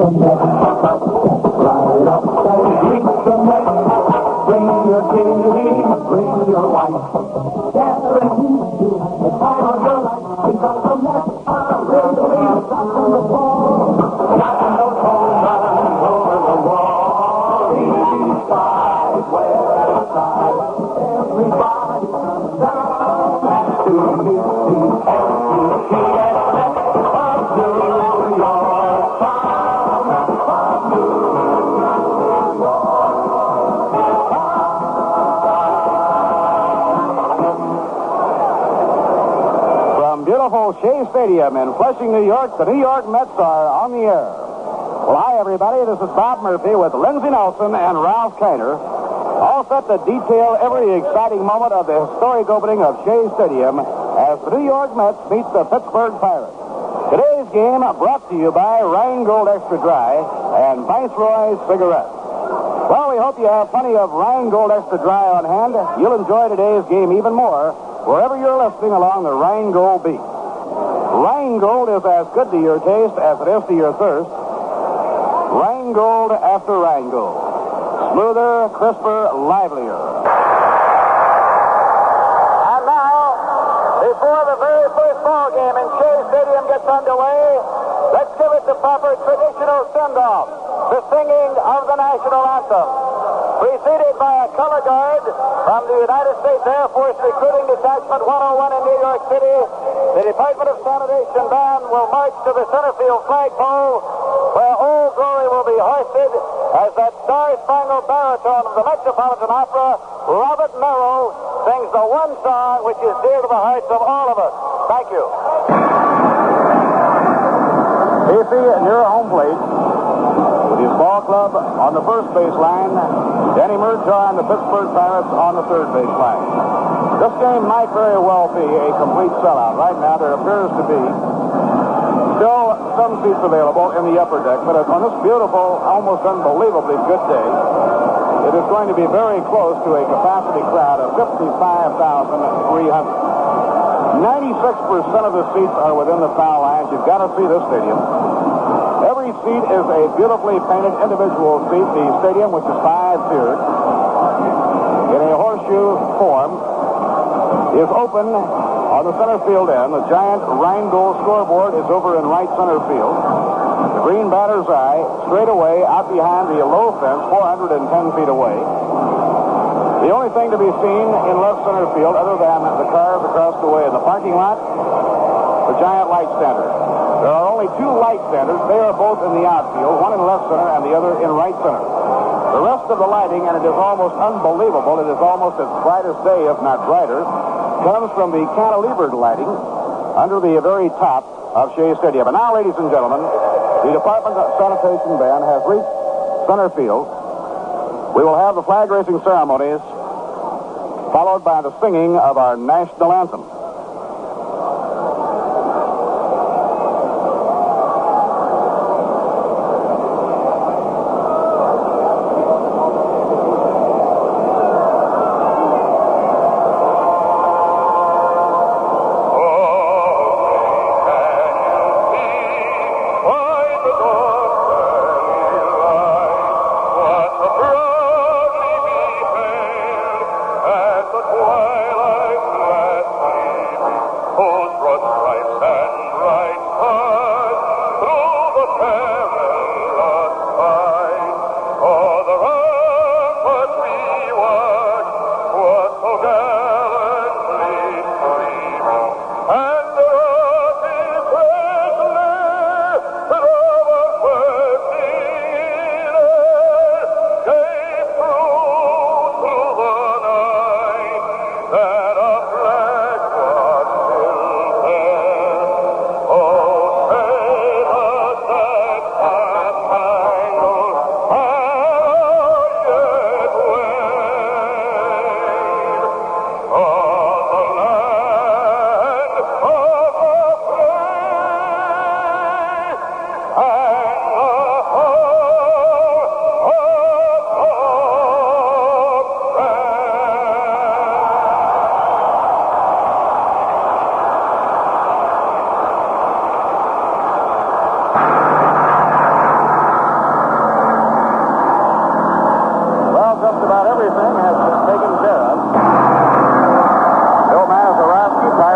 the net. Right up and reach the net. Bring your team, bring your wife. Guarantee you have the time of your life. Because the Mets are really rocking the ball. Rocking those home runs over the wall. Each side, west side. Everybody comes down to meet the LCTS Mets of New York. Town of New York. Beautiful Shea Stadium in Flushing, New York. The New York Mets are on the air. Well, hi, everybody. This is Bob Murphy with Lindsey Nelson and Ralph Kiner, all set to detail every exciting moment of the historic opening of Shea Stadium as the New York Mets meet the Pittsburgh Pirates. Today's game brought to you by Rheingold Extra Dry and Viceroy Cigarettes. Well, we hope you have plenty of Rheingold Extra Dry on hand. You'll enjoy today's game even more wherever you're listening along the Rheingold beat. Rheingold is as good to your taste as it is to your thirst. Rheingold after Rheingold. Smoother, crisper, livelier. And now, before the very first ball game in Shea Stadium gets underway, let's give it the proper traditional send-off, the singing of the national anthem, preceded by a color guard from the United States Air Force Recruiting Detachment 101 in New York City. The Department of Sanitation band will march to the center field flagpole, where Old Glory will be hoisted as that star-spangled baritone of the Metropolitan Opera, Robert Merrill, sings the one song which is dear to the hearts of all of us. Thank you. Casey, near home plate, with his ball club on the first baseline, Danny Murtaugh and the Pittsburgh Pirates on the third baseline. This game might very well be a complete sellout. Right now, there appears to be still some seats available in the upper deck, but on this beautiful, almost unbelievably good day, it is going to be very close to a capacity crowd of 55,300. 96% of the seats are within the foul lines. You've got to see this stadium. Every seat is a beautifully painted individual seat. The stadium, which is 5-tiered, in a horseshoe form, is open on the center field end. The giant Rheingold scoreboard is over in right center field. The green batter's eye straight away out behind the low fence, 410 feet away. The only thing to be seen in left center field, other than the cars across the way in the parking lot, the giant light standard. There are only two light standards. They are both in the outfield, one in left center and the other in right center. The rest of the lighting, and it is almost unbelievable, it is almost its brightest day, if not brighter, comes from the cantilevered lighting under the very top of Shea Stadium. And now, ladies and gentlemen, the Department of Sanitation band has reached center field. We will have the flag raising ceremonies followed by the singing of our national anthem. Twilight last night.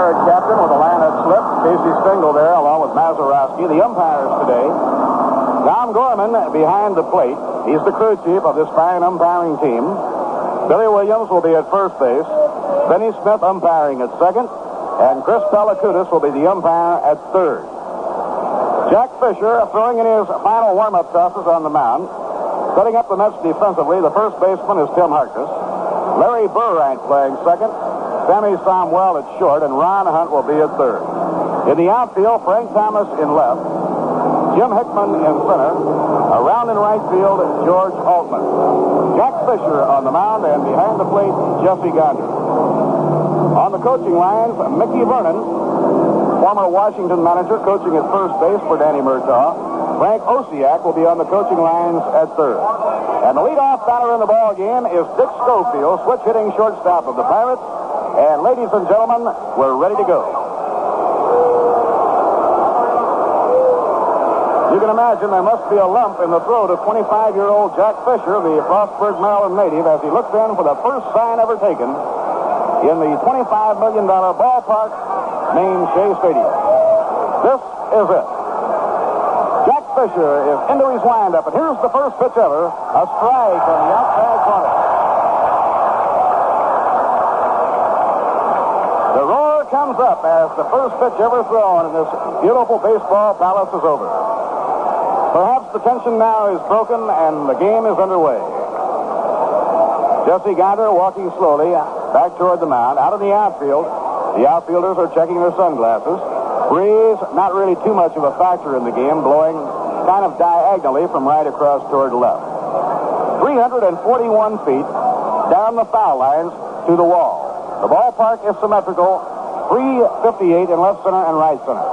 retired captain with a land at slip. Casey Stengel there, along with Mazeroski. The umpires today. Tom Gorman behind the plate. He's the crew chief of this fine umpiring team. Billy Williams will be at first base. Benny Smith umpiring at second. And Chris Pellicudis will be the umpire at third. Jack Fisher throwing in his final warm-up tosses on the mound. Setting up the Mets defensively, the first baseman is Tim Harkness. Larry Burright playing second. Sammy Somwell at short, and Ron Hunt will be at third. In the outfield, Frank Thomas in left. Jim Hickman in center. Around in right field, George Altman. Jack Fisher on the mound, and behind the plate, Jesse Gonder. On the coaching lines, Mickey Vernon, former Washington manager, coaching at first base for Danny Murtaugh. Frank Osiak will be on the coaching lines at third. And the leadoff batter in the ball game is Dick Schofield, switch hitting shortstop of the Pirates. And ladies and gentlemen, we're ready to go. You can imagine there must be a lump in the throat of 25-year-old Jack Fisher, the Frostburg, Maryland native, as he looks in for the first sign ever taken in the $25 million ballpark named Shea Stadium. This is it. Jack Fisher is into his windup, and here's the first pitch ever, a strike on the outside corner. The roar comes up as the first pitch ever thrown in this beautiful baseball palace is over. Perhaps the tension now is broken and the game is underway. Jesse Gonder walking slowly back toward the mound. Out in the outfield, the outfielders are checking their sunglasses. Breeze, not really too much of a factor in the game, blowing kind of diagonally from right across toward left. 341 feet down the foul lines to the wall. The ballpark is symmetrical, 358 in left center and right center.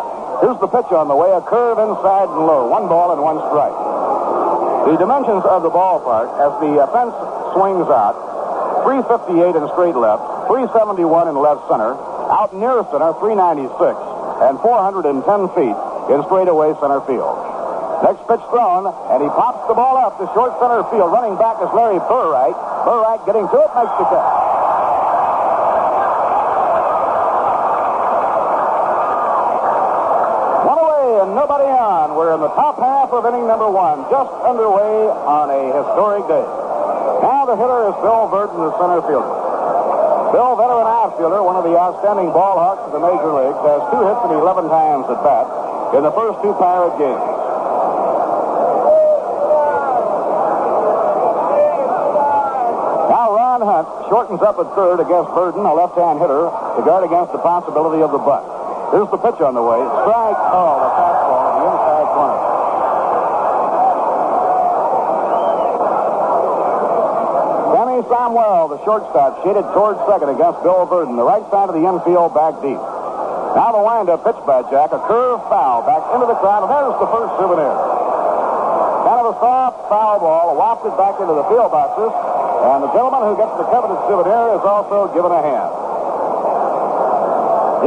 Here's the pitch on the way, a curve inside and low, 1 ball and 1 strike. The dimensions of the ballpark, as the fence swings out, 358 in straight left, 371 in left center, out near center, 396, and 410 feet in straightaway center field. Next pitch thrown, and he pops the ball up to short center field. Running back is Larry Burright. Burright getting to it, makes the catch. One away and nobody on. We're in the top half of inning number 1, just underway on a historic day. Now the hitter is Bill Burton, the center fielder. Bill, veteran outfielder, one of the outstanding ball hawks of the major leagues, has 2 hits and 11 times at bat in the first 2 Pirate games. Now Ron Hunt shortens up at third against Burton, a left-hand hitter, to guard against the possibility of the bunt. Here's the pitch on the way. Strike. Oh, the fastball in the inside corner. Somwell, the shortstop, shaded towards second against Bill Burton. The right side of the infield back deep. Now the windup pitch by Jack. A curve foul back into the crowd, and there's the first souvenir. Kind of a soft foul ball wafted back into the field boxes, and the gentleman who gets the coveted souvenir is also given a hand.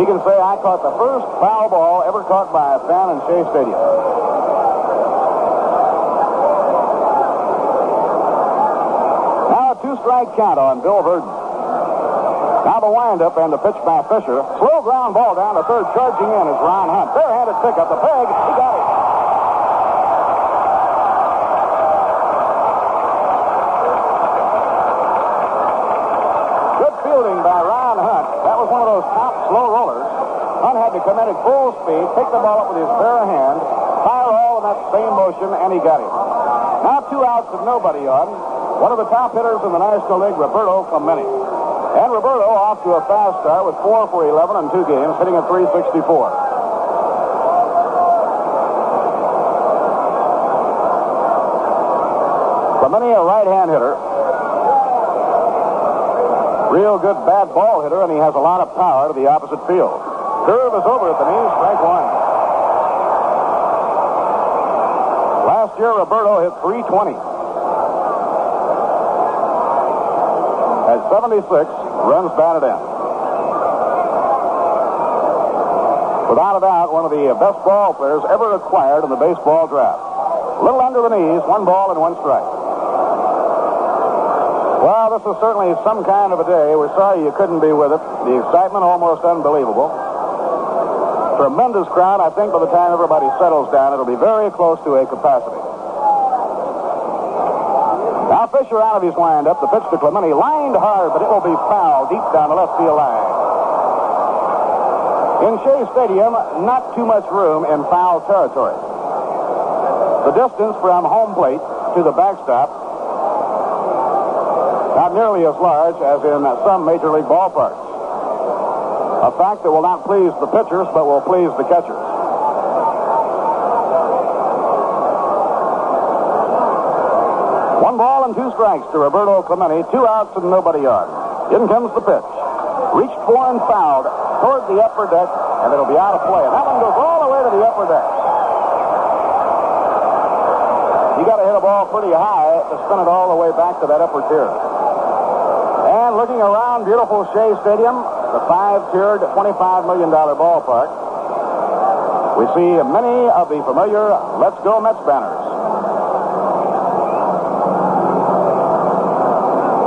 He can say, I caught the first foul ball ever caught by a fan in Shea Stadium. Two-strike count on Bill Burton. Now the windup and the pitch by Fisher. Slow ground ball down to third. Charging in is Ron Hunt. Bare-handed pickup. The peg. He got it. Good fielding by Ron Hunt. That was one of those top slow rollers. Hunt had to come in at full speed, pick the ball up with his bare hand, fire all in that same motion, and he got it. Now 2 outs with nobody on. One of the top hitters in the National League, Roberto Clemente. And Roberto off to a fast start with 4 for 11 in 2 games, hitting at .364. Clemente, a right-hand hitter. Real good bad ball hitter, and he has a lot of power to the opposite field. Curve is over at the knees, strike 1. Last year, Roberto hit .320. At 76, runs batted in. Without a doubt, one of the best ball players ever acquired in the baseball draft. A little under the knees, 1 ball and 1 strike. Well, this is certainly some kind of a day. We're sorry you couldn't be with it. The excitement almost unbelievable. Tremendous crowd. I think by the time everybody settles down, it'll be very close to a capacity. Now Fisher out of his windup. The pitch to Clemente. Lined hard, but it will be foul deep down the left field line. In Shea Stadium, not too much room in foul territory. The distance from home plate to the backstop, not nearly as large as in some major league ballparks. A fact that will not please the pitchers, but will please the catchers. 1 ball and 2 strikes to Roberto Clemente. 2 outs and nobody on. In comes the pitch. Reached for and fouled toward the upper deck, and it'll be out of play. And that one goes all the way to the upper deck. You got to hit a ball pretty high to spin it all the way back to that upper tier. And looking around beautiful Shea Stadium, the 5-tiered, $25 million ballpark, we see many of the familiar Let's Go Mets banners.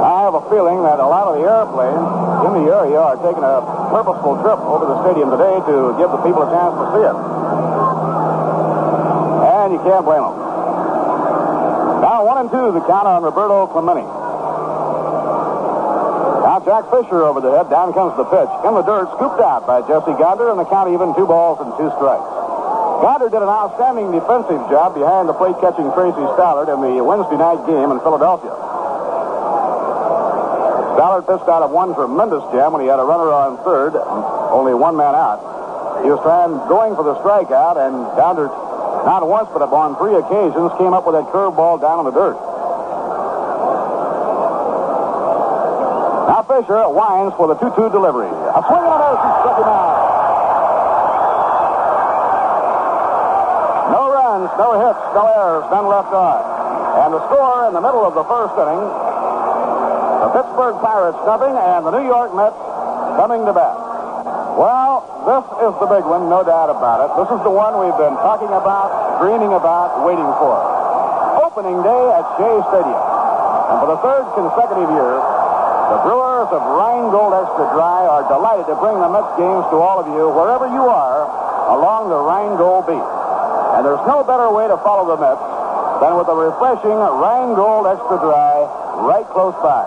I have a feeling that a lot of the airplanes in the area are taking a purposeful trip over the stadium today to give the people a chance to see it. And you can't blame them. Now 1-2 the count on Roberto Clemente. Now Jack Fisher over the head. Down comes the pitch. In the dirt, scooped out by Jesse Goddard, and the count even 2 balls and 2 strikes. Goddard did an outstanding defensive job behind the plate catching Tracy Stallard in the Wednesday night game in Philadelphia. Stallard pitched out of one tremendous jam when he had a runner on third, only 1 man out. He was going for the strikeout, and Goddard, not once but on 3 occasions, came up with that curveball down in the dirt. Now Fisher winds for the 2-2 delivery. A swing and a miss. He struck him out. No runs, no hits, no errors, none left on. And the score in the middle of the first inning, the Pittsburgh Pirates nothing, and the New York Mets coming to bat. Well, this is the big one, no doubt about it. This is the one we've been talking about, dreaming about, waiting for. Opening day at Shea Stadium. And for the 3rd consecutive year, the Brewers of Rheingold Extra Dry are delighted to bring the Mets games to all of you, wherever you are, along the Rheingold beat. And there's no better way to follow the Mets than with a refreshing Rheingold Extra Dry right close by.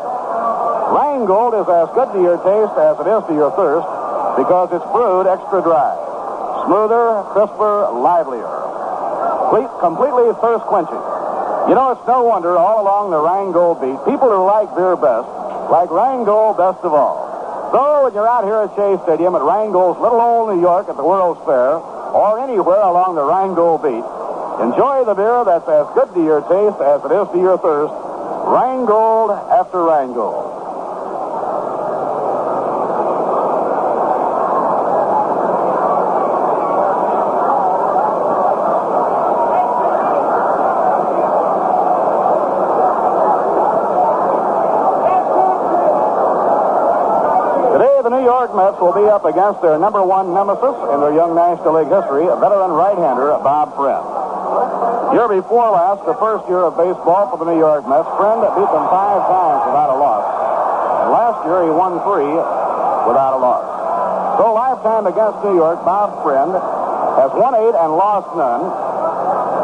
Rheingold is as good to your taste as it is to your thirst because it's brewed extra dry. Smoother, crisper, livelier. Completely thirst-quenching. You know, it's no wonder all along the Rheingold beat, people who like beer best like Rheingold best of all. So when you're out here at Shea Stadium at Rheingold's little old New York at the World's Fair, or anywhere along the Rheingold beat, enjoy the beer that's as good to your taste as it is to your thirst. Rheingold after Rheingold. Mets will be up against their number 1 nemesis in their young National League history, a veteran right-hander, Bob Friend. Year before last, the first year of baseball for the New York Mets, Friend beat them 5 times without a loss. And last year, he won 3 without a loss. So lifetime against New York, Bob Friend has won 8 and lost none.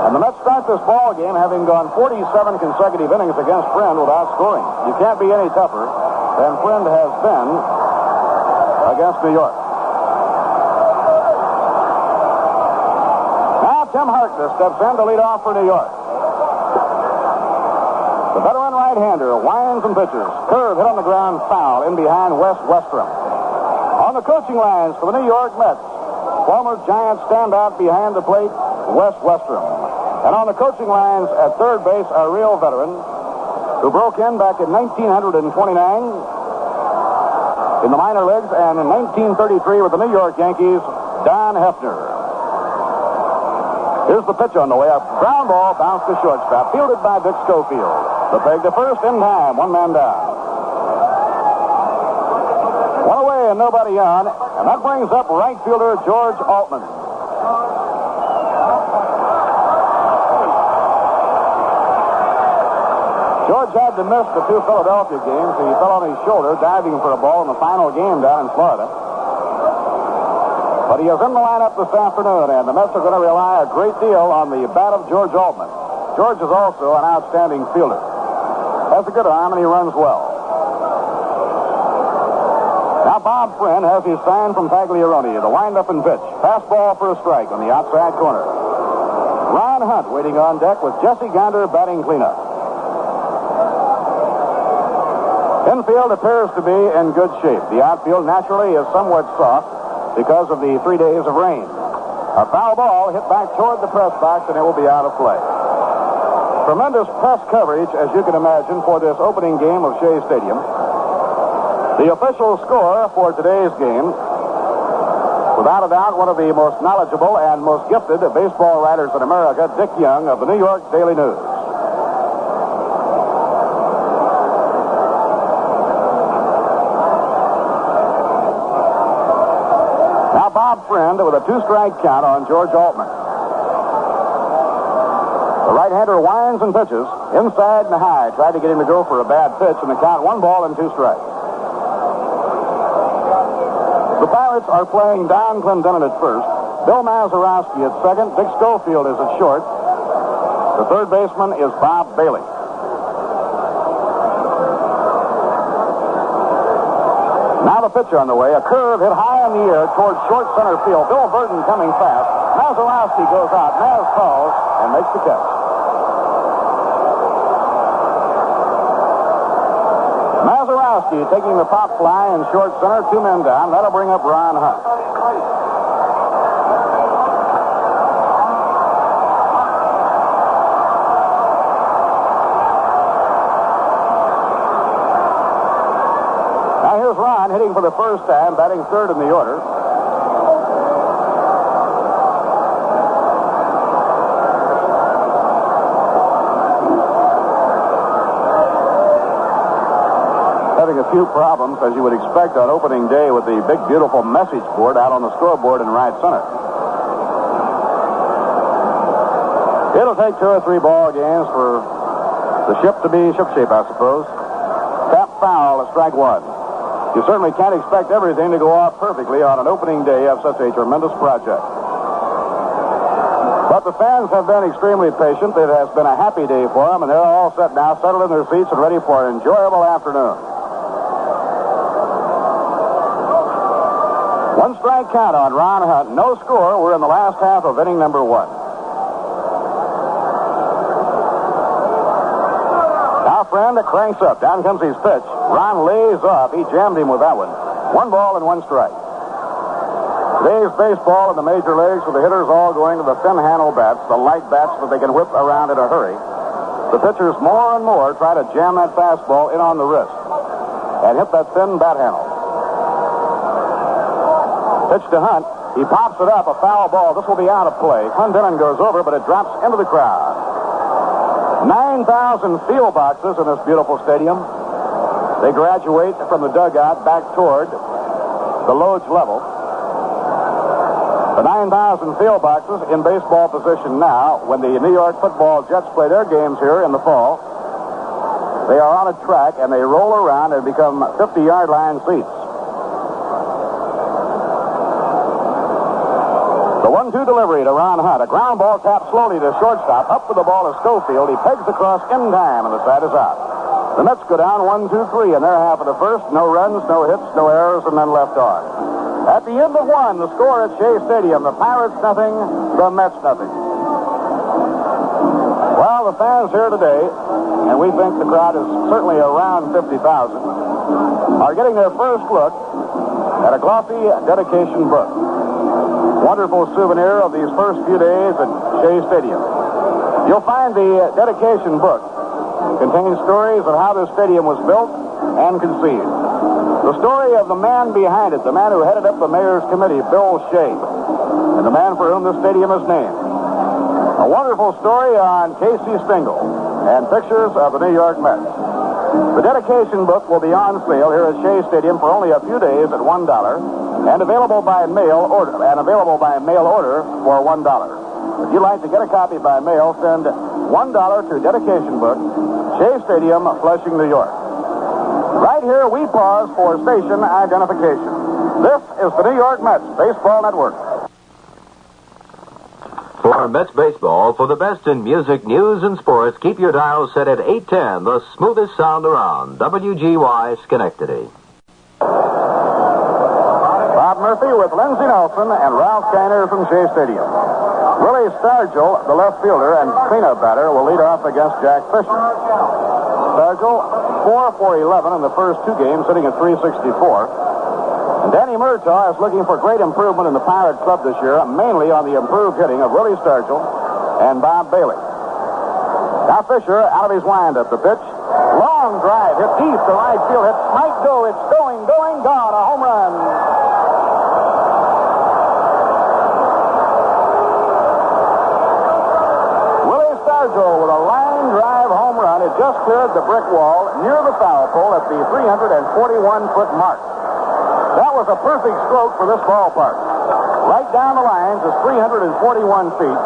And the Mets start this ball game having gone 47 consecutive innings against Friend without scoring. You can't be any tougher than Friend has been against New York. Now Tim Harkness steps in to lead off for New York. The veteran right-hander winds and pitches. Curve hit on the ground, foul in behind Wes Westrom. On the coaching lines for the New York Mets, former Giant standout behind the plate, Wes Westrom. And on the coaching lines at third base, a real veteran who broke in back in 1929 in the minor leagues, and in 1933 with the New York Yankees, Donn Hefner. Here's the pitch on the way. A ground ball bounced to shortstop, fielded by Dick Schofield. The peg to first in time, 1 man down. 1 away and nobody on, and that brings up right fielder George Altman. George had to miss the 2 Philadelphia games. He fell on his shoulder diving for a ball in the final game down in Florida. But he is in the lineup this afternoon, and the Mets are going to rely a great deal on the bat of George Altman. George is also an outstanding fielder. Has a good arm, and he runs well. Now Bob Friend has his sign from Tagliarone, the wind-up and pitch. Fastball for a strike on the outside corner. Ron Hunt waiting on deck with Jesse Gonder batting cleanup. Infield appears to be in good shape. The outfield naturally is somewhat soft because of the 3 days of rain. A foul ball hit back toward the press box, and it will be out of play. Tremendous press coverage, as you can imagine, for this opening game of Shea Stadium. The official score for today's game, without a doubt, one of the most knowledgeable and most gifted baseball writers in America, Dick Young of the New York Daily News. Bob Friend with a 2-strike count on George Altman. The right-hander winds and pitches inside and high. Tried to get him to go for a bad pitch, and the count 1 ball and 2 strikes. The Pirates are playing Donn Clendenon at first, Bill Mazeroski at second, Dick Schofield is at short. The third baseman is Bob Bailey. Now the pitch on the way. A curve hit high in the air towards short center field. Bill Burton coming fast. Mazeroski goes out. Maz calls and makes the catch. Mazeroski taking the pop fly in short center. 2 men down. That'll bring up Ron Hunt. Ron hitting for the first time, batting third in the order. Having a few problems, as you would expect on opening day, with the big, beautiful message board out on the scoreboard in right center. It'll take 2 or 3 ball games for the ship to be shipshape, I suppose. Tap foul at strike 1. You certainly can't expect everything to go off perfectly on an opening day of such a tremendous project. But the fans have been extremely patient. It has been a happy day for them, and they're all set now, settled in their seats and ready for an enjoyable afternoon. 1-strike count on Ron Hunt. No score. We're in the last half of inning number 1. Friend cranks up. Down comes his pitch. Ron lays off. He jammed him with that one. 1 ball and 1 strike. Today's baseball in the major leagues, with the hitters all going to the thin handle bats, the light bats that they can whip around in a hurry. The pitchers more and more try to jam that fastball in on the wrist and hit that thin bat handle. Pitch to Hunt. He pops it up. A foul ball. This will be out of play. Clendenon goes over, but it drops into the crowd. 9,000 field boxes in this beautiful stadium. They graduate from the dugout back toward the loge level. The 9,000 field boxes in baseball position now. When the New York football Jets play their games here in the fall, they are on a track and they roll around and become 50-yard line seats. The 1-2 delivery to Ron Hunt. A ground ball tapped slowly to shortstop. Up with the ball to Schofield. He pegs across in time, and the side is out. The Mets go down 1-2-3 in their half of the first. No runs, no hits, no errors, and then left on. At the end of 1, the score at Shea Stadium. The Pirates nothing, the Mets nothing. Well, the fans here today, and we think the crowd is certainly around 50,000, are getting their first look at a glossy dedication book. Wonderful souvenir of these first few days at Shea Stadium. You'll find the dedication book contains stories of how this stadium was built and conceived. The story of the man behind it, the man who headed up the mayor's committee, Bill Shea, and the man for whom this stadium is named. A wonderful story on Casey Stengel and pictures of the New York Mets. The dedication book will be on sale here at Shea Stadium for only a few days at $1. And available by mail order for $1. If you'd like to get a copy by mail, send $1 to Dedication Book, Shea Stadium, Flushing, New York. Right here, we pause for station identification. This is the New York Mets Baseball Network. For Mets Baseball, for the best in music, news, and sports, keep your dial set at 810, the smoothest sound around. WGY Schenectady. Bob Murphy with Lindsey Nelson and Ralph Kiner from Shea Stadium. Willie Stargell, the left fielder and cleanup batter, will lead off against Jack Fisher. Stargell, 4 for 11 in the first two games, hitting at .364. And Danny Murtaugh is looking for great improvement in the Pirate Club this year, mainly on the improved hitting of Willie Stargell and Bob Bailey. Now Fisher out of his windup. The pitch, long drive, hit deep to right field. It might go. It's going, gone. A home run. Willie Stargell with a line drive home run. It just cleared the brick wall near the foul pole at the 341-foot mark. That was a perfect stroke for this ballpark. Right down the lines is 341 feet.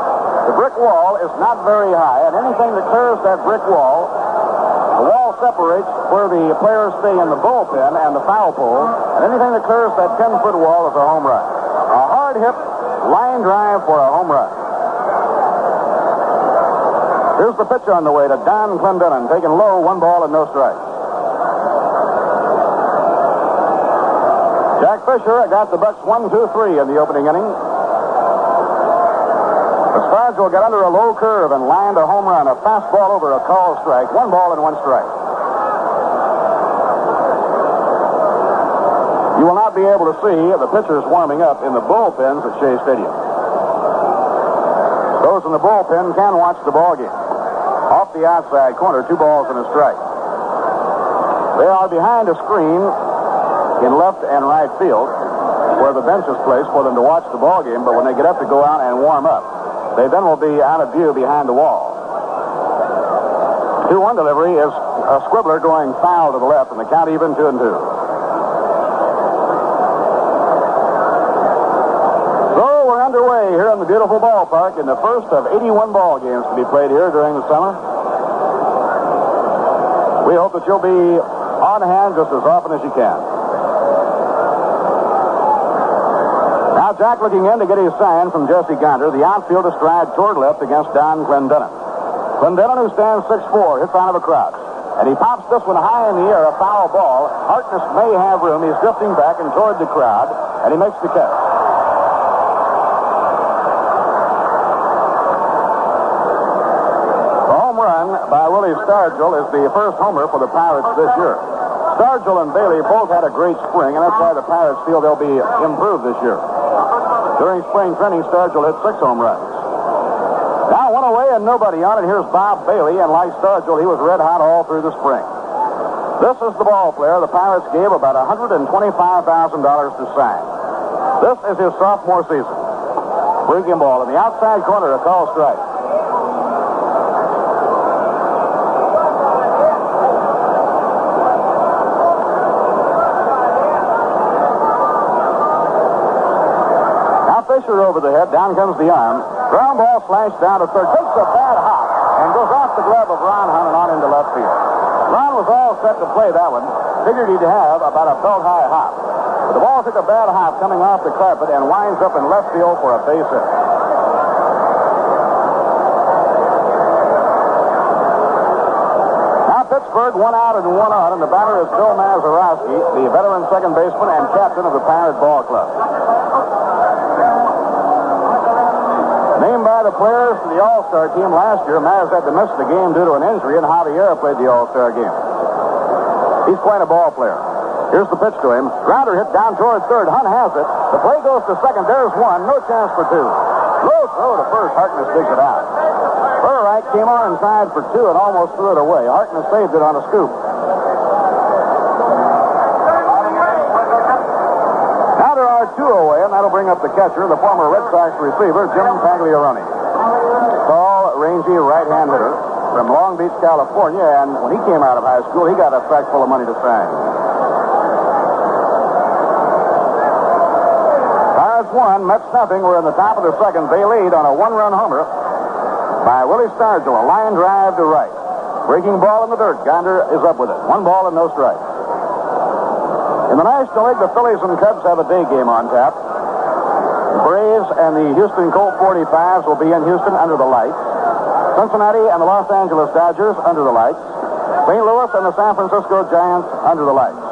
The brick wall is not very high, and anything that clears that brick wall, the wall separates where the players stay in the bullpen and the foul pole, and anything that clears that 10-foot wall is a home run. A hard hit line drive for a home run. Here's the pitch on the way to Donn Clendenon, taking low, 1 ball and no strikes. Jack Fisher got the Bucks 1-2-3 in the opening inning. The Stargell got under a low curve and lined a home run, a fastball over a called strike, 1 ball and 1 strike. You will not be able to see the pitchers warming up in the bullpens at Shea Stadium. Those in the bullpen can watch the ball game. Off the outside corner, 2 balls and a strike. They are behind a screen in left and right field, where the bench is placed for them to watch the ball game, but when they get up to go out and warm up, they then will be out of view behind the wall. 2-1 delivery is a squibbler going foul to the left, and the count even 2-2. So we're underway here in the beautiful ballpark in the first of 81 ball games to be played here during the summer. We hope that you'll be on hand just as often as you can. Now Jack looking in to get his sign from Jesse Gunter. The outfield is stride toward left against Donn Clendenon. Clendenon, who stands 6'4", hits out of a crouch. And he pops this one high in the air, a foul ball. Harkness may have room. He's drifting back and toward the crowd, and he makes the catch. The home run by Willie Stargell is the first homer for the Pirates this year. Stargell and Bailey both had a great spring, and that's why the Pirates feel they'll be improved this year. During spring training, Stargell hit 6 home runs. Now 1 away and nobody on, and here's Bob Bailey, and like Stargell, he was red hot all through the spring. This is the ball player the Pirates gave about $125,000 to sign. This is his sophomore season. Breaking ball in the outside corner, a call strike. Fisher over the head. Down comes the arm. Ground ball slashed down to third. Takes a bad hop and goes off the glove of Ron Hunt and on into left field. Ron was all set to play that one. Figured he'd have about a belt-high hop. But the ball took a bad hop coming off the carpet and winds up in left field for a base hit. Now Pittsburgh 1 out and 1 on, and the batter is Bill Mazeroski, the veteran second baseman and captain of the Pirate Ball Club. Named by the players to the All-Star team last year, Maz had to miss the game due to an injury, and Javier played the All-Star game. He's quite a ball player. Here's the pitch to him. Grounder hit down toward third. Hunt has it. The play goes to second. There's 1. No chance for 2. Low throw to first. Harkness digs it out. Burright came on inside for 2 and almost threw it away. Harkness saved it on a scoop. Now there are 2 away, and that'll bring up the catcher, the former Red Sox receiver, Jim Pagliarone. Tall, rangy right-hand hitter from Long Beach, California, and when he came out of high school, he got a sack full of money to sign. Pirates 1, Mets nothing. We're in the top of the second. They lead on a 1-run homer by Willie Stargell, a line drive to right. Breaking ball in the dirt. Gander is up with it. 1 ball and no strike. In the National League, the Phillies and Cubs have a day game on tap. The Braves and the Houston Colt 45s will be in Houston under the lights. Cincinnati and the Los Angeles Dodgers under the lights. St. Louis and the San Francisco Giants under the lights.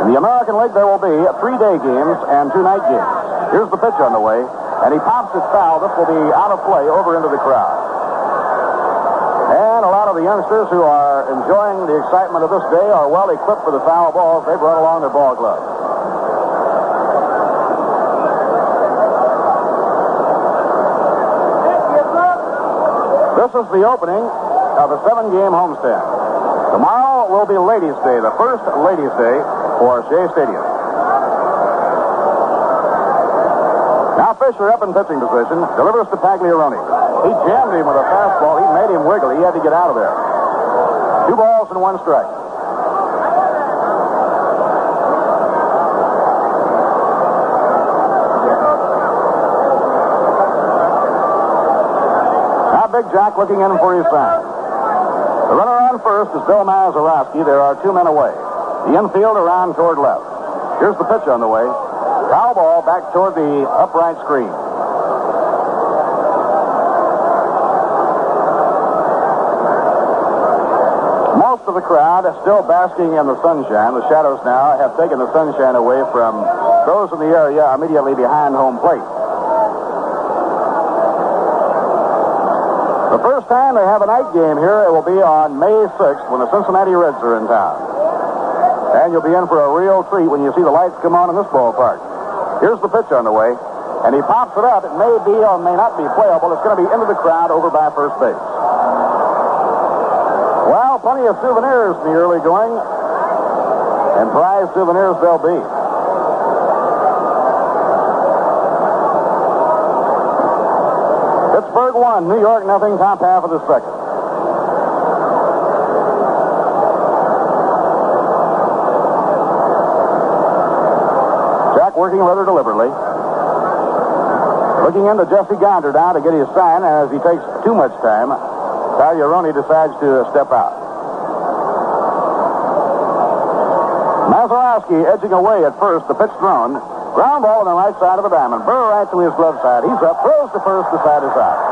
In the American League, there will be 3-day games and 2-night games. Here's the pitch on the way, and he pops it foul. This will be out of play over into the crowd. And a lot of the youngsters who are enjoying the excitement of this day are well equipped for the foul balls. They brought along their ball gloves. This is the opening of a 7-game homestand. Tomorrow will be Ladies' Day, the first Ladies' Day for Shea Stadium. Now Fisher up in pitching position, delivers to Pagliarone. He jammed him with a fastball. He made him wiggle. He had to get out of there. 2 balls and 1 strike. Big Jack looking in for his sign. The runner on first is Bill Mazeroski. There are 2 men away. The infield around toward left. Here's the pitch on the way. Foul ball back toward the upright screen. Most of the crowd is still basking in the sunshine. The shadows now have taken the sunshine away from those in the area immediately behind home plate. The first time they have a night game here, it will be on May 6th when the Cincinnati Reds are in town. And you'll be in for a real treat when you see the lights come on in this ballpark. Here's the pitch on the way, and he pops it up. It may be or may not be playable. It's going to be into the crowd over by first base. Well, plenty of souvenirs in the early going, and prize souvenirs they'll be. Pittsburgh 1, New York nothing, top half of the second. Jack working rather deliberately. Looking into Jesse Gonder now to get his sign, and as he takes too much time, Pagliarone decides to step out. Mazeroski edging away at first, the pitch thrown. Ground ball on the right side of the diamond. Burr right to his glove side. He's up, throws to first, the side is out.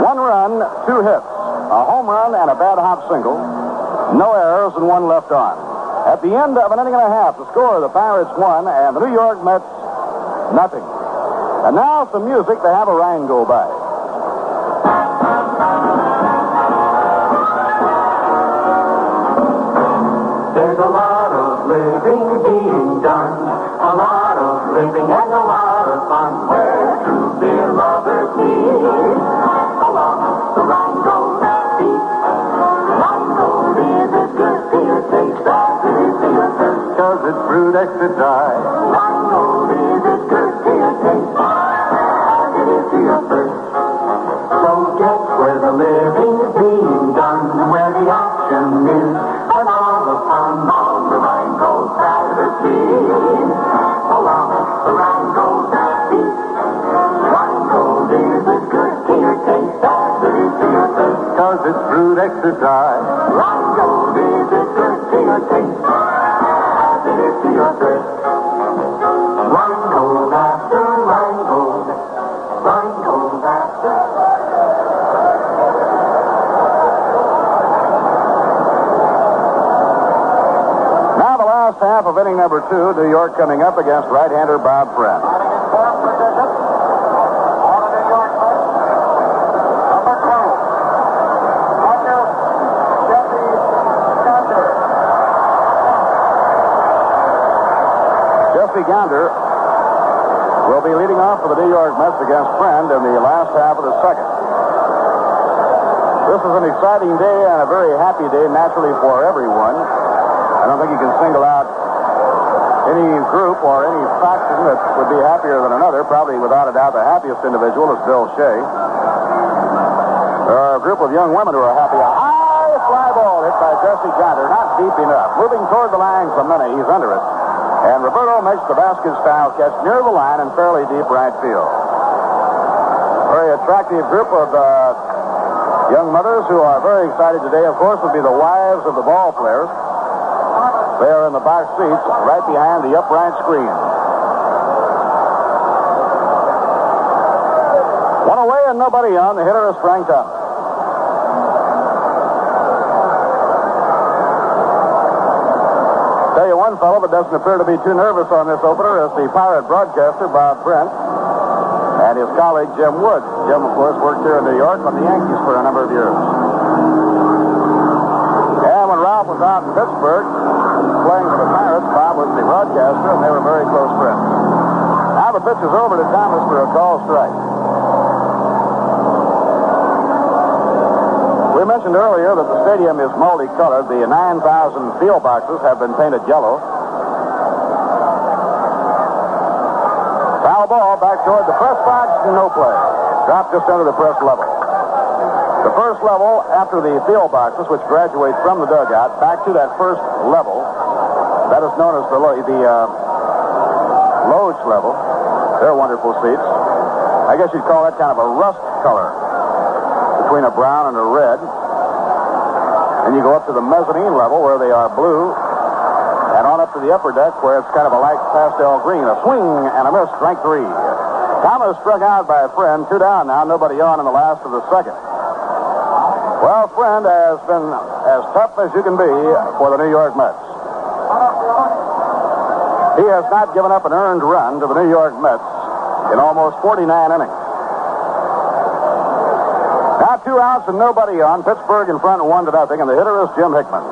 1 run, 2 hits. A home run and a bad hop single. No errors and 1 left on. At the end of an inning and a half, the score, the Pirates 1 and the New York Mets nothing. And now some music to have a Rhine go by. There's a lot of living being done, a lot of living and a lot of fun. Where true beer lovers meet, along the Rhine goes deep. Rhine gold is as good to your taste as it is to your thirst. 'Cause it's brewed extra dry. Rhine gold is as good to your taste as it is to your thirst. So get where the living is being done, where the action is, and all the fun on the Rhine goes Saturday. Along the Rhine goes deep. Rhine gold is as good to your taste as it is to your thirst. 'Cause it's brewed extra dry. Rhine gold is as good to your taste as it is to your thirst. Rhine gold after Rhine gold. Rhine gold after. Last half of inning number 2, New York coming up against right-hander Bob Friend. Batting in fourth position, on the New York Mets, number 2, Dr. Jesse Gonder. Jesse Gonder will be leading off for the New York Mets against Friend in the last half of the second. This is an exciting day and a very happy day, naturally, for everyone. I don't think you can single out any group or any faction that would be happier than another. Probably, without a doubt, the happiest individual is Bill Shea. There are a group of young women who are happy. A high fly ball hit by Jesse Gonder, not deep enough. Moving toward the line, Clemente, he's under it. And Roberto makes the basket-style catch near the line in fairly deep right field. Very attractive group of Young mothers who are very excited today, of course, would be the wives of the ball players. They are in the back seats right behind the upright screen. One away and nobody on. The hitter is Frank Thomas. Tell you one fellow that doesn't appear to be too nervous on this opener is the Pirate broadcaster, Bob Brent, and his colleague, Jim Wood. Jim, of course, worked here in New York on the Yankees for a number of years. And when Ralph was out in Pittsburgh playing for the Pirates, Bob was the broadcaster, and they were very close friends. Now the pitch is over to Thomas for a call strike. We mentioned earlier that the stadium is multicolored. The 9,000 field boxes have been painted yellow. Foul ball back toward the press box, no play. Dropped just under the press level. The first level after the field boxes, which graduate from the dugout back to that first level, that is known as the loge level. They're wonderful seats. I guess you'd call that kind of a rust color, between a brown and a red. And you go up to the mezzanine level where they are blue, and on up to the upper deck where it's kind of a light pastel green. A swing and a miss, strike three. Thomas struck out by a Friend. 2 down now, nobody on in the last of the second. Well, Friend has been as tough as you can be for the New York Mets. He has not given up an earned run to the New York Mets in almost 49 innings. Now 2 outs and nobody on. Pittsburgh in front 1-0, and the hitter is Jim Hickman.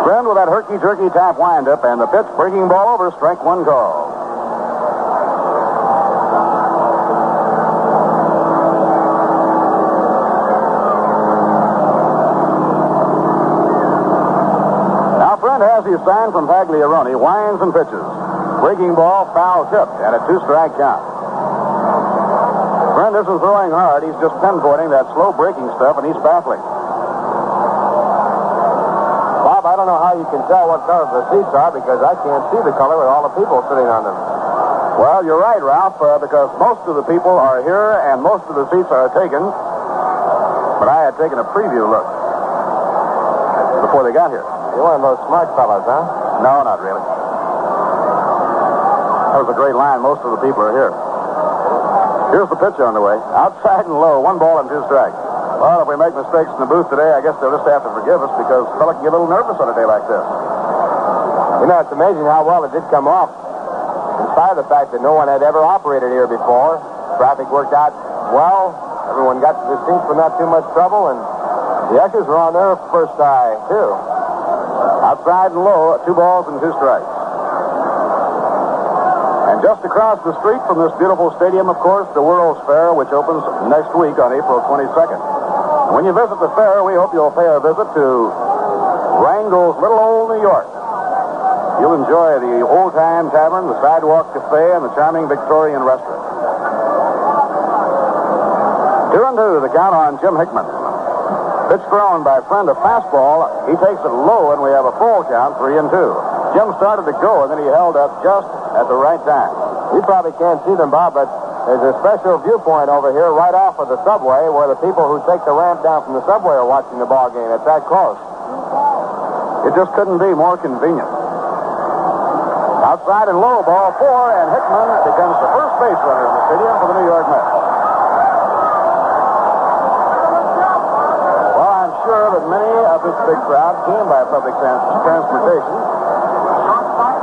Friend with that herky-jerky tap windup, and the pitch breaking ball over, strike 1 call. Now Friend has his sign from Pagliarone, winds and pitches. Breaking ball, foul tipped, and a 2-strike count. Friend isn't throwing hard. He's just pinpointing that slow breaking stuff, and he's baffling. Bob, I don't know how you can tell what color the seats are because I can't see the color with all the people sitting on them. Well, you're right, Ralph, because most of the people are here and most of the seats are taken. But I had taken a preview look before they got here. You're one of those smart fellas, huh? No, not really. That was a great line. Most of the people are here. Here's the pitch on the way. Outside and low, 1 ball and 2 strikes. Well, if we make mistakes in the booth today, I guess they'll just have to forgive us because a fella can get a little nervous on a day like this. You know, it's amazing how well it did come off. In spite of the fact that no one had ever operated here before, traffic worked out well. Everyone got to the seats with not too much trouble, and the ushers were on their first eye, too. Outside and low, 2 balls and 2 strikes. And just across the street from this beautiful stadium, of course, the World's Fair, which opens next week on April 22nd. And when you visit the fair, we hope you'll pay a visit to Wrangell's Little Old New York. You'll enjoy the old-time tavern, the sidewalk cafe, and the charming Victorian restaurant. 2-2, the count on Jim Hickman. Pitch thrown by Friend, a fastball. He takes it low, and we have a full count, 3-2. Jim started to go, and then he held up just at the right time. You probably can't see them, Bob, but there's a special viewpoint over here right off of the subway where the people who take the ramp down from the subway are watching the ball game. It's that close. It just couldn't be more convenient. Outside and low, ball 4, and Hickman becomes the first base runner in the stadium for the New York Mets. Well, I'm sure that many of this big crowd came by public transportation,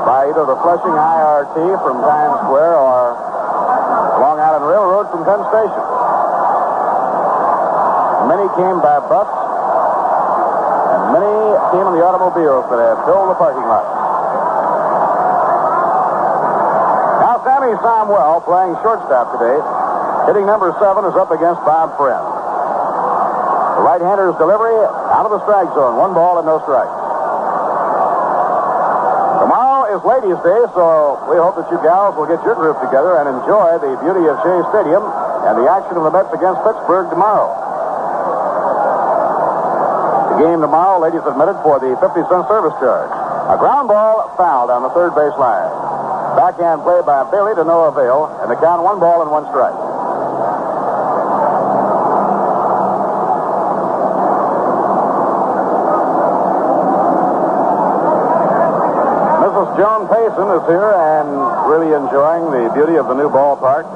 by either the Flushing IRT from Times Square or Long Island Railroad from Penn Station. Many came by bus, and many came in the automobiles that have filled the parking lot. Now, Sammy Samuel, playing shortstop today, hitting number 7, is up against Bob Friend. The right-hander's delivery out of the strike zone. 1 ball and no strikes. Tomorrow is Ladies' Day, so we hope that you gals will get your group together and enjoy the beauty of Shea Stadium and the action of the Mets against Pittsburgh tomorrow. The game tomorrow, ladies admitted for the 50-cent service charge. A ground ball fouled on the third base line. Backhand play by Bailey to no avail, and the count 1 ball and 1 strike. Mrs. Joan Payson is here and really enjoying the beauty of the new ballpark.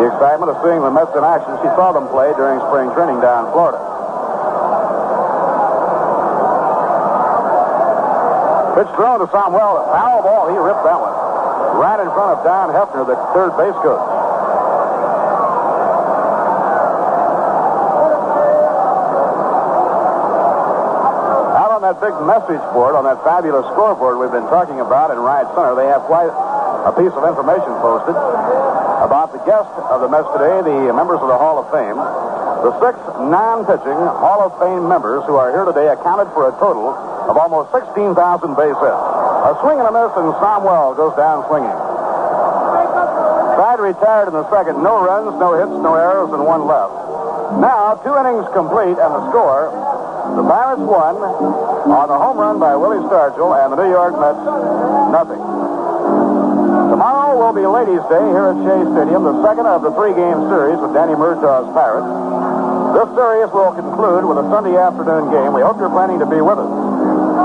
The excitement of seeing the Mets in action. She saw them play during spring training down in Florida. Pitch thrown to Samuel. Foul ball. He ripped that one. Right in front of Don Hefner, the third base coach. That big message board on that fabulous scoreboard we've been talking about in right center, they have quite a piece of information posted about the guest of the Mets today, the members of the Hall of Fame. The 6 non-pitching Hall of Fame members who are here today accounted for a total of almost 16,000 base hits. A swing and a miss, and Samuel goes down swinging. Side retired in the second. No runs, no hits, no errors, and 1 left. Now, 2 innings complete, and the score, the Pirates won on a home run by Willie Stargell, and the New York Mets, nothing. Tomorrow will be Ladies' Day here at Shea Stadium, the second of the 3-game series with Danny Murtaugh's Pirates. This series will conclude with a Sunday afternoon game. We hope you're planning to be with us.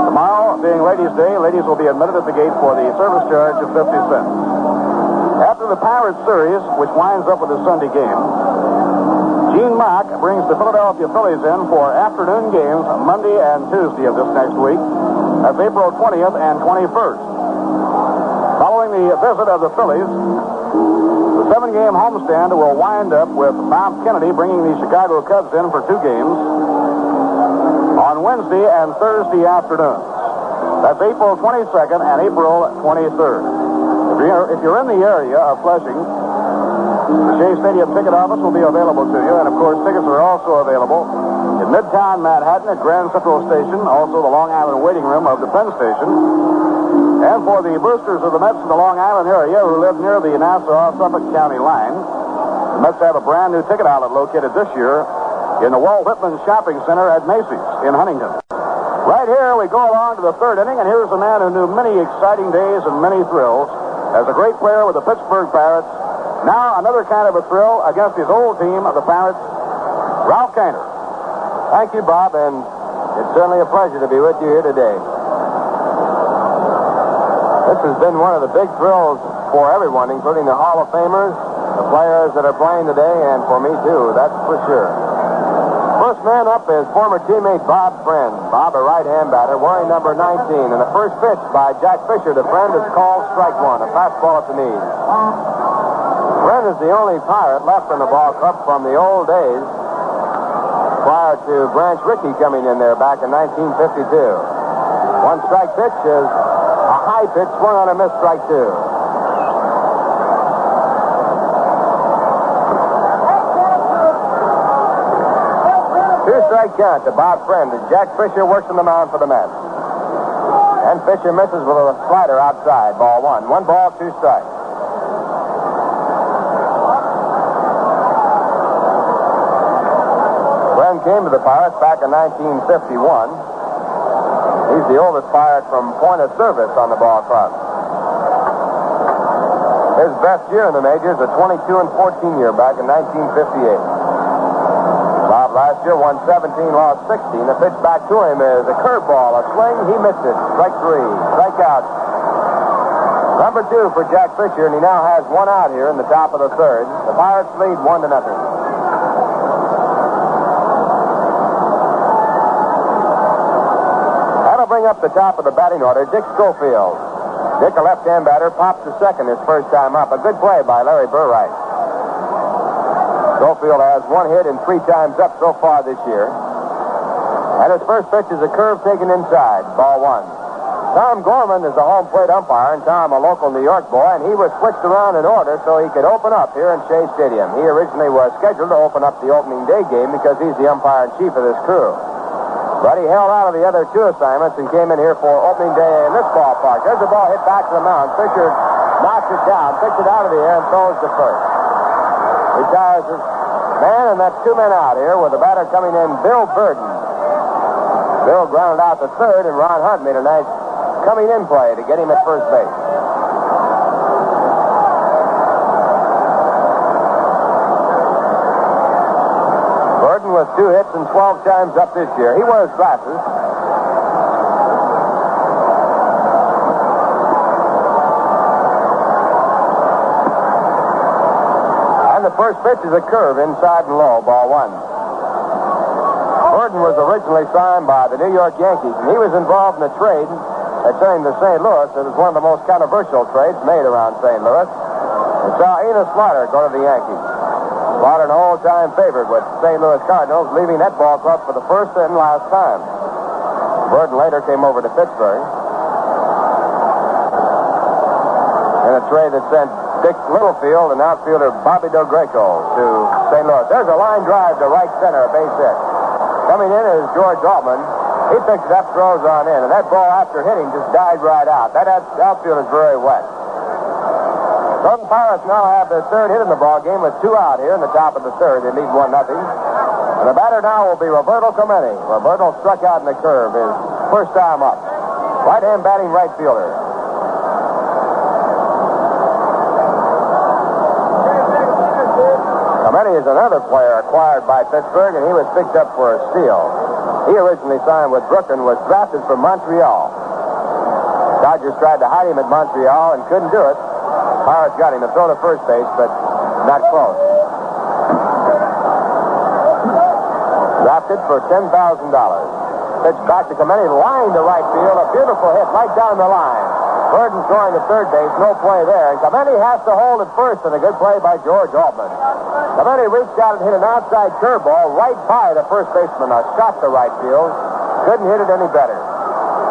Tomorrow, being Ladies' Day, ladies will be admitted at the gate for the service charge of 50 cents. After the Pirates series, which winds up with a Sunday game, Gene Mock brings the Philadelphia Phillies in for afternoon games Monday and Tuesday of this next week. That's April 20th and 21st. Following the visit of the Phillies, the 7-game homestand will wind up with Bob Kennedy bringing the Chicago Cubs in for 2 games on Wednesday and Thursday afternoons. That's April 22nd and April 23rd. If you're in the area of Flushing, the Shea Stadium ticket office will be available to you, and of course, tickets are also available in Midtown Manhattan at Grand Central Station, also the Long Island waiting room of the Penn Station. And for the boosters of the Mets in the Long Island area who live near the Nassau-Suffolk County line, the Mets have a brand new ticket outlet located this year in the Walt Whitman Shopping Center at Macy's in Huntington. Right here, we go along to the 3rd inning, and here's a man who knew many exciting days and many thrills as a great player with the Pittsburgh Pirates. Now, another kind of a thrill against his old team of the Pirates, Ralph Kiner. Thank you, Bob, and it's certainly a pleasure to be with you here today. This has been one of the big thrills for everyone, including the Hall of Famers, the players that are playing today, and for me, too, that's for sure. First man up is former teammate Bob Friend. Bob, a right-hand batter, wearing number 19, and the first pitch by Jack Fisher to Friend is called strike 1, a fastball at the knees. Friend is the only Pirate left in the ball club from the old days prior to Branch Rickey coming in there back in 1952. 1 strike pitch is a high pitch, swung on a missed strike 2. 2-strike count to Bob Friend as Jack Fisher works on the mound for the Mets. And Fisher misses with a slider outside, ball 1. 1 ball, 2 strikes. Came to the Pirates back in 1951. He's the oldest Pirate from point of service on the ball club. His best year in the majors, a 22-14 year back in 1958. Bob last year won 17, lost 16. The pitch back to him is a curveball, a swing, he missed it. Strike 3, strikeout. Number 2 for Jack Fisher, and he now has 1 out here in the top of the 3rd. The Pirates lead 1-0. Bring up the top of the batting order, Dick Schofield. Dick, a left-hand batter, pops to second his first time up. A good play by Larry Burright. Schofield has 1 hit and 3 times up so far this year. And his first pitch is a curve taken inside, ball 1. Tom Gorman is the home plate umpire, and Tom, a local New York boy, and he was switched around in order so he could open up here in Shea Stadium. He originally was scheduled to open up the opening day game because he's the umpire-in-chief of this crew. But he held out of the other 2 assignments and came in here for opening day in this ballpark. There's a ball hit back to the mound. Fisher knocks it down, picks it out of the air, and throws to first. Retires his man, and that's 2 men out here with the batter coming in, Bill Burden. Bill grounded out to third, and Ron Hunt made a nice coming-in play to get him at first base. With 2 hits and 12 times up this year. He wears glasses. first pitch is a curve inside and low, ball one. Burton was originally signed by the New York Yankees, and he was involved in a trade that sent him to St. Louis. It was one of the most controversial trades made around St. Louis. We saw Enos Slaughter go to the Yankees. Slaughter, an old-time favorite with St. Louis Cardinals, leaving that ball club for the first and last time. Burton later came over to Pittsburgh in a trade that sent Dick Littlefield and outfielder Bobby Del Greco to St. Louis. There's a line drive to right center, a base hit. Coming in is George Altman. He picks it up, throws on in, and that ball after hitting just died right out. That outfield is very wet. So the Pirates now have their third hit in the ball game with 2 out here in the top of the third. They lead 1-0. And the batter now will be Roberto Clemente. Roberto struck out in the curve his first time up. Right-hand batting right fielder. Clemente is another player acquired by Pittsburgh, and he was picked up for a steal. He originally signed with Brooklyn, was drafted from Montreal. Dodgers tried to hide him at Montreal and couldn't do it. Pirates got him to throw to first base, but not close. Drafted for $10,000. Pitch back to Clemente, line to right field, a beautiful hit right down the line. Burton throwing to third base, no play there. And Clemente has to hold at first, and a good play by George Altman. Clemente reached out and hit an outside curveball right by the first baseman, a shot to right field. Couldn't hit it any better.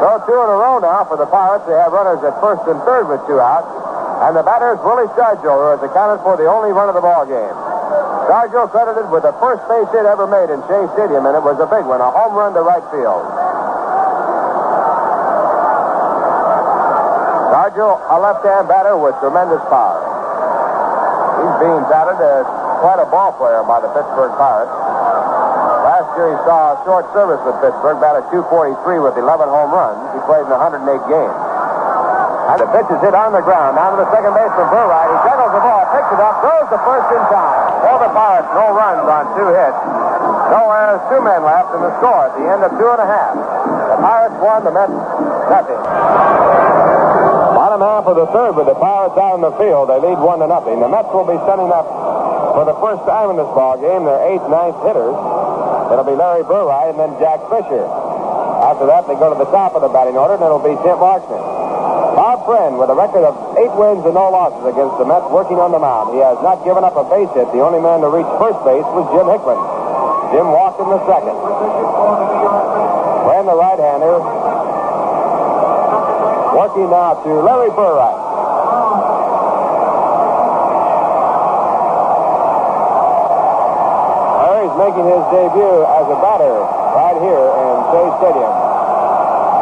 So 2 in a row now for the Pirates. They have runners at first and third with 2 out. And the batter is Willie Stargell, who has accounted for the only run of the ball game. Stargell credited with the first base hit ever made in Shea Stadium, and it was a big one, a home run to right field. Stargell, a left-hand batter with tremendous power. He's being touted as quite a ball player by the Pittsburgh Pirates. Last year he saw short service with Pittsburgh, batted .243 with 11 home runs. He played in 108 games. And the pitch is hit on the ground. Down to the second baseman, Burright. He juggles the ball, picks it up, throws the first in time. For the Pirates, no runs on 2 hits. No errors, 2 men left, and the score at the end of 2.5. The Pirates won, the Mets nothing. Bottom half of the third with the Pirates out in the field. They lead 1-0. The Mets will be sending up for the first time in this ball game their 8th, 9th hitters. It'll be Larry Burright and then Jack Fisher. After that, they go to the top of the batting order, and it'll be Tim Marchman. Bob Friend, with a record of 8 wins and no losses against the Mets, working on the mound. He has not given up a base hit. The only man to reach first base was Jim Hickman. Jim walked in the second. Friend, the right-hander, working now to Larry Burright. Larry's making his debut as a batter right here in Shea Stadium.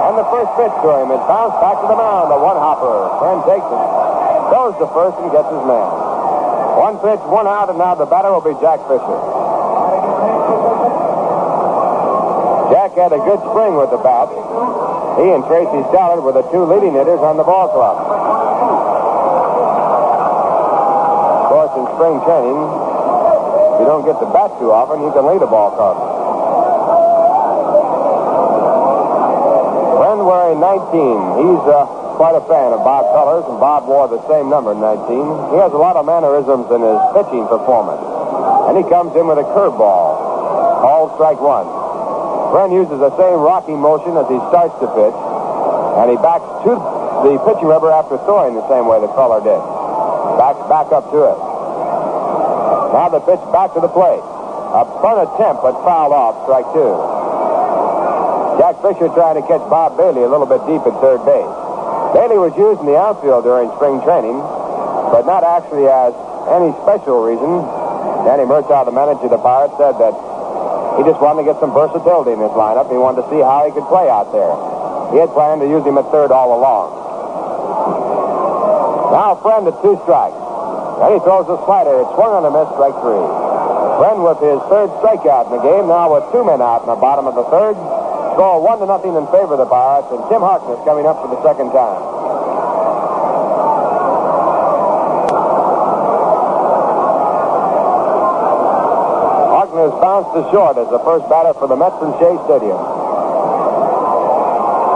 And the first pitch to him is bounced back to the mound, a one-hopper. Friend takes it, goes to first, and gets his man. 1 pitch, 1 out, and now the batter will be Jack Fisher. Jack had a good spring with the bat. He and Tracy Stallard were the 2 leading hitters on the ball club. Of course, in spring training, if you don't get the bat too often, you can lead a ball club. Wearing 19. He's quite a fan of Bob Colors, and Bob wore the same number, 19. He has a lot of mannerisms in his pitching performance. And he comes in with a curveball, called strike 1. Friend uses the same rocking motion as he starts to pitch, and he backs to the pitching rubber after throwing the same way the caller did. Backs back up to it. Now the pitch back to the plate. A fun attempt, but fouled off, strike 2. Jack Fisher trying to catch Bob Bailey a little bit deep at third base. Bailey was used in the outfield during spring training, but not actually as any special reason. Danny Murtaugh, the manager of the Pirates, said that he just wanted to get some versatility in his lineup. He wanted to see how he could play out there. He had planned to use him at third all along. Now Friend at 2 strikes. Then he throws a slider. It swung on a miss, strike 3. Friend with his 3rd strikeout in the game, now with 2 men out in the bottom of the 3rd. Score 1-0 in favor of the Pirates, and Tim Harkness coming up for the 2nd time. Harkness bounced to short as the first batter for the Mets in Shea Stadium.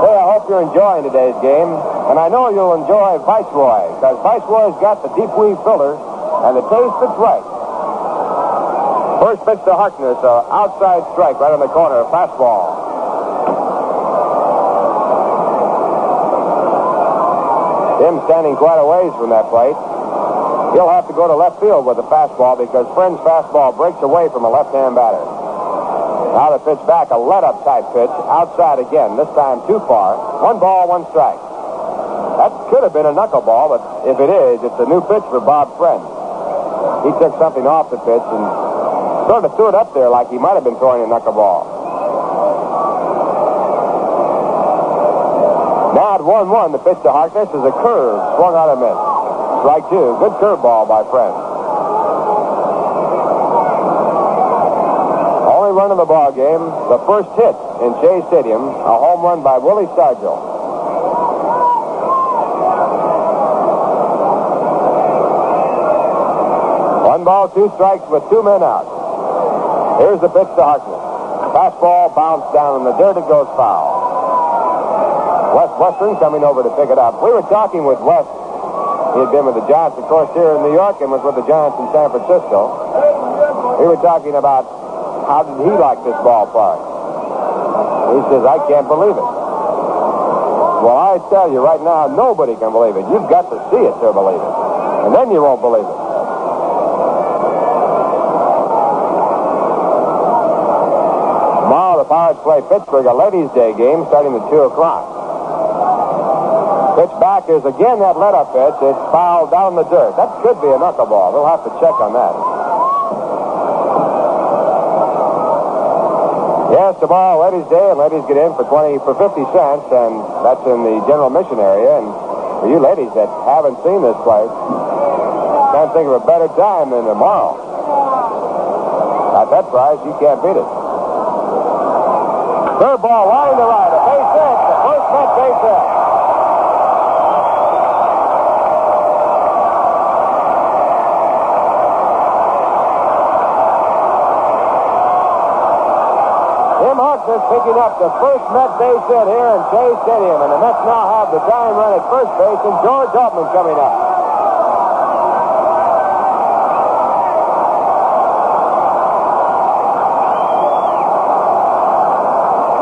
Hey, I hope you're enjoying today's game, and I know you'll enjoy Viceroy, because Viceroy's got the deep weave filler and the taste that's right. First pitch to Harkness, outside strike right in the corner, fastball. Tim standing quite a ways from that plate. He'll have to go to left field with the fastball because Friend's fastball breaks away from a left-hand batter. Now the pitch back, a let-up type pitch, outside again, this time too far. 1 ball, 1 strike. That could have been a knuckleball, but if it is, it's a new pitch for Bob Friend. He took something off the pitch and sort of threw it up there like he might have been throwing a knuckleball. Now at 1-1, the pitch to Harkness is a curve, swung out and missed. Strike 2, good curveball by Friend. Only run of the ball game, the first hit in Shea Stadium, a home run by Willie Stargell. 1 ball, 2 strikes with 2 men out. Here's the pitch to Harkness. Fastball bounced down in the dirt, it goes foul. Western coming over to pick it up. We were talking with West. He had been with the Giants, of course, here in New York and was with the Giants in San Francisco. We were talking about how did he like this ballpark. He says, I can't believe it. Well, I tell you right now, nobody can believe it. You've got to see it to believe it. And then you won't believe it. Tomorrow, the Pirates play Pittsburgh, a Ladies' Day game starting at 2 o'clock. Pitch back is again that let-up pitch. It's fouled down the dirt. That could be a knuckleball. We'll have to check on that. Yes, tomorrow, Ladies' Day, and ladies get in for 50 cents, and that's in the general mission area. And for you ladies that haven't seen this place, can't think of a better time than tomorrow. At that price, you can't beat it. Third ball, line to right, a base hit, the first Met base hit. Harkness picking up the first Met base hit here in Shea Stadium, and the Mets now have the tying run at first base, and George Altman coming up.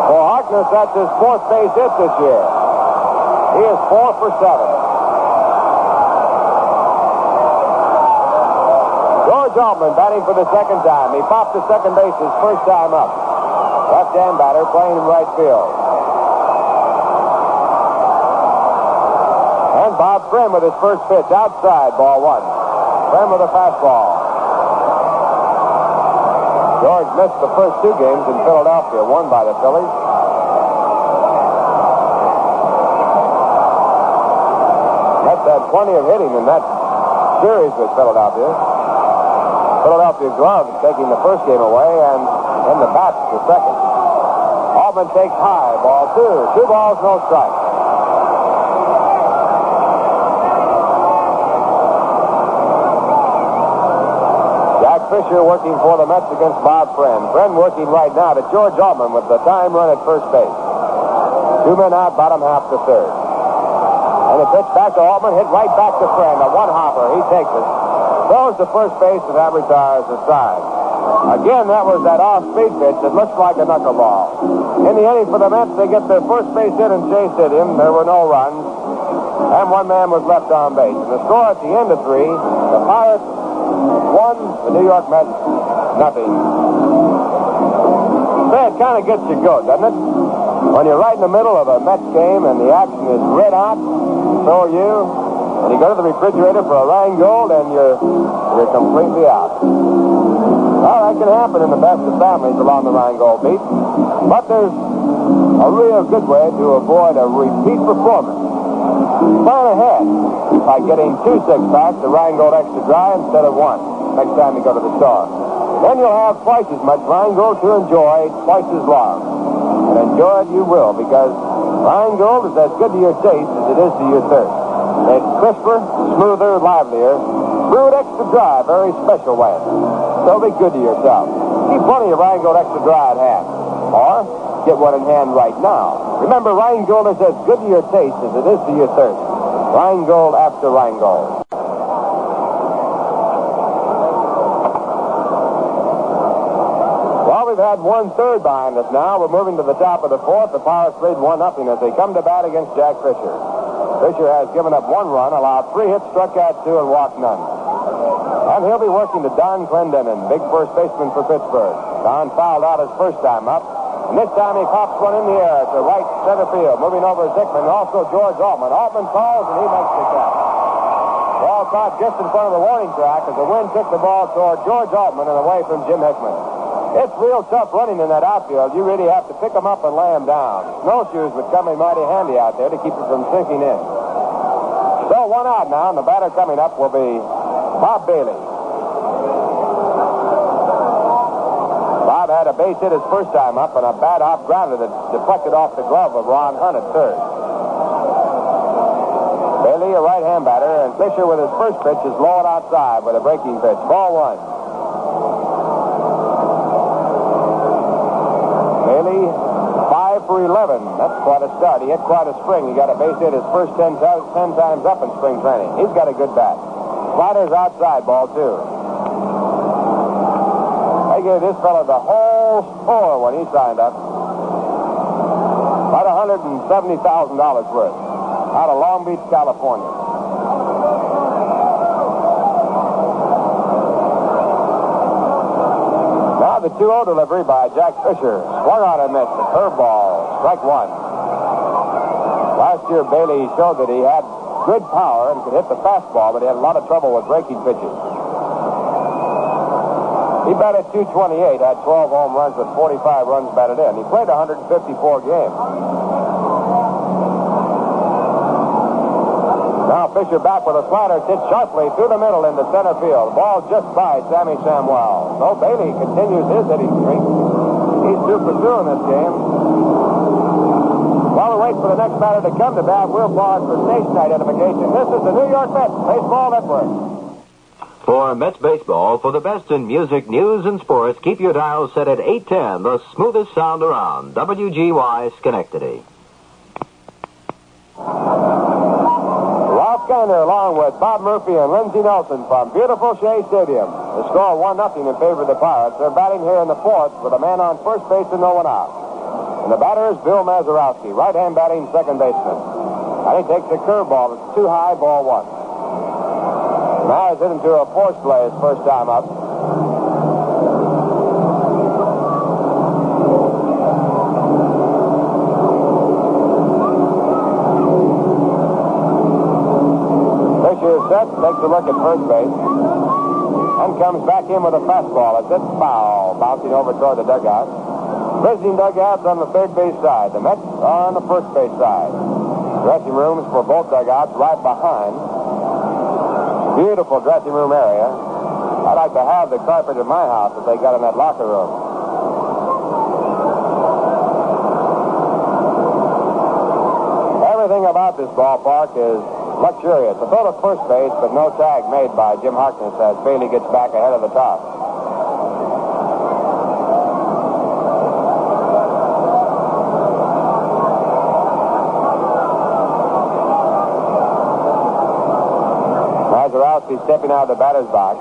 For Harkness, that's his 4th base hit this year. He is 4 for 7. George Altman batting for the 2nd time. He popped to second base his first time up. Left-hand batter playing in right field. And Bob Friend with his first pitch outside, ball 1. Friend with a fastball. George missed the first 2 games in Philadelphia, won by the Phillies. Mets had plenty of hitting in that series with Philadelphia. Philadelphia gloves taking the first game away, and then the bats the second. Altman takes high, ball 2. 2 balls, no strike. Jack Fisher working for the Mets against Bob Friend. Friend working right now to George Altman with the time run at first base. 2 men out, bottom half to third. And the pitch back to Altman, hit right back to Friend. A one-hopper, he takes it. Throws to first base, and that retires the side. Again, that was that off-speed pitch that looks like a knuckleball. In the inning for the Mets, they get their first base hit in Shea Stadium. There were no runs, and 1 man was left on base. And the score at the end of 3, the Pirates 1, the New York Mets nothing. Say, it kind of gets you good, doesn't it? When you're right in the middle of a Mets game and the action is red hot, so are you. And you go to the refrigerator for a Rheingold, and you're completely out. Well, that can happen in the best of families along the Rheingold beat. But there's a real good way to avoid a repeat performance. Plan ahead by getting 2 6-packs of Rheingold Extra Dry instead of 1 next time you go to the store. Then you'll have twice as much Rheingold to enjoy twice as long. And enjoy it you will, because Rheingold is as good to your taste as it is to your thirst. It's crisper, smoother, livelier. Brewed extra dry, very special way. So be good to yourself. Keep plenty of Rheingold Extra Dry at hand. Or get one in hand right now. Remember, Rheingold is as good to your taste as it is to your thirst. Rheingold after Rheingold. had 1/3 behind us now. We're moving to the top of the fourth. The Pirates lead 1-0 as they come to bat against Jack Fisher. Fisher has given up 1 run, allowed 3 hits, struck out 2, and walked none. And he'll be working to Donn Clendenon, big first baseman for Pittsburgh. Donn fouled out his first time up. And this time he pops one in the air to right center field. Moving over Zickman, also George Altman. Altman falls, and he makes the catch. Ball caught just in front of the warning track as the wind took the ball toward George Altman and away from Jim Hickman. It's real tough running in that outfield. You really have to pick them up and lay them down. Snowshoes would come in mighty handy out there to keep it from sinking in. So 1 out now, and the batter coming up will be Bob Bailey. Bob had a base hit his first time up and a bad hop grounder that deflected off the glove of Ron Hunt at third. Bailey, a right-hand batter, and Fisher with his first pitch is low and outside with a breaking pitch. Ball 1. Bailey, 5 for 11. That's quite a start. He hit quite a spring. He got a base hit his first 10 times up in spring training. He's got a good bat. Slider's outside, ball 2. They gave this fellow the whole score when he signed up. About $170,000 worth. Out of Long Beach, California. Now the 2-0 delivery by Jack Fisher. Swung on and missed. A curveball. Strike 1. Last year, Bailey showed that he had good power and could hit the fastball, but he had a lot of trouble with breaking pitches. He batted .228, had 12 home runs with 45 runs batted in. He played 154 games. Now Fisher back with a slider, hit sharply through the middle into center field. Ball just by Sammy Samuel. So Bailey continues his hitting streak. He's 2 for 2 in this game. While we wait for the next batter to come to bat, we'll pause for station identification. This is the New York Mets Baseball Network. For Mets Baseball, for the best in music, news, and sports, keep your dial set at 810, the smoothest sound around. WGY Schenectady. Ralph Gainer along with Bob Murphy and Lindsey Nelson from beautiful Shea Stadium. The score 1-0 in favor of the Pirates. They're batting here in the fourth with a man on first base and no one out. And the batter is Bill Mazeroski, right-hand batting second baseman. And he takes a curveball that's too high, ball 1. Now he's hit into a force play his first time up. Fisher is set, takes a look at first base, and comes back in with a fastball. It's hit foul, bouncing over toward the dugout. Visiting dugouts on the third base side. The Mets are on the first base side. Dressing rooms for both dugouts right behind. Beautiful dressing room area. I'd like to have the carpet in my house that they got in that locker room. Everything about this ballpark is luxurious. A throw to first base, but no tag made by Jim Harkness as Bailey gets back ahead of the top. Mazeroski stepping out of the batter's box.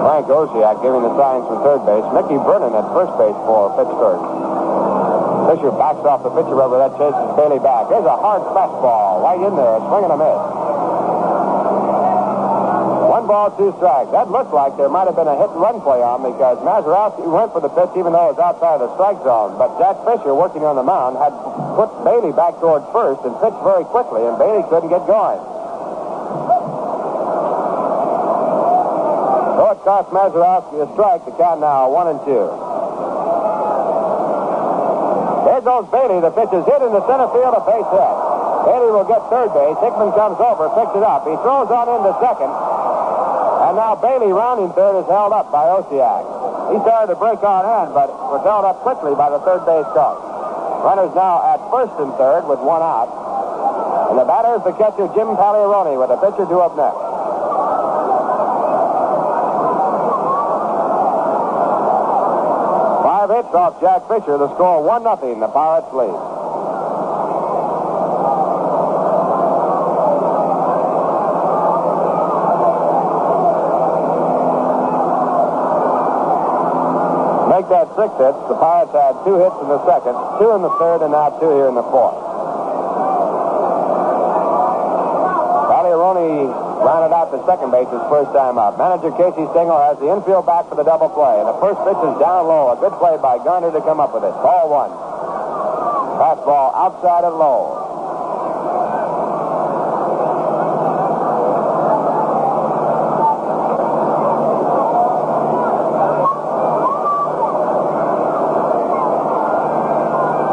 Frank Osiak giving the signs from third base. Mickey Vernon at first base for Pittsburgh. Fisher backs off the pitcher rubber. That chases Bailey back. There's a hard fastball right in there. Swing and a miss. 1 ball, 2 strikes. That looked like there might have been a hit and run play on because Mazeroski went for the pitch even though it was outside of the strike zone. But Jack Fisher, working on the mound, had put Bailey back toward first and pitched very quickly, and Bailey couldn't get going. So it cost Mazeroski a strike. The count now 1-2. There goes Bailey. The pitch is hit in the center field, a base hit. Bailey will get third base. Hickman comes over, picks it up. He throws on into second. And now Bailey, rounding third, is held up by Osiak. He started to break on end, but was held up quickly by the third base coach. Runners now at first and third with 1 out. And the batter is the catcher, Jim Pagliarone, with a pitcher due up next. Hits off Jack Fisher. The score 1-0. The Pirates lead. 6 hits. The Pirates had 2 hits in the second, 2 in the third, and now 2 here in the fourth. Roney rounded out the second base his first time up. Manager Casey Stengel has the infield back for the double play. And the first pitch is down low. A good play by Garner to come up with it. Ball 1. Fastball outside of low.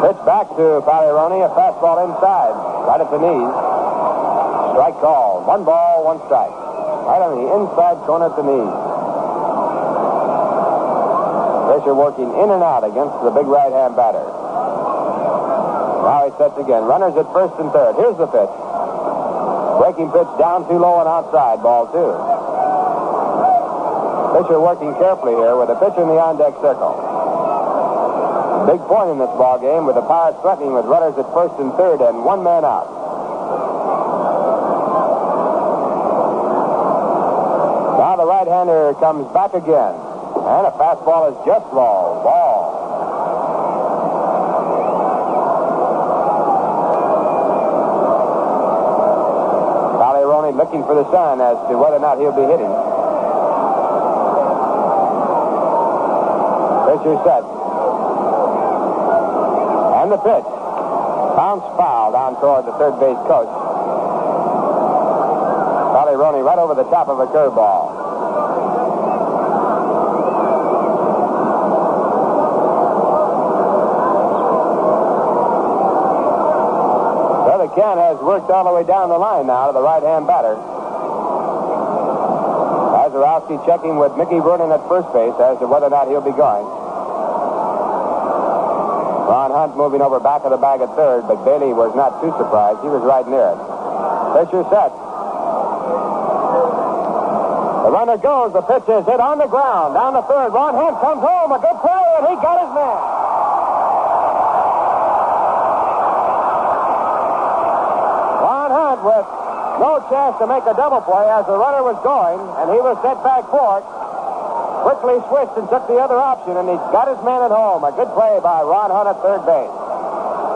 Pitch back to Roney. A fastball inside. Right at the knees. Strike call. 1 ball, 1 strike. Right on the inside corner at the knee. Fisher working in and out against the big right-hand batter. Now he sets again. Runners at first and third. Here's the pitch. Breaking pitch down too low and outside. Ball 2. Fisher working carefully here with a pitch in the on-deck circle. Big point in this ball game with the Pirates threatening with runners at first and third and 1 man out. Now the right-hander comes back again. And a fastball is just low. Ball. Roney looking for the sign as to whether or not he'll be hitting. Pitcher set. And the pitch. Bounce foul down toward the third base coach. Roney right over the top of a curveball. Well, the can has worked all the way down the line now to the right-hand batter. Lazarowski checking with Mickey Vernon at first base as to whether or not he'll be going. Ron Hunt moving over back of the bag at third, but Bailey was not too surprised. He was right near it. Pitcher set. The runner goes. The pitch is hit on the ground. Down the third. Ron Hunt comes home. A good play, and he got his man. Ron Hunt with no chance to make a double play as the runner was going, and he was sent back for it. Quickly switched and took the other option, and he got his man at home. A good play by Ron Hunt at third base.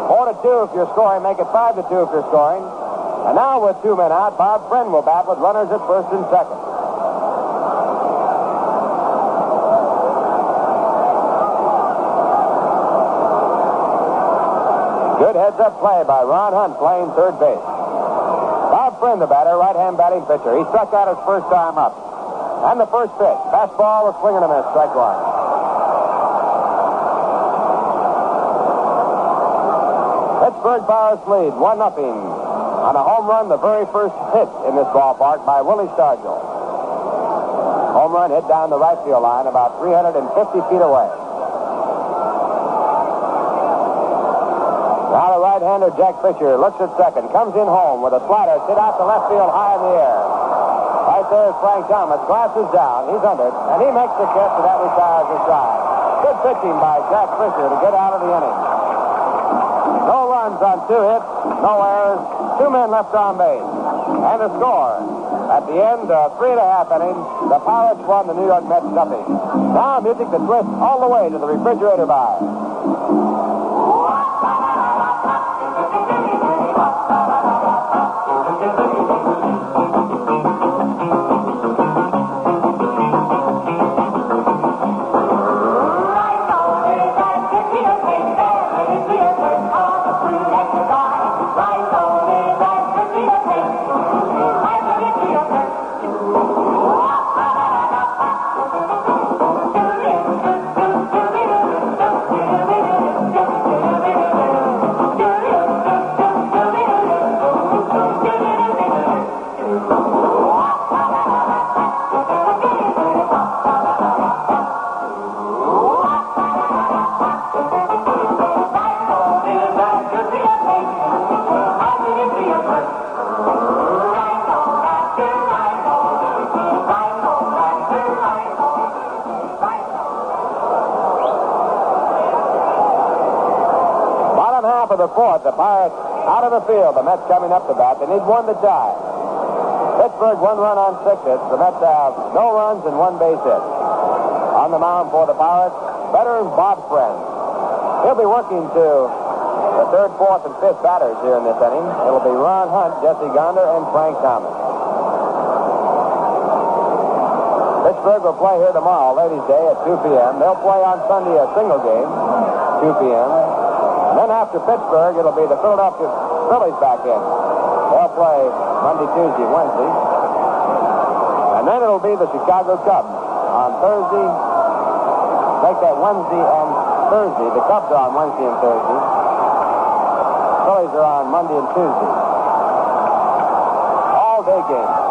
4-2 if you're scoring. Make it 5-2 if you're scoring. And now with 2 men out, Bob Friend will bat with runners at first and second. Good heads-up play by Ron Hunt playing third base. Bob Friend, the batter, right-hand batting pitcher. He struck out his first time up. And the first pitch. Fastball, a swing and a miss. Strike 1. Pittsburgh Pirates lead 1-0 on a home run, the very first hit in this ballpark by Willie Stargell. Home run hit down the right field line about 350 feet away. Now the right-hander, Jack Fisher, looks at second, comes in home with a slider, hit out to left field high in the air. Right there is Frank Thomas. Glasses down. He's under it, and he makes the catch, and that retires the side. Good pitching by Jack Fisher to get out of the inning. No runs on 2 hits, no errors, 2 men left on base. And the score. At the end of 3.5 innings, the Pirates won, the New York Mets nothing. Now music that twists all the way to the refrigerator bar. Of the fourth, the Pirates out of the field. The Mets coming up to bat. They need 1 to tie. Pittsburgh 1 run on 6 hits. The Mets have no runs and 1 base hit. On the mound for the Pirates, Veterans Bob friend. He'll be working to the third, fourth, and fifth batters here in this inning. It'll be Ron Hunt, Jesse Gonder, and Frank Thomas. Pittsburgh will play here tomorrow, Ladies' Day, at 2 p.m. They'll play on Sunday a single game, 2 p.m. And then after Pittsburgh, it'll be the Philadelphia Phillies back in. They'll play Monday, Tuesday, Wednesday. And then it'll be the Chicago Cubs on Thursday. Make that Wednesday and Thursday. The Cubs are on Wednesday and Thursday. Phillies are on Monday and Tuesday. All-day games.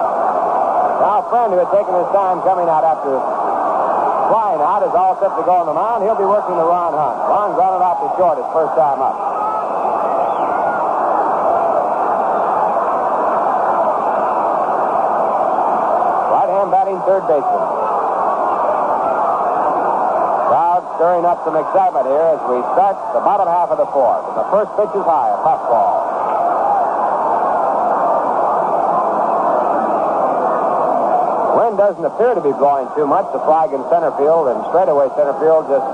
Now, a friend who had taken his time coming out after flying out is all set to go on the mound. He'll be working to Ron Hunt. Ron grounded out to short his first time up. Right-hand batting third baseman. Crowd stirring up some excitement here as we start the bottom half of the fourth. And the first pitch is high, a fastball. Wind doesn't appear to be blowing too much. The flag in center field and straightaway center field just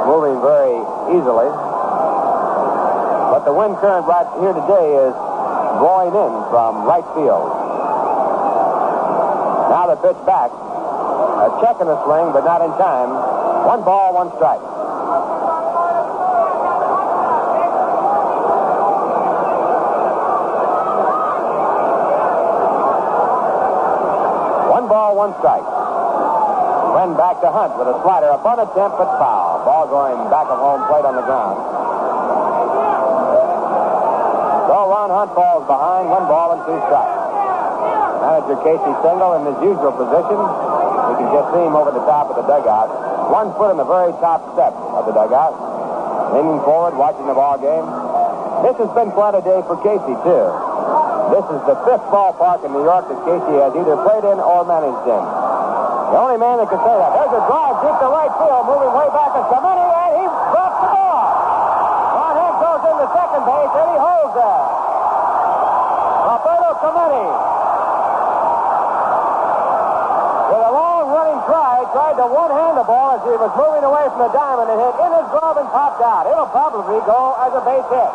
moving very easily. But the wind current right here today is blowing in from right field. Now the pitch back. A check in the swing, but not in time. 1 ball, 1 strike. Ball, 1 strike. Then back to Hunt with a slider. A bunt attempt, but foul. Ball going back of home plate on the ground. So Ron Hunt falls behind. 1 ball and 2 strikes. Manager Casey Stengel in his usual position. You can just see him over the top of the dugout. 1 foot in the very top step of the dugout. Leaning forward, watching the ball game. This has been quite a day for Casey, too. This is the 5th ballpark in New York that Casey has either played in or managed in. The only man that can say that. There's a drive deep to right field, moving way back at Clemente, and he drops the ball. Ron Hunt goes into second base, and he holds there. Roberto Clemente, with a long running try, tried to one-hand the ball as he was moving away from the diamond and hit in his glove and popped out. It'll probably go as a base hit.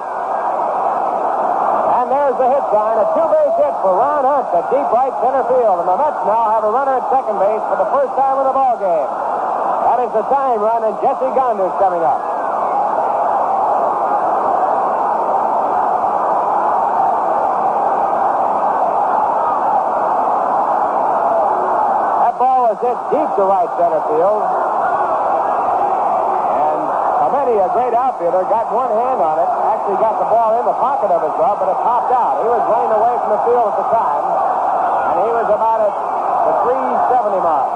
And there's the hit sign, a 2-base hit for Ron Hunt at deep right center field. And the Mets now have a runner at second base for the first time in the ball game. That is the tying run, and Jesse Gonder is coming up. That ball was hit deep to right center field. And Clemente, a great outfielder, got one hand on it. Actually got the ball in the pocket of his glove, but it popped out. He was running away from the field at the time, and he was about at the 370 mark.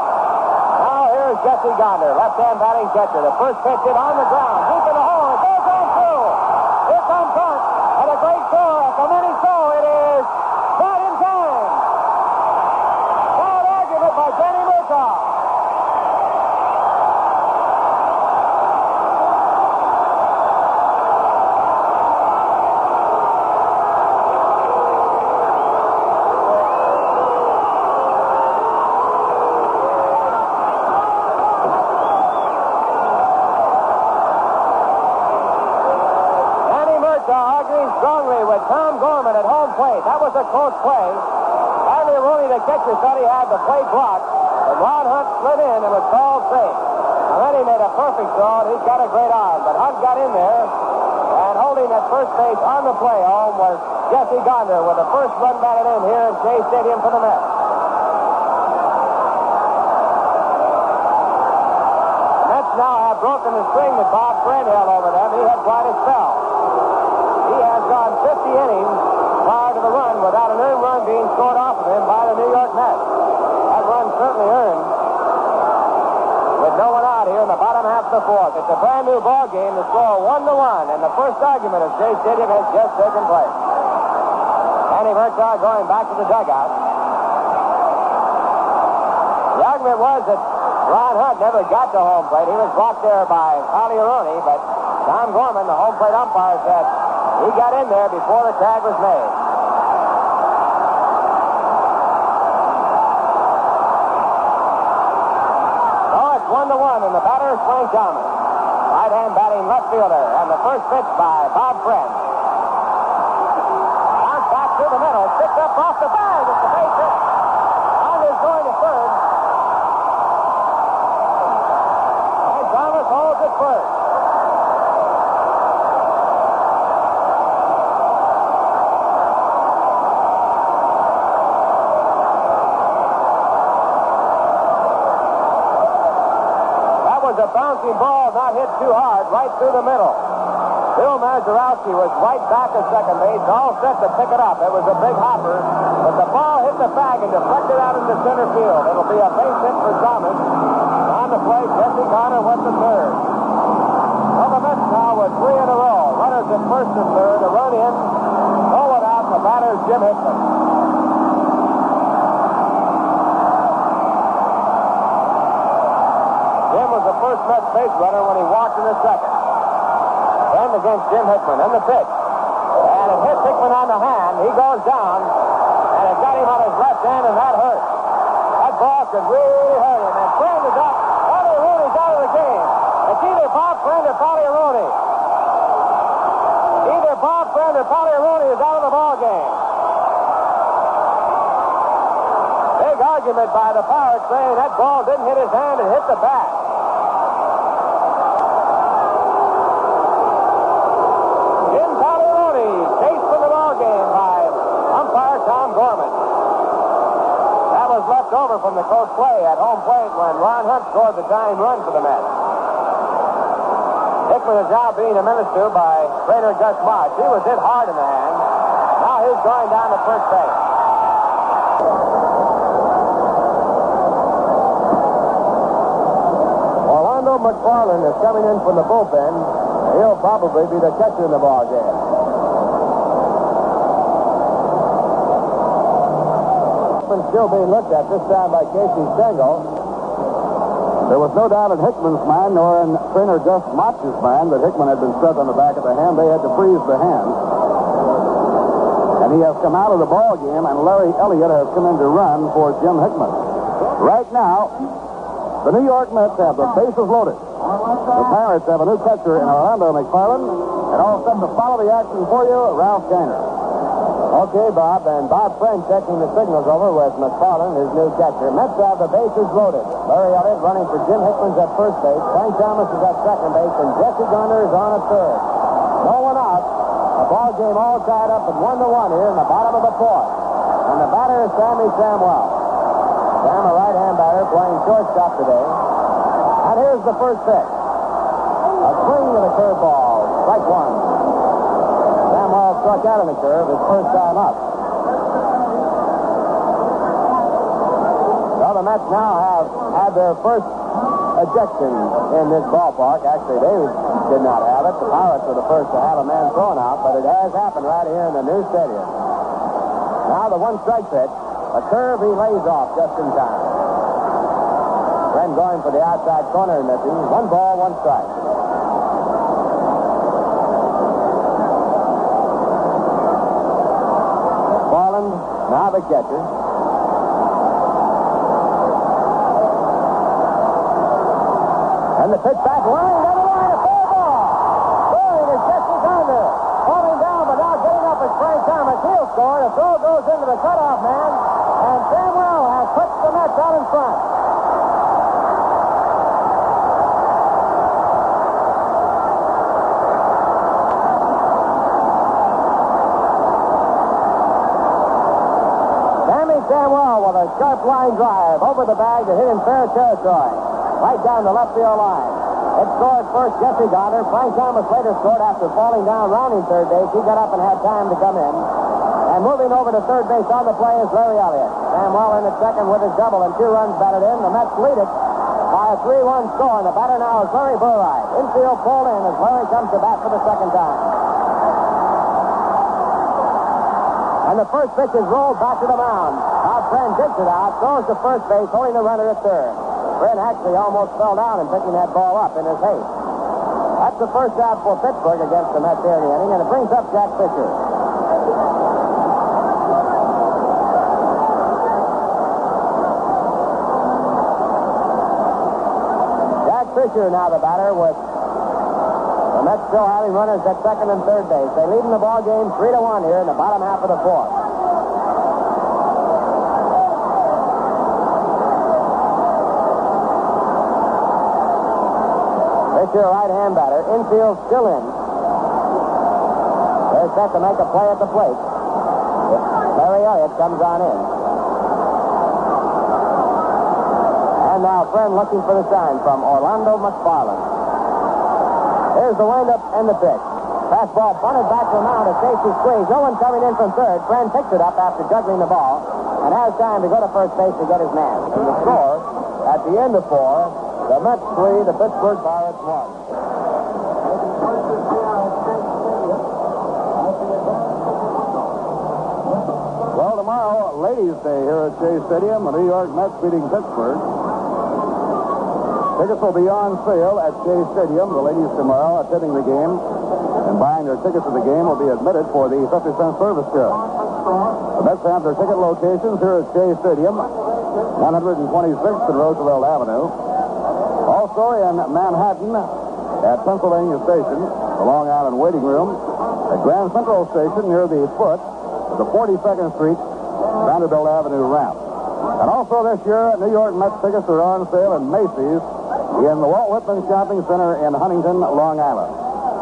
Now here's Jesse Gonder, left-hand batting catcher. The first pitch hit on the ground, deep in the hole. It goes on through. Here comes Hunt, and a great throw at the mini throw. It is not in time. Bad argument by Benny Murtaugh. Strongly with Tom Gorman at home plate. That was a close play. Finally, Rooney, the catcher, thought he had the plate blocked, but Ron Hunt slid in and was called safe. And then he made a perfect throw. He's got a great arm, but Hunt got in there, and holding at first base on the play home was Jesse Gonder with the first run batted in here at Shea Stadium for the Mets. The Mets now have broken the string that Bob Friend held over them. He had quite a spell. He has gone 50 innings prior to the run without an earned run being scored off of him by the New York Mets. That run certainly earned with no one out here in the bottom half of the fourth. It's a brand new ball game. The score 1-1, and the first argument of Shea Stadium has just taken place. Danny Murtaugh going back to the dugout. The argument was that Ron Hunt never got to home plate. He was blocked there by Rooney, but Tom Gorman, the home plate umpire, said he got in there before the tag was made. So it's 1-1, and the batter is Frank Thomas. right-hand batting left fielder. And the first pitch by Bob Friend. Bounce back through the middle. Picked up off the bag. It's a base hit. Donn is going to third. And Thomas holds at first. A bouncing ball, not hit too hard, right through the middle. Bill Mazeroski was right back at second base, all set to pick it up. It was a big hopper, but the ball hit the bag and deflected out into center field. It'll be a base hit for Thomas. On the plate, Jesse Garner went to third. Well, the Mets now with 3 in a row. Runners at first and third, a run in, roll it out, and the batter is Jim Hickman. The first Mets base runner when he walked in the second. Friend against Jim Hickman. And the pitch. And it hits Hickman on the hand. He goes down. And it got him on his left hand, and that hurt. That ball could really hurt him. And Friend is out. Polly Rooney's out of the game. It's either Bob Friend or Polly Rooney. Either Bob Friend or Polly Rooney is out of the ball game. Big argument by the Pirates saying that ball didn't hit his hand, it hit the bat. Tom Gorman. That was left over from the close play at home plate when Ron Hunt scored the tying run for the Mets. Hickman is now being administered by trainer Gus Marsh. He was hit hard in the hand. Now he's going down to first base. Orlando McFarland is coming in from the bullpen. He'll probably be the catcher in the ball game. Still being looked at, this time by Casey Stengel. There was no doubt in Hickman's mind, nor in trainer Gus Motch's mind, that Hickman had been struck on the back of the hand. They had to freeze the hand. And he has come out of the ball game, and Larry Elliott has come in to run for Jim Hickman. Right now, the New York Mets have the bases loaded. The Pirates have a new catcher in Orlando McFarland, and all set to follow the action for you, Ralph Gainer. Okay, Bob, and Bob Friend checking the signals over with McFarland, his new catcher. Mets have the bases loaded. Larry Elliott running for Jim Hickman's at first base. Frank Thomas is at second base, and Jesse Garner is on at third. No one out. The ball game all tied up at 1-1 here in the bottom of the fourth. And the batter is Sammy Samuel. Sam, a right-hand batter, playing shortstop today. And here's the first pitch. A swing with a curveball. Strike one. Samuel struck out on the curve his first time up. Well, the Mets now have had their first ejection in this ballpark. Actually, they did not have it. The Pirates were the first to have a man thrown out, but it has happened right here in the new stadium. Now the one-strike pitch. A curve he lays off just in time. Friend going for the outside corner and missing. 1 ball, 1 strike. Now the catcher. And the pitch back line, down the line, a fair ball. Brilliant is Jesse Garner. Falling down, but now getting up is Frank Thomas. He'll score. The throw goes into the cutoff man. And Samuel has put the Mets out in front. Samuel with a sharp line drive over the bag to hit in fair territory. Right down the left field line. It scored first Jesse Garner. Frank Thomas later scored after falling down rounding third base. He got up and had time to come in. And moving over to third base on the play is Larry Elliott. Samuel in at second with his double and 2 runs batted in. The Mets lead it by a 3-1 score. And the batter now is Larry Burright. Infield pulled in as Larry comes to bat for the second time. And the first pitch is rolled back to the mound. Friend digs it out, throws to first base, holding the runner at third. Friend actually almost fell down and picking that ball up in his haste. That's the first out for Pittsburgh against the Mets here in the inning, and it brings up Jack Fisher. Jack Fisher now the batter with Mets still having runners at second and third base. They lead in the ball game 3-1 here in the bottom half of the fourth. Fisher, right-hand batter. Infield still in. They're set to make a play at the plate. Larry Elliott comes on in. And now Friend looking for the sign from Orlando McFarland. Here's the windup and the pitch. Fastball bunted back to Mount. A safety squeeze. No one coming in from third. Friend picks it up after juggling the ball and has time to go to first base to get his man. And the score at the end of 4, the Mets 3, the Pittsburgh Pirates 1. Well, tomorrow, Ladies' Day here at Shea Stadium, the New York Mets beating Pittsburgh. Tickets will be on sale at Shea Stadium. The ladies tomorrow attending the game and buying their tickets to the game will be admitted for the 50-cent service charge. The Mets have their ticket locations here at Shea Stadium, 126th and Roosevelt Avenue. Also in Manhattan at Pennsylvania Station, the Long Island Waiting Room, at Grand Central Station near the foot of the 42nd Street, Vanderbilt Avenue ramp. And also this year, New York Mets tickets are on sale in Macy's in the Walt Whitman Shopping Center in Huntington, Long Island.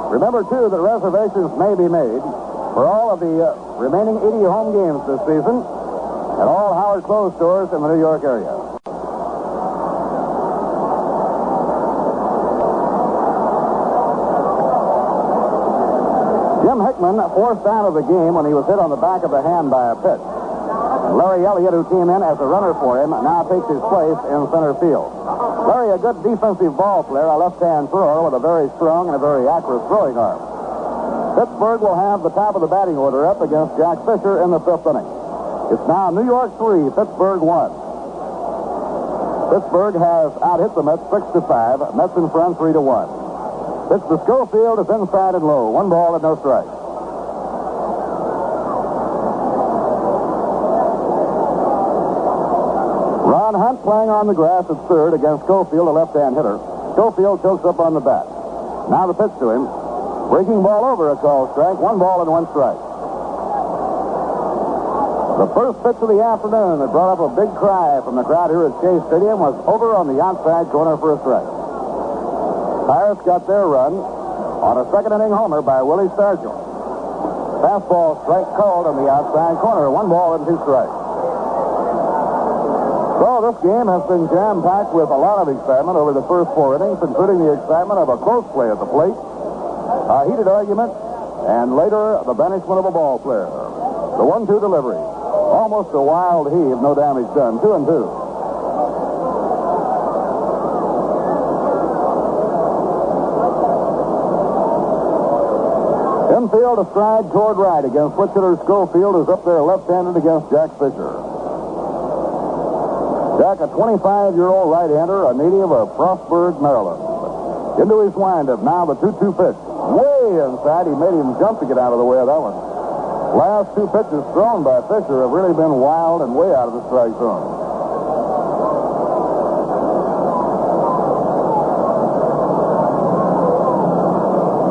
Remember, too, that reservations may be made for all of the remaining 80 home games this season at all Howard Clothes stores in the New York area. Jim Hickman forced out of the game when he was hit on the back of the hand by a pitch. Larry Elliott, who came in as a runner for him, now takes his place in center field. Larry, a good defensive ball player, a left-hand thrower with a very strong and a very accurate throwing arm. Pittsburgh will have the top of the batting order up against Jack Fisher in the 5th inning. It's now New York 3, Pittsburgh 1. Pittsburgh has out-hit the Mets 6-5. Mets in front 3-1. Pitch to Schofield is inside and low. 1 ball and no strike. Ron Hunt playing on the grass at third against Schofield, a left-hand hitter. Schofield chokes up on the bat. Now the pitch to him. Breaking ball over, a call strike. 1 ball and 1 strike. The first pitch of the afternoon that brought up a big cry from the crowd here at Shea Stadium was over on the outside corner for a strike. Pirates got their run on a second-inning homer by Willie Stargell. Fastball strike called on the outside corner. 1 ball and 2 strikes. So this game has been jam-packed with a lot of excitement over the first 4 innings, including the excitement of a close play at the plate, a heated argument, and later the banishment of a ball player. The 1-2 delivery. Almost a wild heave, no damage done. 2-2. Infield a stride toward right against switch hitter Schofield, who's up there left-handed against Jack Fisher. Jack, a 25-year-old right-hander, a native of Frostburg, Maryland. Into his windup. Now the 2-2 pitch. Way inside. He made him jump to get out of the way of that one. Last 2 pitches thrown by Fisher have really been wild and way out of the strike zone.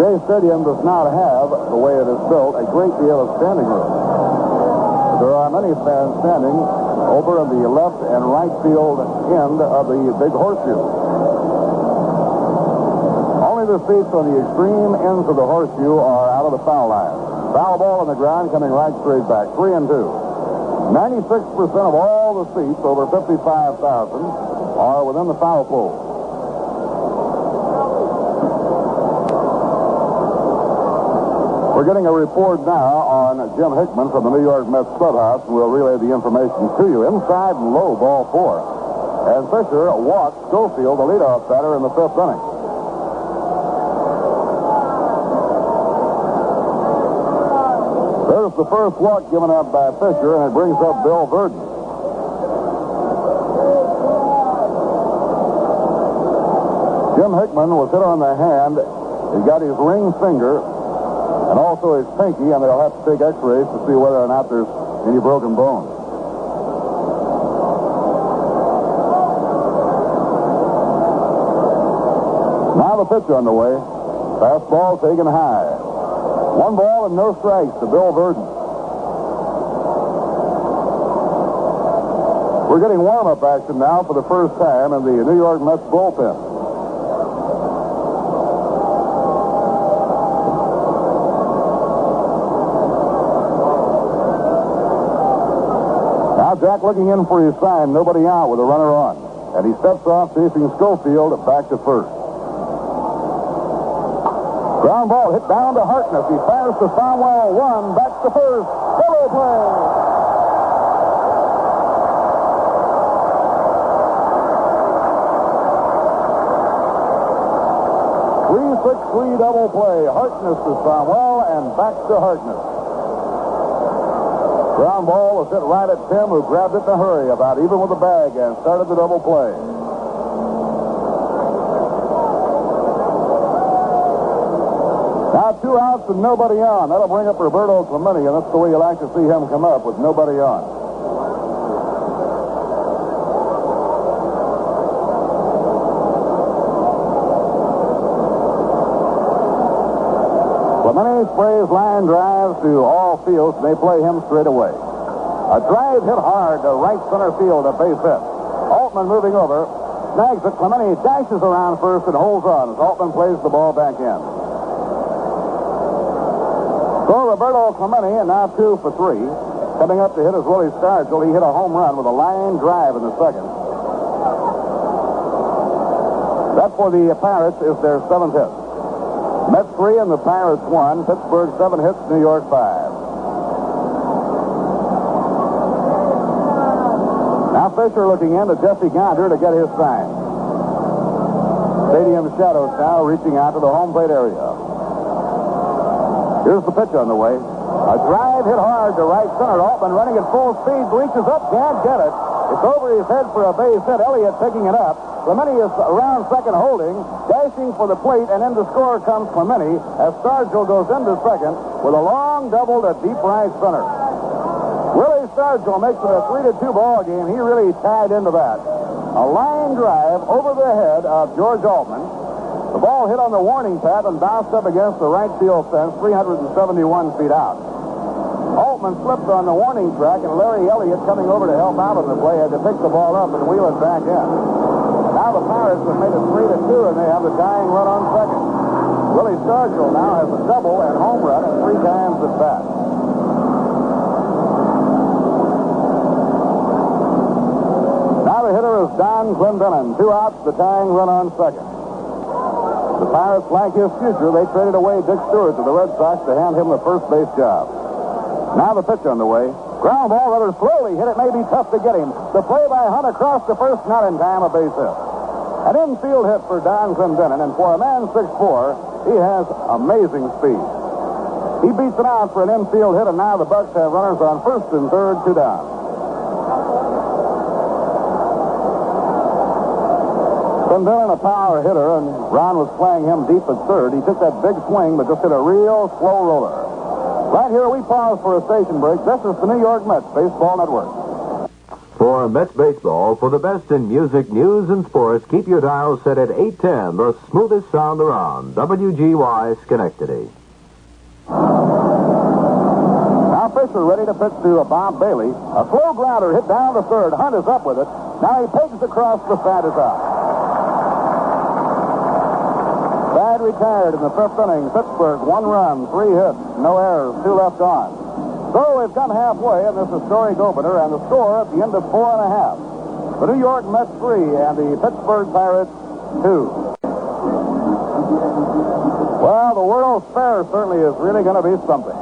Shea Stadium does not have, the way it is built, a great deal of standing room. There are many fans standing over in the left and right field end of the big horseshoe. Only the seats on the extreme ends of the horseshoe are out of the foul line. Foul ball on the ground coming right straight back. 3-2. 96% of all the seats, over 55,000, are within the foul pole. We're getting a report now on Jim Hickman from the New York Mets clubhouse, and we'll relay the information to you. Inside and low, ball 4. And Fisher walks Schofield, the leadoff batter, in the 5th inning. There's the first walk given up by Fisher, and it brings up Bill Verdon. Jim Hickman was hit on the hand. He's got his ring finger and also his pinky, and they'll have to take x-rays to see whether or not there's any broken bone. Now the pitch on the way. Fastball taken high. 1 ball and no strikes to Bill Verdon. We're getting warm-up action now for the first time in the New York Mets bullpen. Now Jack looking in for his sign, nobody out with a runner on. And he steps off chasing Schofield back to first. Ground ball hit down to Harkness. He fires to Farwell, 1, back to first. Double play. 3-6-3 double play. Harkness to Farwell and back to Harkness. Ground ball was hit right at Tim, who grabbed it in a hurry, about even with the bag, and started the double play. Now 2 outs and nobody on. That'll bring up Roberto Clemente, and that's the way you like to see him come up, with nobody on. Clemente sprays line drives to all fields, and they play him straight away. A drive hit hard to right center field, a base hit. Altman moving over, snags it. Clemente dashes around first and holds on as Altman plays the ball back in. So Roberto Clemente, and now 2 for 3. Coming up to hit is Willie Stargell. He hit a home run with a line drive in the second. That for the Pirates is their 7th hit. Mets 3 and the Pirates 1. Pittsburgh 7 hits, New York 5. Now Fisher looking in to Jesse Gonder to get his sign. Stadium shadows now reaching out to the home plate area. Here's the pitch on the way. A drive hit hard to right center. Altman running at full speed, reaches up, can't get it. It's over his head for a base hit. Elliott picking it up. Clemente is around second holding, dashing for the plate, and in to score comes Clemente as Stargell goes into second with a long double to deep right center. Willie Stargell makes it a 3-2 ball game. He really tied into that. A line drive over the head of George Altman. The ball hit on the warning pad and bounced up against the right field fence 371 feet out. Altman slipped on the warning track, and Larry Elliott, coming over to help out on the play, had to pick the ball up and wheel it back in. Now the Pirates have made it 3-2, and they have the tying run on second. Willie Stargell now has a double and home run and 3 times at bat. Now the hitter is Donn Clendenon. 2 outs, the tying run on second. The Pirates like his future. They traded away Dick Stewart to the Red Sox to hand him the first base job. Now the pitch on the way. Ground ball rather slowly hit. It may be tough to get him. The play by Hunt across the first, not in time, a base hit. An infield hit for Donn Clendenon, and for a man 6'4", he has amazing speed. He beats it out for an infield hit, and now the Bucks have runners on first and third, 2 down. Clendenon, a power hitter, and Ron was playing him deep at third. He took that big swing, but just hit a real slow roller. Right here, we pause for a station break. This is the New York Mets Baseball Network. For Mets Baseball, for the best in music, news, and sports, keep your dial set at 810, the smoothest sound around. WGY Schenectady. Now Fisher ready to pitch to Bob Bailey. A slow grounder hit down to third. Hunt is up with it. Now he pegs across the side is out. Bad retired in the 5th inning. Pittsburgh, 1 run, 3 hits, no errors, 2 left on. So we've come halfway in this historic opener, and the score at the end of 4.5. The New York Mets 3 and the Pittsburgh Pirates 2. Well, the World's Fair certainly is really going to be something.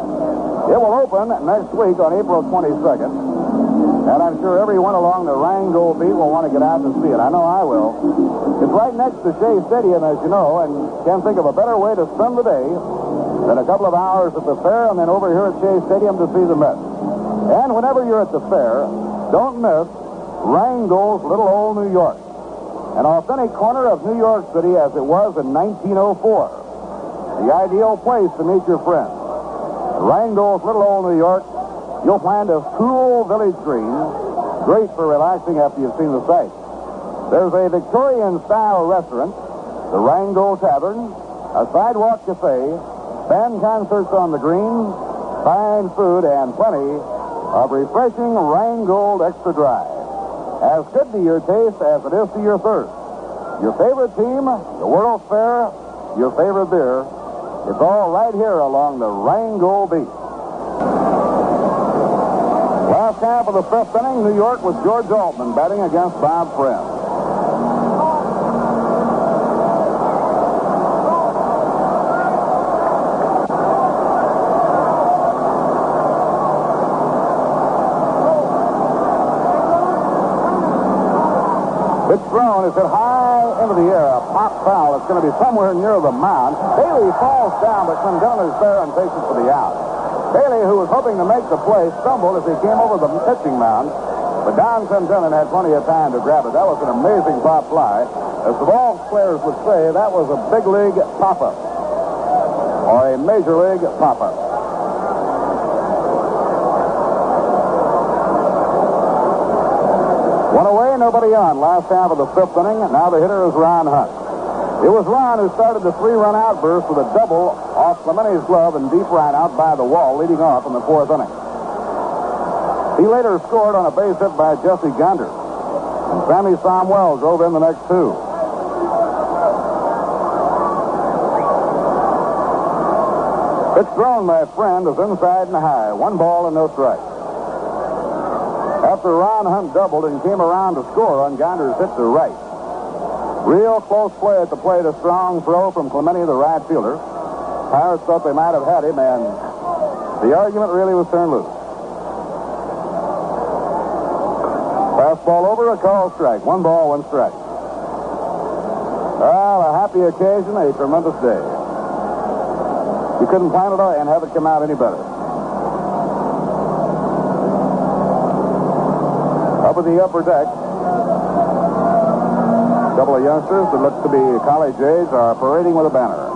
It will open next week on April 22nd. And I'm sure everyone along the Rheingold beat will want to get out and see it. I know I will. It's right next to Shea Stadium, as you know, and can't think of a better way to spend the day than a couple of hours at the fair and then over here at Shea Stadium to see the Mets. And whenever you're at the fair, don't miss Rheingold's Little Old New York, an authentic corner of New York City as it was in 1904. The ideal place to meet your friends. Rheingold's Little Old New York. You'll find a cool village green, great for relaxing after you've seen the sights. There's a Victorian-style restaurant, the Rheingold Tavern, a sidewalk cafe, band concerts on the green, fine food, and plenty of refreshing Rheingold Extra Dry. As good to your taste as it is to your thirst. Your favorite team, the World's Fair, your favorite beer, it's all right here along the Rheingold beach. Last half of the fifth inning, New York with George Altman batting against Bob Friend. Pitch thrown is hit high into the air. A pop foul. It's going to be somewhere near the mound. Bailey falls down, but Clendenon is there and takes it for the out. Bailey, who was hoping to make the play, stumbled as he came over the pitching mound. But Donn Clendenon had plenty of time to grab it. That was an amazing pop fly. As the ball players would say, that was a big league pop-up. Or a major league pop-up. One away, nobody on. Last half of the fifth inning. Now the hitter is Ron Hunt. It was Ron who started the three-run outburst with a double off Clemente's glove and deep right out by the wall, leading off in the fourth inning. He later scored on a base hit by Jesse Gander. And Sammy Somwell drove in the next two. Pitch thrown by Friend is inside and high. 1 ball and no strikes. After Ron Hunt doubled and came around to score on Gander's hit to right. Real close play at the plate. A strong throw from Clemente, the right fielder. Pirates thought they might have had him, and the argument really was turned loose. Fastball over, a call strike. 1 ball, 1 strike. Well, a happy occasion, a tremendous day. You couldn't plan it and have it come out any better. Up at the upper deck, a couple of youngsters that look to be college age are parading with a banner.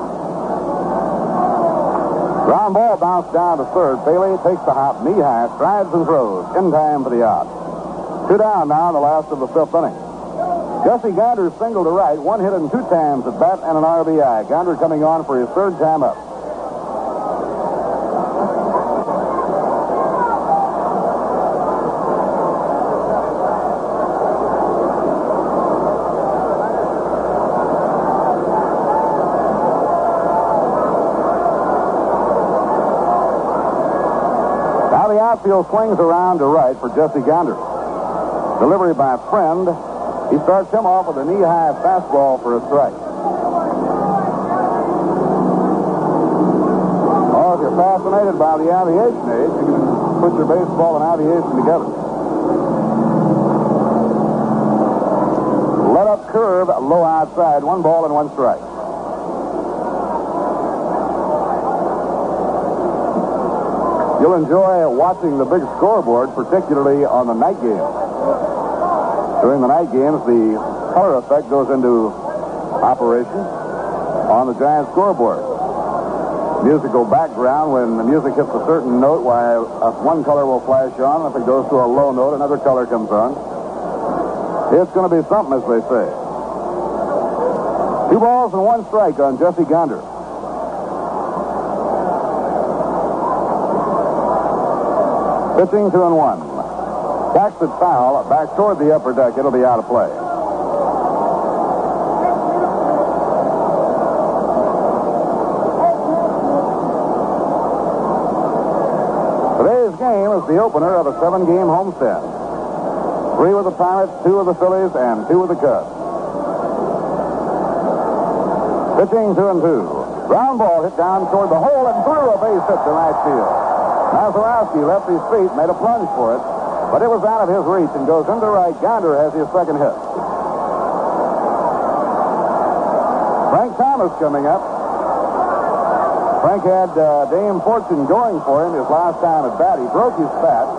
Ground ball bounced down to third. Bailey takes the hop, knee high, strides and throws. In time for the out. 2 down now in the last of the fifth inning. Jesse Gander singled to right, 1 hit and 2 times at bat and an RBI. Gander coming on for his 3rd time up. Outfield swings around to right for Jesse Gander. Delivery by Friend. He starts him off with a knee-high fastball for a strike. Oh, if you're fascinated by the aviation age, you can put your baseball and aviation together. Let up curve, low outside. 1 ball and 1 strike. You'll enjoy watching the big scoreboard, particularly on the night games. During the night games, the color effect goes into operation on the giant scoreboard. Musical background, when the music hits a certain note, while one color will flash on. If it goes to a low note, another color comes on. It's going to be something, as they say. 2 balls and 1 strike on Jesse Gander. Pitching 2-1. Backs it foul, back toward the upper deck. It'll be out of play. Today's game is the opener of a 7-game homestand. 3 with the Pirates, 2 with the Phillies, and 2 with the Cubs. Pitching 2-2. Ground ball hit down toward the hole and through a base hit to right field. Mazeroski left his feet, made a plunge for it, but it was out of his reach and goes into right. Gander has his 2nd hit. Frank Thomas coming up. Frank had Dame Fortune going for him his last time at bat. He broke his bat.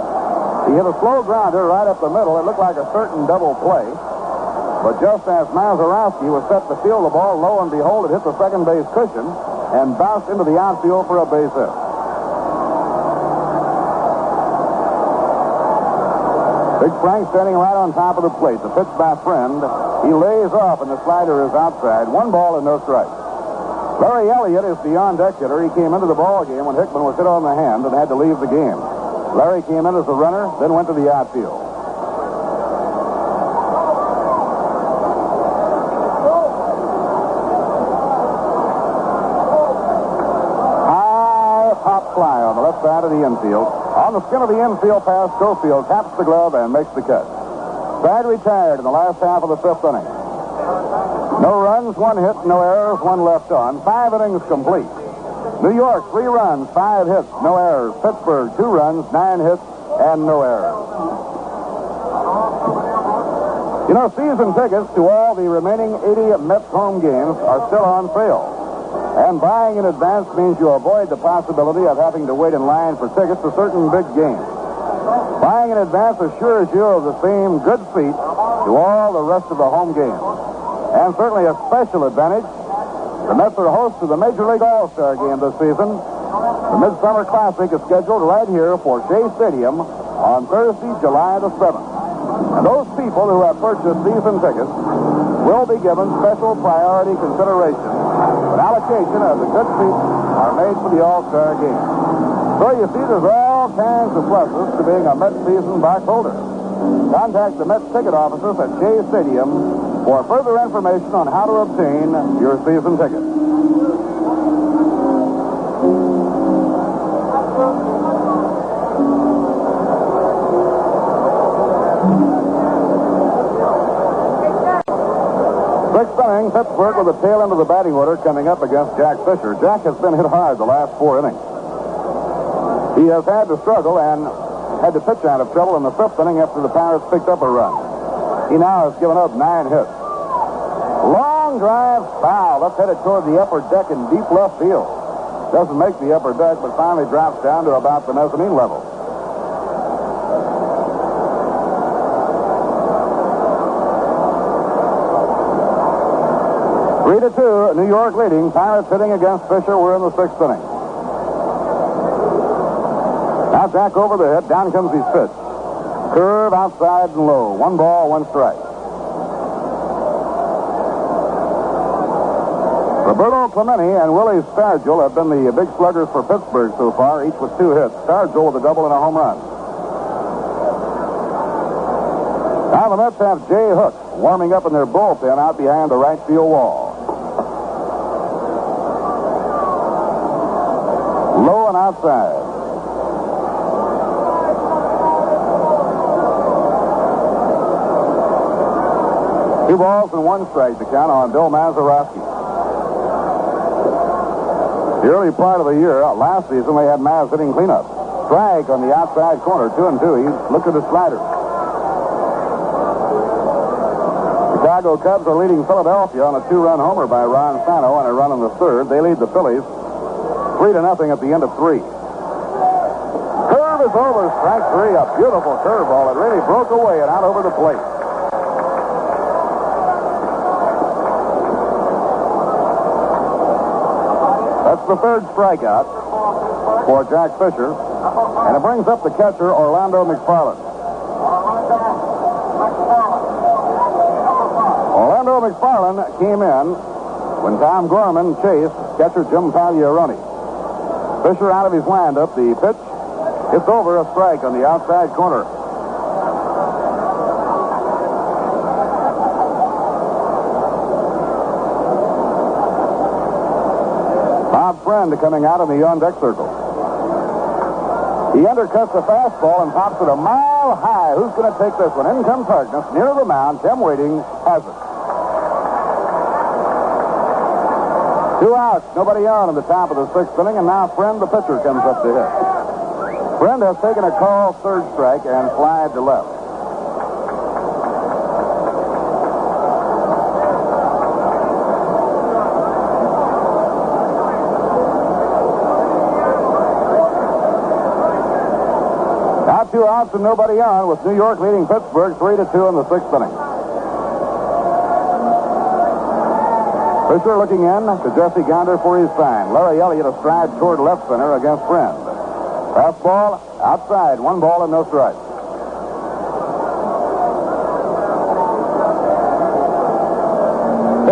He hit a slow grounder right up the middle. It looked like a certain double play. But just as Mazeroski was set to field the ball, lo and behold, it hit the second base cushion and bounced into the outfield for a base hit. Big Frank standing right on top of the plate. The pitch by Friend. He lays off, and the slider is outside. 1 ball and no strike. Larry Elliott is the on-deck hitter. He came into the ball game when Hickman was hit on the hand and had to leave the game. Larry came in as a runner, then went to the outfield. High pop fly on the left side of the infield. On the skin of the infield pass, Schofield taps the glove and makes the catch. Side retired in the last half of the fifth inning. No runs, 1 hit, no errors, 1 left on. 5 innings complete. New York, 3 runs, 5 hits, no errors. Pittsburgh, 2 runs, 9 hits, and no errors. You know, season tickets to all the remaining 80 Mets home games are still on sale. And buying in advance means you avoid the possibility of having to wait in line for tickets to certain big games. Buying in advance assures you of the same good seat to all the rest of the home games. And certainly a special advantage, the Mets are hosts of the Major League All-Star game this season. The Midsummer Classic is scheduled right here for Shea Stadium on Thursday, July the 7th. And those people who have purchased season tickets will be given special priority consideration when allocation of the good seats are made for the All-Star game. So you see, there's all kinds of pluses to being a Mets season box holder. Contact the Mets ticket offices at Shea Stadium for further information on how to obtain your season ticket. Sixth inning, Pittsburgh with the tail end of the batting order coming up against Jack Fisher. Jack has been hit hard the last 4 innings. He has had to struggle and had to pitch out of trouble in the 5th inning after the Pirates picked up a run. He now has given up 9 hits. Long drive, foul. That's headed toward the upper deck in deep left field. Doesn't make the upper deck, but finally drops down to about the mezzanine level. Three to 2, New York leading. Pirates hitting against Fisher. We're in the 6th inning. Now Jack over the hit. Down comes his pitch. Curve outside and low. 1 ball, 1 strike. Roberto, Clemente, and Willie Stargell have been the big sluggers for Pittsburgh so far, each with 2 hits. Stargell with a double and a home run. Now the Mets have Jay Hook warming up in their bullpen out behind the right field wall. Low and outside. Two balls and 1 strike to count on Bill Mazeroski. The early part of the year, last season, they had Maz hitting cleanup. Strike on the outside corner, 2-2. He looked at his slider. Chicago Cubs are leading Philadelphia on a 2-run homer by Ron Santo and a run in the 3rd. They lead the Phillies 3-0 at the end of 3. Curve is over, strike 3. A beautiful curveball. It really broke away and out over the plate. That's the 3rd strikeout for Jack Fisher. And it brings up the catcher, Orlando McFarland. Orlando McFarland came in when Tom Gorman chased catcher Jim Pagliarone. Fisher out of his windup. The pitch hits over, a strike on the outside corner. Bob Friend coming out in the on-deck circle. He undercuts the fastball and pops it a mile high. Who's going to take this one? In comes Harkness near the mound. Tim Waiting has it. 2 outs, nobody on in the top of the 6th inning, and now Friend, the pitcher, comes up to hit. Friend has taken a call, 3rd strike, and flied to left. Now 2 outs and nobody on, with New York leading Pittsburgh 3-2 in the 6th inning. Fisher looking in to Jesse Gonder for his sign. Larry Elliott a stride toward left center against Friend. Fastball outside, 1 ball and no strike.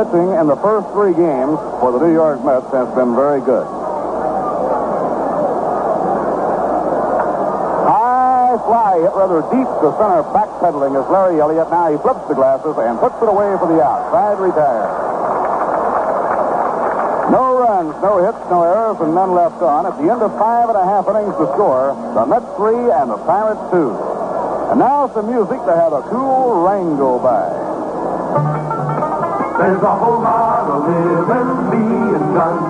pitching in the first 3 games for the New York Mets has been very good. High fly hit rather deep to center, backpedaling is Larry Elliott. Now he flips the glasses and puts it away for the out. Side retired. No runs, no hits, no errors, and none left on. At the end of 5.5 innings to score, the Mets 3 and the Pirates 2. And now some music to have a cool rain go by. There's a whole lot of living being done,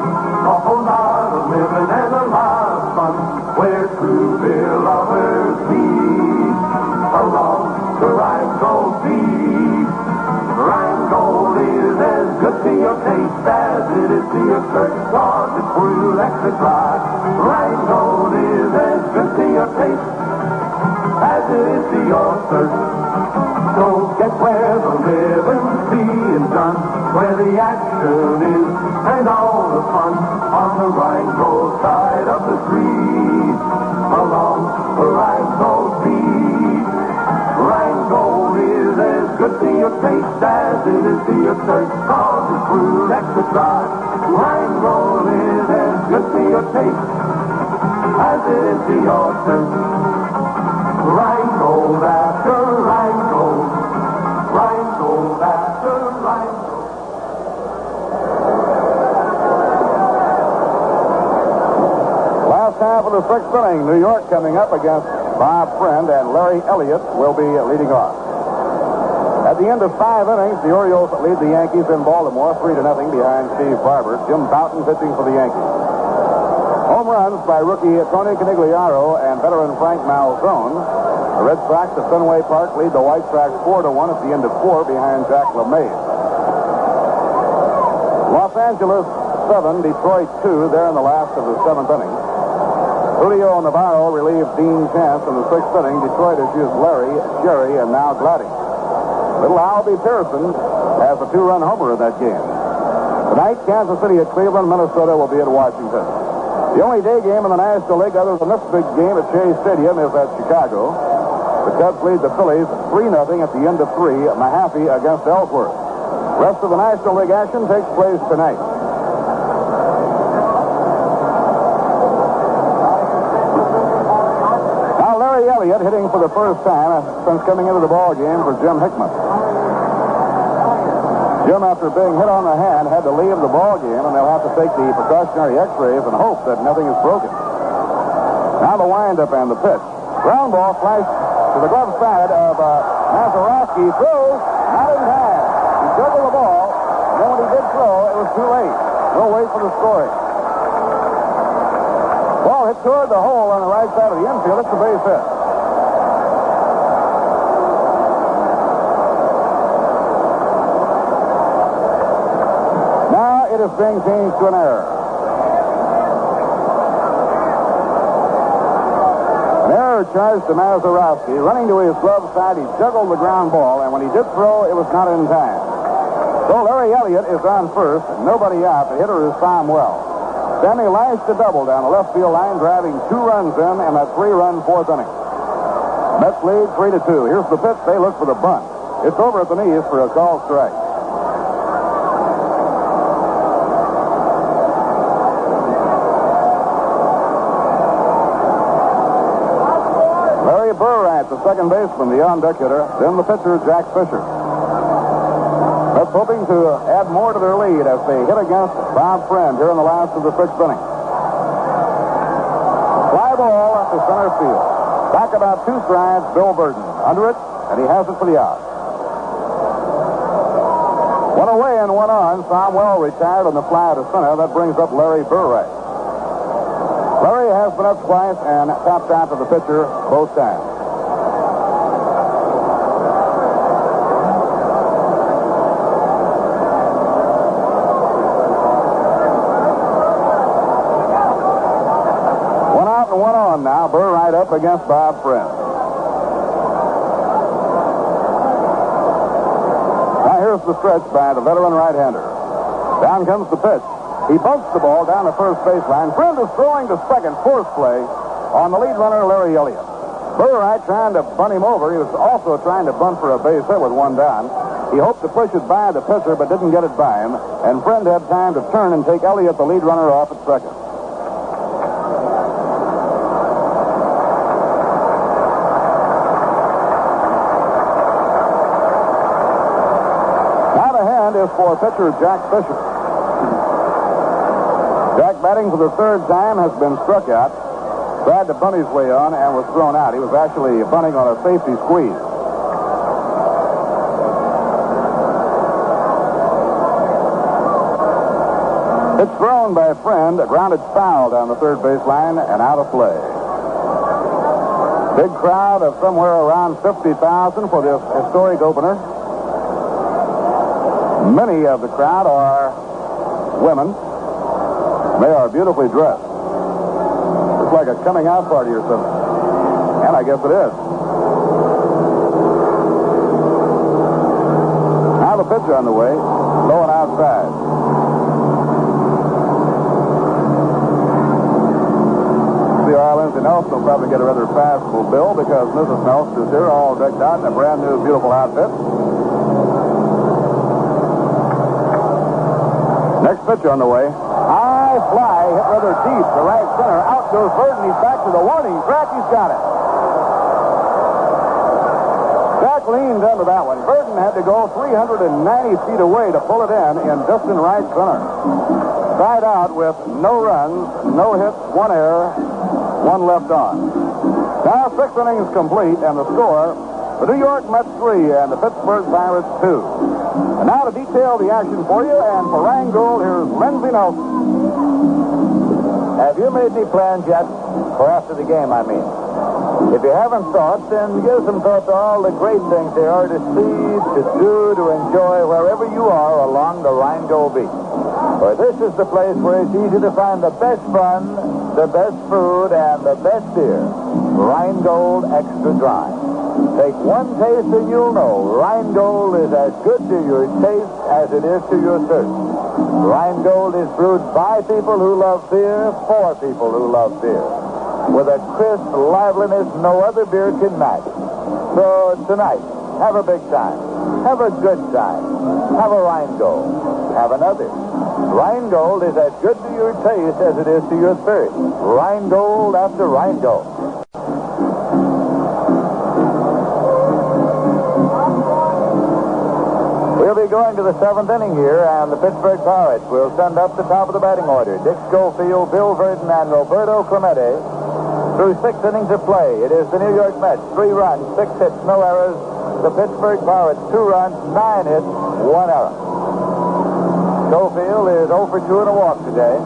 a whole lot of living and a lot of fun, where true beer lovers meet. Along the Rhine-Gold beat. Rhine-Gold is as good to your taste as it is to your shirt, cause it's brewed extra dry. Rhine-Gold is as good to your taste as it is to your shirt. So get where the living's being done, where the action is and all the fun, on the Rhine-Gold side of the street. Along the Rhine-Gold beat. Rhine-Gold is as good to your taste as it is to your shirt, cause it's brewed extra dry. Rhine-Gold is as good to your taste as it is to your shirt. Rhine-Gold after Rhine-Gold. Rhine-Gold after Rhine-Gold. Last half of the 6th inning, New York coming up against Bob Friend, and Larry Elliott will be leading off. At the end of 5 innings, the Orioles lead the Yankees in Baltimore 3-0 behind Steve Barber. Jim Bauta pitching for the Yankees. Home runs by rookie Tony Canigliaro and veteran Frank Malzone. The Red Sox at Fenway Park lead the White Sox 4-1 at the end of 4 behind Jack LeMay. Los Angeles 7, Detroit 2 there in the last of the 7th inning. Julio Navarro relieved Dean Chance in the 6th inning. Detroit has used Larry, Sherry, and now Gladdy. Little Albie Pearson has a 2-run homer in that game. Tonight, Kansas City at Cleveland, Minnesota will be at Washington. The only day game in the National League other than this big game at Shea Stadium is at Chicago. The Cubs lead the Phillies 3-0 at the end of 3. Mahaffey against Ellsworth. Rest of the National League action takes place tonight. Now Larry Elliott hitting for the first time since coming into the ball game for Jim Hickman. Jim, after being hit on the hand, had to leave the ball game, and they'll have to take the precautionary x-rays and hope that nothing is broken. Now the windup and the pitch. Ground ball flashed to the glove side of Mazeroski. Throws, not in time. He juggled the ball, and then when he did throw, it was too late. We'll wait for the scoring. Ball hit toward the hole on the right side of the infield. It's a base hit. Now it is being changed to an error. Charged to Mazeroski. Running to his glove side, he juggled the ground ball, and when he did throw, it was not in time. So Larry Elliott is on first, nobody out. The hitter is Tom Wells. Sammy lashed a double down the left field line, driving 2 runs in that 3-run 4th inning. Mets lead 3-2. Here's the pitch. They look for the bunt. It's over at the knees for a called strike. The second baseman, the on-deck hitter, then the pitcher, Jack Fisher. That's hoping to add more to their lead as they hit against Bob Friend here in the last of the 6th inning. Fly ball to center field. Back about 2 strides, Bill Burton. Under it, and he has it for the out. 1 away and 1 on. Tom Wells retired on the fly to center. That brings up Larry Burright. Larry has been up twice and tapped out to the pitcher both times. Now, Burright up against Bob Friend. Now, here's the stretch by the veteran right-hander. Down comes the pitch. He bumps the ball down the first baseline. Friend is throwing to second, force play on the lead runner, Larry Elliott. Burright trying to bunt him over. He was also trying to bunt for a base hit with one down. He hoped to push it by the pitcher, but didn't get it by him. And Friend had time to turn and take Elliott, the lead runner, off at second. Now the hand is for pitcher Jack Fisher. Jack, batting for the third time, has been struck out. Tried to bunt his way on and was thrown out. He was actually bunting on a safety squeeze. It's thrown by a Friend, grounded foul down the third base line and out of play. Big crowd of somewhere around 50,000 for this historic opener. Many of the crowd are women. They are beautifully dressed. It's like a coming out party or something. And I guess it is. Now the pitcher on the way, low and outside. See, Arlen's and Nelson will probably get a rather fashionable bill because Mrs. Nelson is here all decked out in a brand new, beautiful outfit. Next pitcher on the way. High fly, hit rather deep to right center. Out goes Burton. He's back to the warning track. He's got it. Jack leaned under that one. Burton had to go 390 feet away to pull it in distant right center. Side out with no runs, no hits, one error, one left on. Now 6 innings complete, and the score, the New York Mets 3 and the Pittsburgh Pirates 2. And now to detail the action for you, and for Rheingold, here's Lindsey Nelson. Have you made any plans yet? For after the game, I mean. If you haven't thought, then give some thought to all the great things there are to see, to do, to enjoy wherever you are along the Rheingold beach. For this is the place where it's easy to find the best fun, the best food, and the best beer. Rheingold Extra Dry. Take one taste and you'll know Rheingold is as good to your taste as it is to your thirst. Rheingold is brewed by people who love beer, for people who love beer. With a crisp liveliness no other beer can match. So tonight, have a big time. Have a good time. Have a Rheingold. Have another. Rheingold is as good to your taste as it is to your thirst. Rheingold after Rheingold. We'll be going to the 7th inning here, and the Pittsburgh Pirates will send up the top of the batting order. Dick Schofield, Bill Verdon, and Roberto Clemente through 6 innings of play. It is the New York Mets, 3 runs, 6 hits, no errors. The Pittsburgh Pirates, 2 runs, 9 hits, 1 error. Schofield is 0 for 2 in a walk today.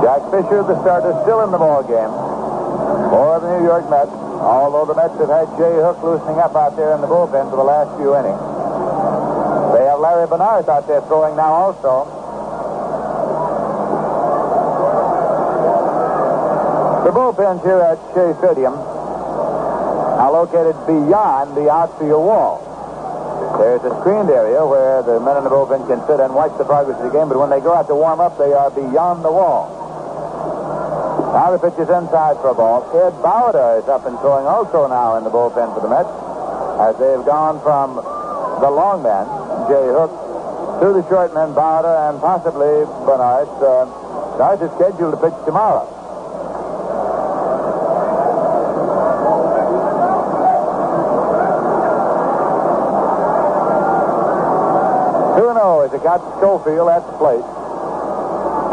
Jack Fisher, the starter, still in the ball game for the New York Mets. Although the Mets have had Shea Hook loosening up out there in the bullpen for the last few innings. They have Larry Bernard out there throwing now also. The bullpens here at Shea Stadium are located beyond the outfield wall. There's a screened area where the men in the bullpen can sit and watch the progress of the game, but when they go out to warm up, they are beyond the wall. Now the pitch is inside for a ball. Ed Bauta is up and throwing also now in the bullpen for the Mets, as they have gone from the long man, Jay Hook, to the short man, Bauta, and possibly Bernard. Bernard is scheduled to pitch tomorrow. As it got to Schofield at the plate.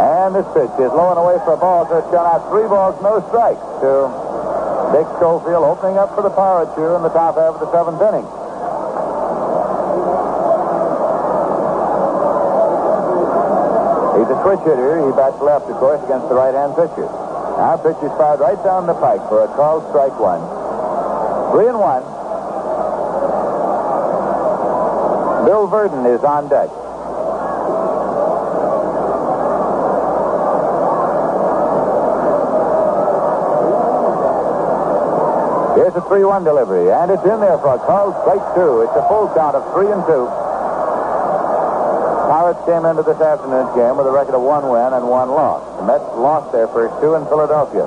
And this pitch is low and away for a ball, so it's gone out 3 balls, no strikes to Dick Schofield, opening up for the Pirates here in the top half of the 7th inning. He's a switch hitter. He bats left, of course, against the right-hand pitcher. Now pitch is fired right down the pike for a called strike 1. 3-1. Bill Verdon is on deck. Here's a 3-1 delivery, and it's in there for a called strike 2. It's a full count of 3-2. Pirates came into this afternoon's game with a record of 1 win and 1 loss. The Mets lost their first two in Philadelphia.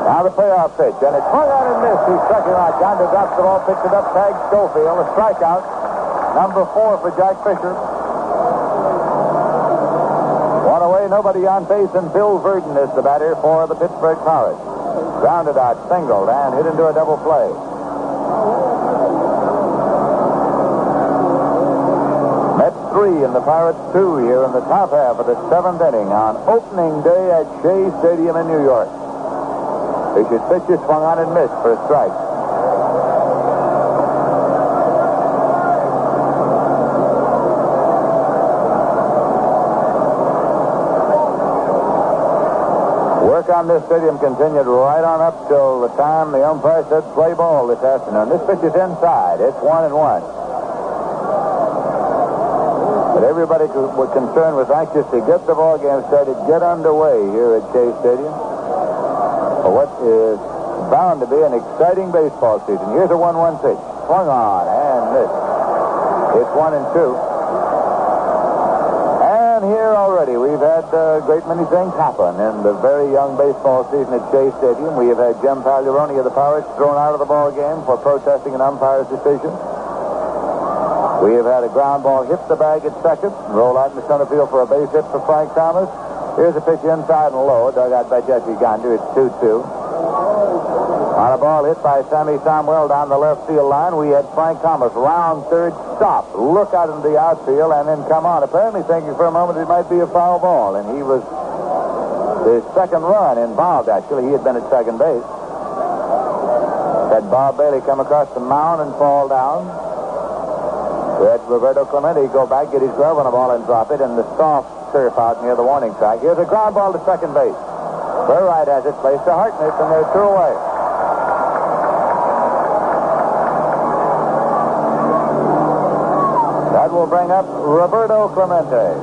Now the payoff pitch, and it's swung on and missed. He struck him out. Gonder drops the ball, picks it up, tags Schofield. A strikeout. Number 4 for Jack Fisher. One away, nobody on base, and Bill Verdon is the batter for the Pittsburgh Pirates. Grounded out, singled, and hit into a double play. Mets 3 and the Pirates 2 here in the top half of the 7th inning on opening day at Shea Stadium in New York. Fisher's pitch is swung on and missed for a strike. Work on this stadium continued right on up till the time the umpire said play ball this afternoon. This pitch is inside. It's 1-1. But everybody was concerned, was anxious to get the ball game started, get underway here at Shea Stadium for what is bound to be an exciting baseball season. Here's a 1-1 pitch. Swung on and missed. It's 1-2. And here already we've had a great many things happen in the very young baseball season at Shea Stadium. We have had Jim Pagliaroni of the Pirates thrown out of the ball game for protesting an umpire's decision. We have had a ground ball hit the bag at second, roll out in the center field for a base hit for Frank Thomas. Here's a pitch inside and low, dug out by Jesse Gonder. It's 2-2. On a ball hit by Sammy Samuel down the left field line, we had Frank Thomas round third, stop, look out into the outfield, and then come on, apparently thinking for a moment it might be a foul ball. And he was his second run involved, actually. He had been at second base. Had Bob Bailey come across the mound and fall down. We had Roberto Clemente go back, get his glove on the ball and drop it in the soft turf out near the warning track. Here's a ground ball to second base. Burr right has it placed to Hartnett, and they're 2 away. That will bring up Roberto Clemente.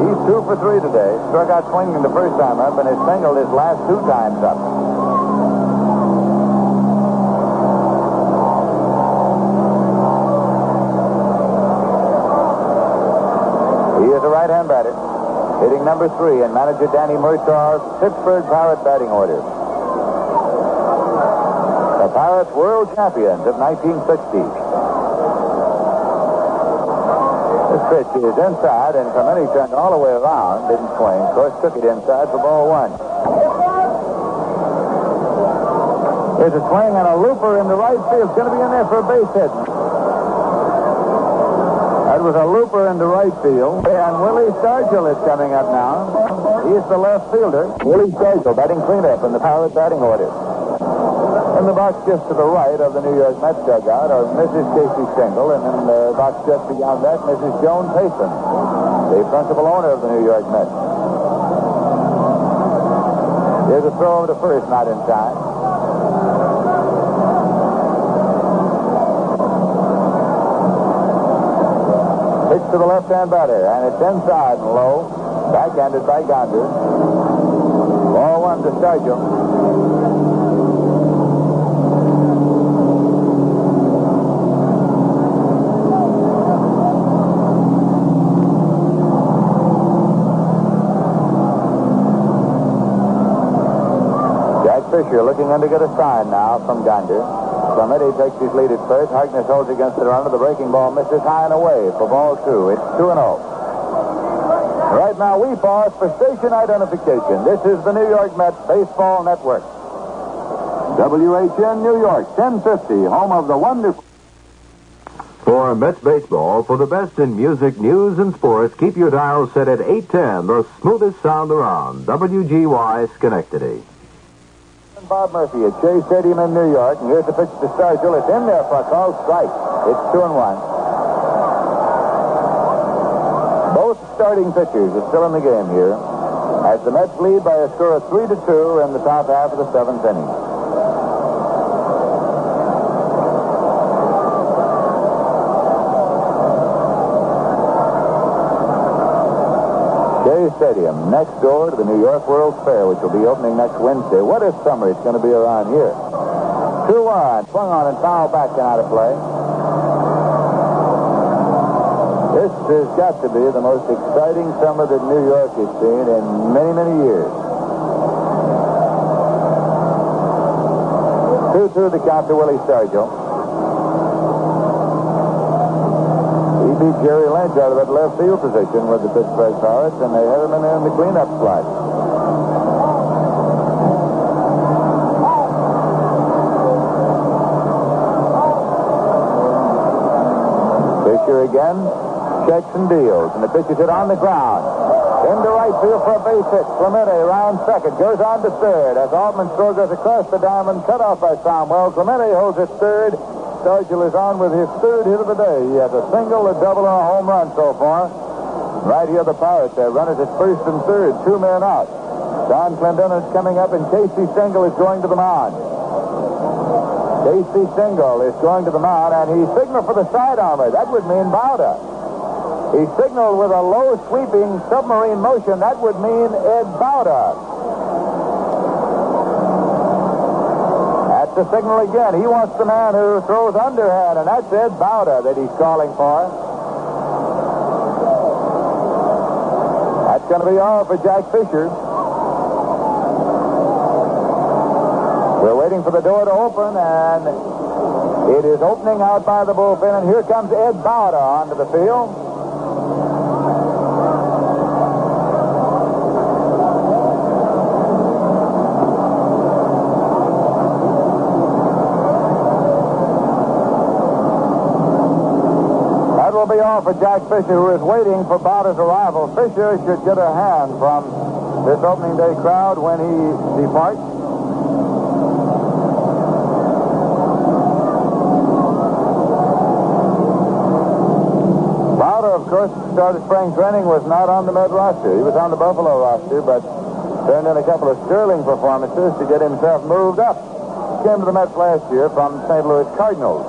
He's 2 for 3 today. Struck out swinging the first time up and has singled his last 2 times up. He is a right-hand batter, hitting number 3 in manager Danny Murtaugh's Pittsburgh Pirate batting order. The Pirates world champions of 1960. This pitch is inside, and Clemente turned all the way around, didn't swing. Of course, took it inside for ball 1. There's a swing and a looper in the right field. It's going to be in there for a base hit. That was a looper in the right field. And Willie Stargell is coming up now. He's the left fielder. Willie Stargell batting cleanup in the Pirate batting order. In the box just to the right of the New York Mets dugout are Mrs. Casey Stengel, and in the box just beyond that, Mrs. Joan Payson, the principal owner of the New York Mets. Here's a throw over to first, not in time. Pitch to the left-hand batter, and it's inside and low. Backhanded by Gonder. Ball 1 to Stargell. Fisher looking in to get a sign now from Gonder. Clemente takes his lead at first. Harkness holds against the runner. The breaking ball misses high and away for ball 2. It's 2-0. Right now we pause for station identification. This is the New York Mets Baseball Network. WHN New York, 1050, home of the wonderful. For Mets baseball, for the best in music, news, and sports, keep your dial set at 810, the smoothest sound around. WGY Schenectady. Bob Murphy at Shea Stadium in New York, and here's the pitch to Stargell. It's in there for a called strike. It's 2-1. Both starting pitchers are still in the game here, as the Mets lead by a score of 3-2 in the top half of the 7th inning. Shea Stadium, next door to the New York World's Fair, which will be opening next Wednesday. What a summer it's going to be around here. 2-1, swung on and fouled back and out of play. This has got to be the most exciting summer that New York has seen in many, many years. 2-2 the count to Willie Stargell. He beat Jerry Lynch out of that left field position with the Pittsburgh Pirates, and they had him in there in the cleanup slot. Fisher again checks and deals, and the pitch is hit on the ground. Into right field for a base hit. Clemente round second, goes on to third as Altman throws it across the diamond, cut off by Cromwell. Clemente holds it third. Stargell is on with his third hit of the day. He has a single, a double, and a home run so far. Right here, the Pirates have runners at first and third, 2 men out. Don Clendenon is coming up, and Casey Stengel is going to the mound. Casey Stengel is going to the mound, and he signaled for the sidearmer. That would mean Bauta. He signaled with a low, sweeping submarine motion. That would mean Ed Bauta. That's the signal again. He wants the man who throws underhand, and that's Ed Bauta that he's calling for. That's going to be all for Jack Fisher. We're waiting for the door to open, and it is opening out by the bullpen, and here comes Ed Bauta onto the field. That will be all for Jack Fisher, who is waiting for Bauta's arrival. Fisher should get a hand from this opening day crowd when he departs. Of course, started spring training, was not on the Met roster. He was on the Buffalo roster, but turned in a couple of sterling performances to get himself moved up. Came to the Mets last year from St. Louis Cardinals.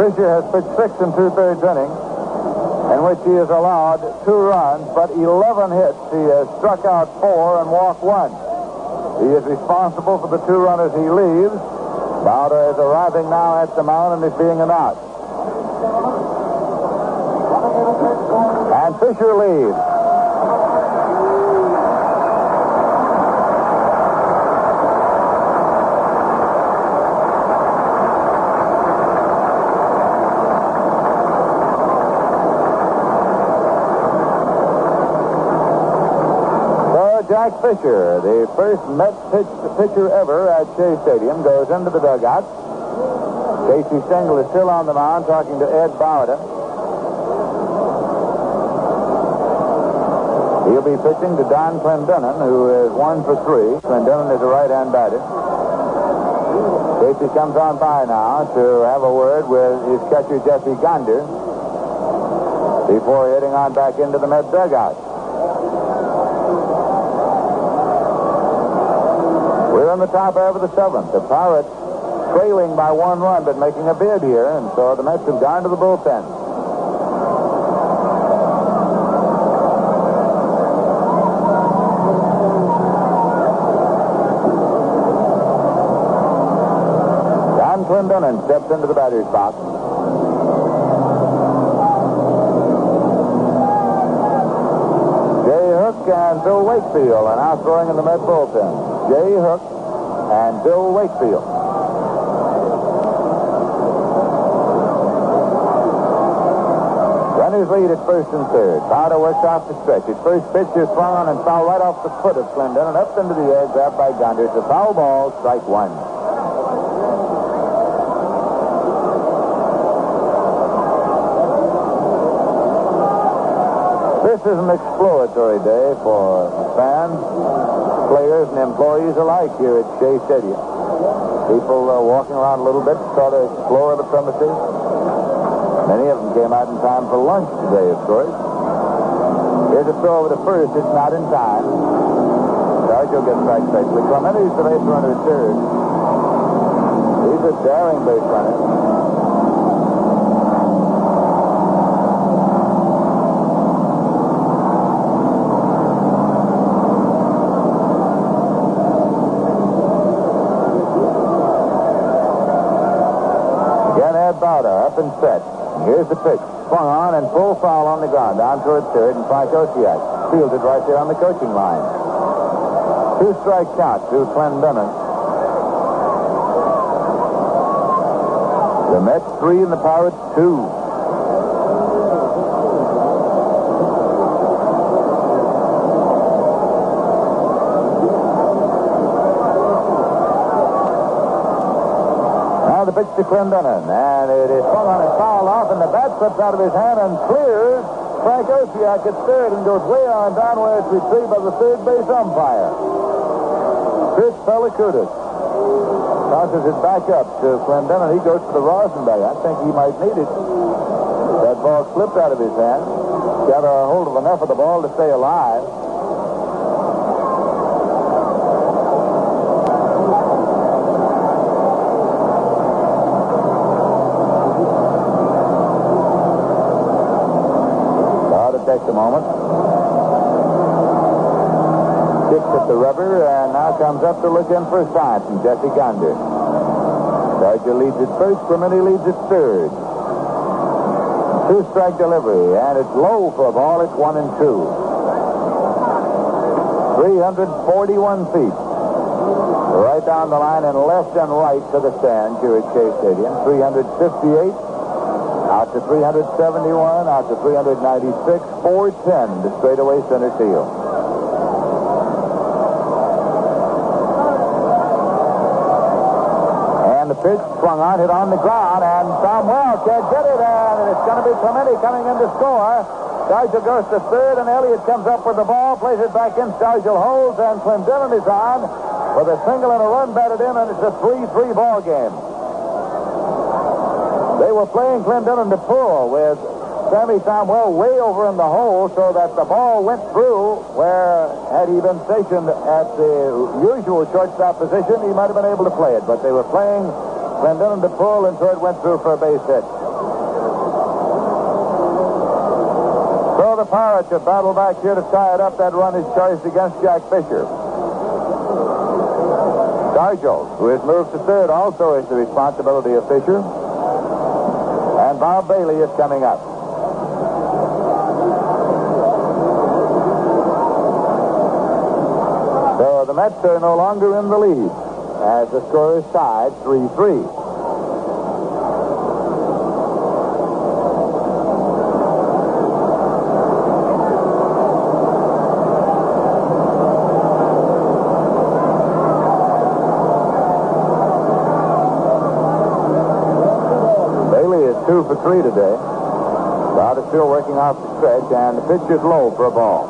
Fisher has pitched 6 2/3 innings, in which he has allowed 2 runs, but 11 hits. He has struck out 4 and walked 1. He is responsible for the 2 runners he leaves. Bauta is arriving now at the mound and is being announced. And Fisher leads. So Jack Fisher, the first Mets pitcher ever at Shea Stadium, goes into the dugout. Casey Stengel is still on the mound talking to Ed Bauta. He'll be pitching to Donn Clendenon, who is 1 for 3. Clendenon is a right-hand batter. Casey comes on by now to have a word with his catcher, Jesse Gonder, before heading on back into the Met dugout. We're in the top half of the 7th. The Pirates trailing by 1 run, but making a bid here, and so the Mets have gone to the bullpen. Clendenon steps into the batter's box. Jay Hook and Bill Wakefield are now throwing in the Met bullpen. Jay Hook and Bill Wakefield. Runners lead at first and third. Bauta works off the stretch. His first pitch is swung on and foul right off the foot of Clendenon, up into the air, grabbed by Gonder. It's a foul ball, strike 1. This is an exploratory day for fans, players, and employees alike here at Shea Stadium. People walking around a little bit, try to explore the premises. Many of them came out in time for lunch today, of course. Here's a throw over to first. It's not in time. Stargell gets back safely. Clemente is the base runner at third. He's a daring base runner. Bauta up and set. Here's the pitch. swung on and full foul on the ground. Down toward third, and Frank Osiak fielded right there on the coaching line. 2-strike count to Clendenon. The Mets 3 and the Pirates 2. The pitch to Clendenon, and it is swung on and fouled off, and the bat slips out of his hand and clears Frank Osiak at third and goes way on down where it's retrieved by the third base umpire. Chris Pellicudis tosses it back up to Clendenon. He goes to the Rosenberg. I think he might need it. That ball slipped out of his hand. Got a hold of enough of the ball to stay alive. Takes a moment. Kicks at the rubber, and now comes up to look in for a sign from Jesse Gonder. Stargell leads at first, Clemente leads at third. 2-strike delivery, and it's low for a ball. It's 1-2. 341 feet. Right down the line and left and right to the stands here at Shea Stadium. 358. Out to 371, out to 396, 410 to straightaway center field. And the pitch swung on, hit on the ground, and Samuel can't get it, and it's going to be Clemente coming in to score. Stargell goes to third, and Elliott comes up with the ball, plays it back in. Stargell holds, and Clendenon is on with a single and a run batted in, and it's a 3-3 ball game. They were playing Clendenon to pull with Sammy Samuel way over in the hole so that the ball went through where, had he been stationed at the usual shortstop position, he might have been able to play it. But they were playing Clendenon to pull, and so it went through for a base hit. So the Pirates have battled back here to tie it up. That run is charged against Jack Fisher. Stargell, who has moved to third, also is the responsibility of Fisher. And Bob Bailey is coming up. So the Mets are no longer in the lead as the score is tied 3-3. For 3 today. Bauta still working off the stretch, and the pitch is low for a ball.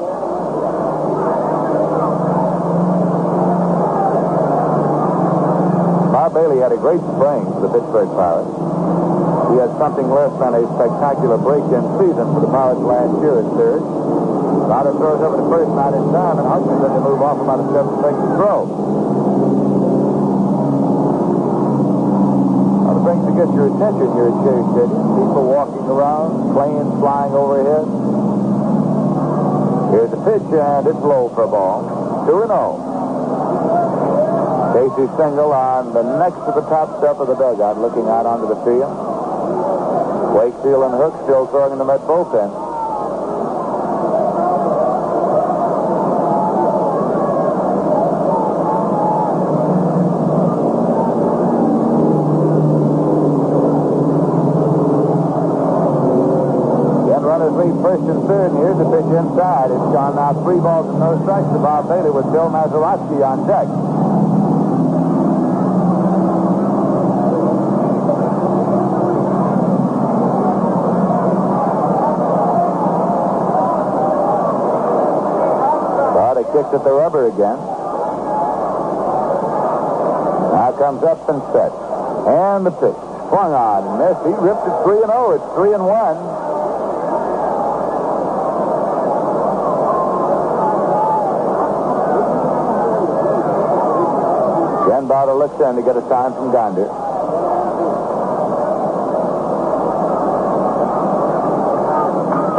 Bob Bailey had a great spring for the Pittsburgh Pirates. He had something less than a spectacular break-in season for the Pirates last year at third. Bauta throws over the first, not in time, and Hudson's going to move off about a 7-second throw. To get your attention here at Shea Stadium. People walking around, planes flying overhead. Here's the pitch, and it's low for a ball. 2-0. Casey Stengel on the next to the top step of the dugout, looking out onto the field. Wakefield and Hook still throwing in the Met bullpen. First and third, and here's the pitch inside. It's gone now 3 balls and no strikes to Bob Bailey with Bill Mazeroski on deck. Bauta kicked at the rubber again. Now comes up and set. And the pitch. Swung on and missed. He ripped it 3-0. It's 3-1. Bauta looks in to get a sign from Gonder.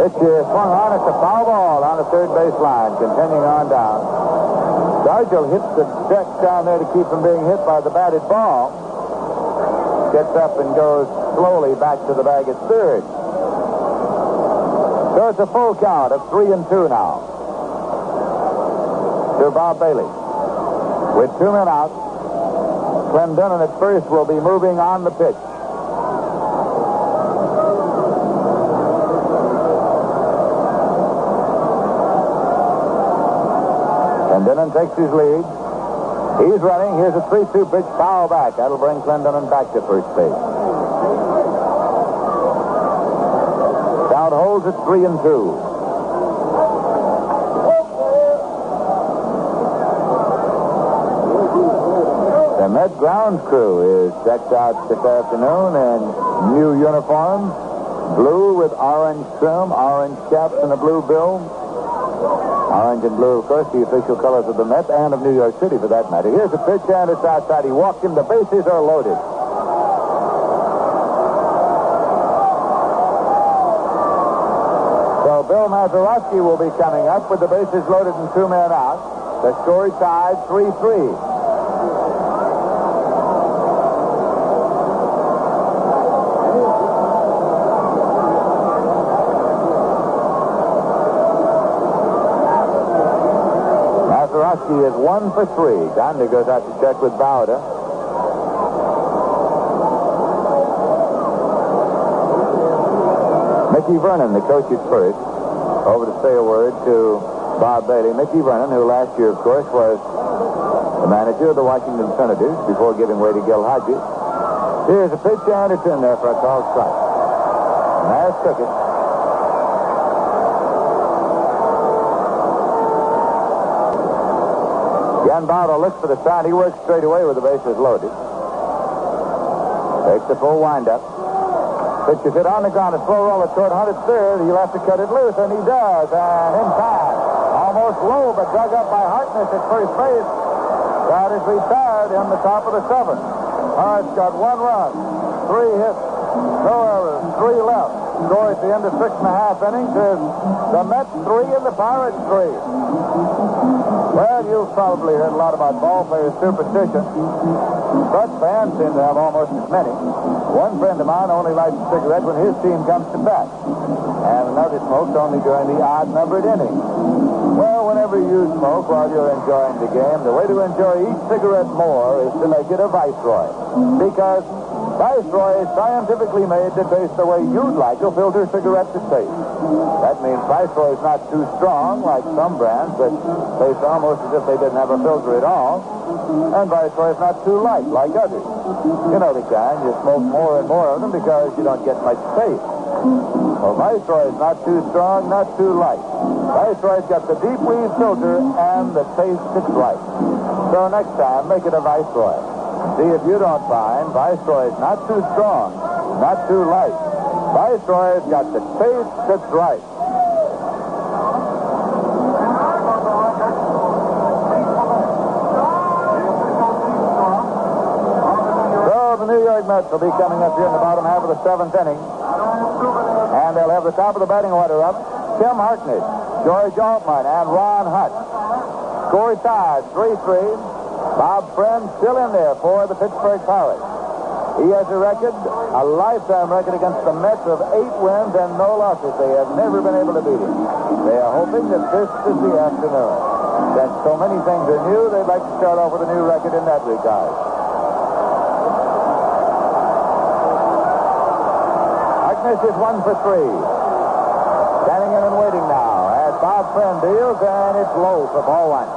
Pitch swung on. It's a foul ball on the third base line, continuing on down. Stargell hits the deck down there to keep from being hit by the batted ball. Gets up and goes slowly back to the bag at third. So it's a full count of 3-2 now to Bob Bailey. With 2 men out, Clendenon at first will be moving on the pitch. Clendenon takes his lead. He's running. Here's a 3-2 pitch, foul back. That'll bring Clendenon back to first base. Count holds at 3-2. The Met grounds crew is decked out this afternoon in new uniforms, blue with orange trim, orange caps, and a blue bill. Orange and blue, of course, the official colors of the Met and of New York City, for that matter. Here's a pitch, and it's outside. He walked him. The bases are loaded. So Bill Mazeroski will be coming up with the bases loaded and 2 men out. The score is tied 3-3. He is 1 for 3. Donn goes out to check with Bauta. Mickey Vernon, the coach at first, over to say a word to Bob Bailey. Mickey Vernon, who last year, of course, was the manager of the Washington Senators before giving way to Gil Hodges. Here's a pitch, and it's in there for a called strike. Nash took it. Jan Bauta looks for the sign. He works straight away with the bases loaded. Takes the full windup. Pitches it on the ground. A slow roller toward Hunt at third. He'll have to cut it loose, and he does. And in time. Almost low, but dug up by Harkness at first base. That is retired in the top of the 7th. Hart's got 1 run, 3 hits, no errors, 3 left. Score at the end of 6.5 innings is the Mets 3 and the Pirates 3. Well, you've probably heard a lot about ball players' superstition, but fans seem to have almost as many. One friend of mine only lights a cigarette when his team comes to bat, and another smokes only during the odd-numbered innings. Well, whenever you smoke while you're enjoying the game, the way to enjoy each cigarette more is to make it a Viceroy, because Viceroy is scientifically made to taste the way you'd like a filter cigarette to taste. That means Viceroy is not too strong, like some brands that taste almost as if they didn't have a filter at all. And Viceroy is not too light, like others. You know the kind. You smoke more and more of them because you don't get much taste. Well, Viceroy is not too strong, not too light. Viceroy's got the deep weave filter and the taste that's right. So next time, make it a Viceroy. See if you don't find Viceroy is not too strong, not too light. Viceroy's got the taste that's right. So the New York Mets will be coming up here in the bottom half of the 7th inning. And they'll have the top of the batting order up. Tim Harkness, George Altman, and Ron Hutt. Score tied 3-3. Bob Friend still in there for the Pittsburgh Pirates. He has a record, a lifetime record against the Mets of 8 wins and no losses. They have never been able to beat him. They are hoping that this is the afternoon. Since so many things are new, they'd like to start off with a new record in that regard. Harkness is 1 for 3. Standing in and waiting now as Bob Friend deals, and it's low for ball 1.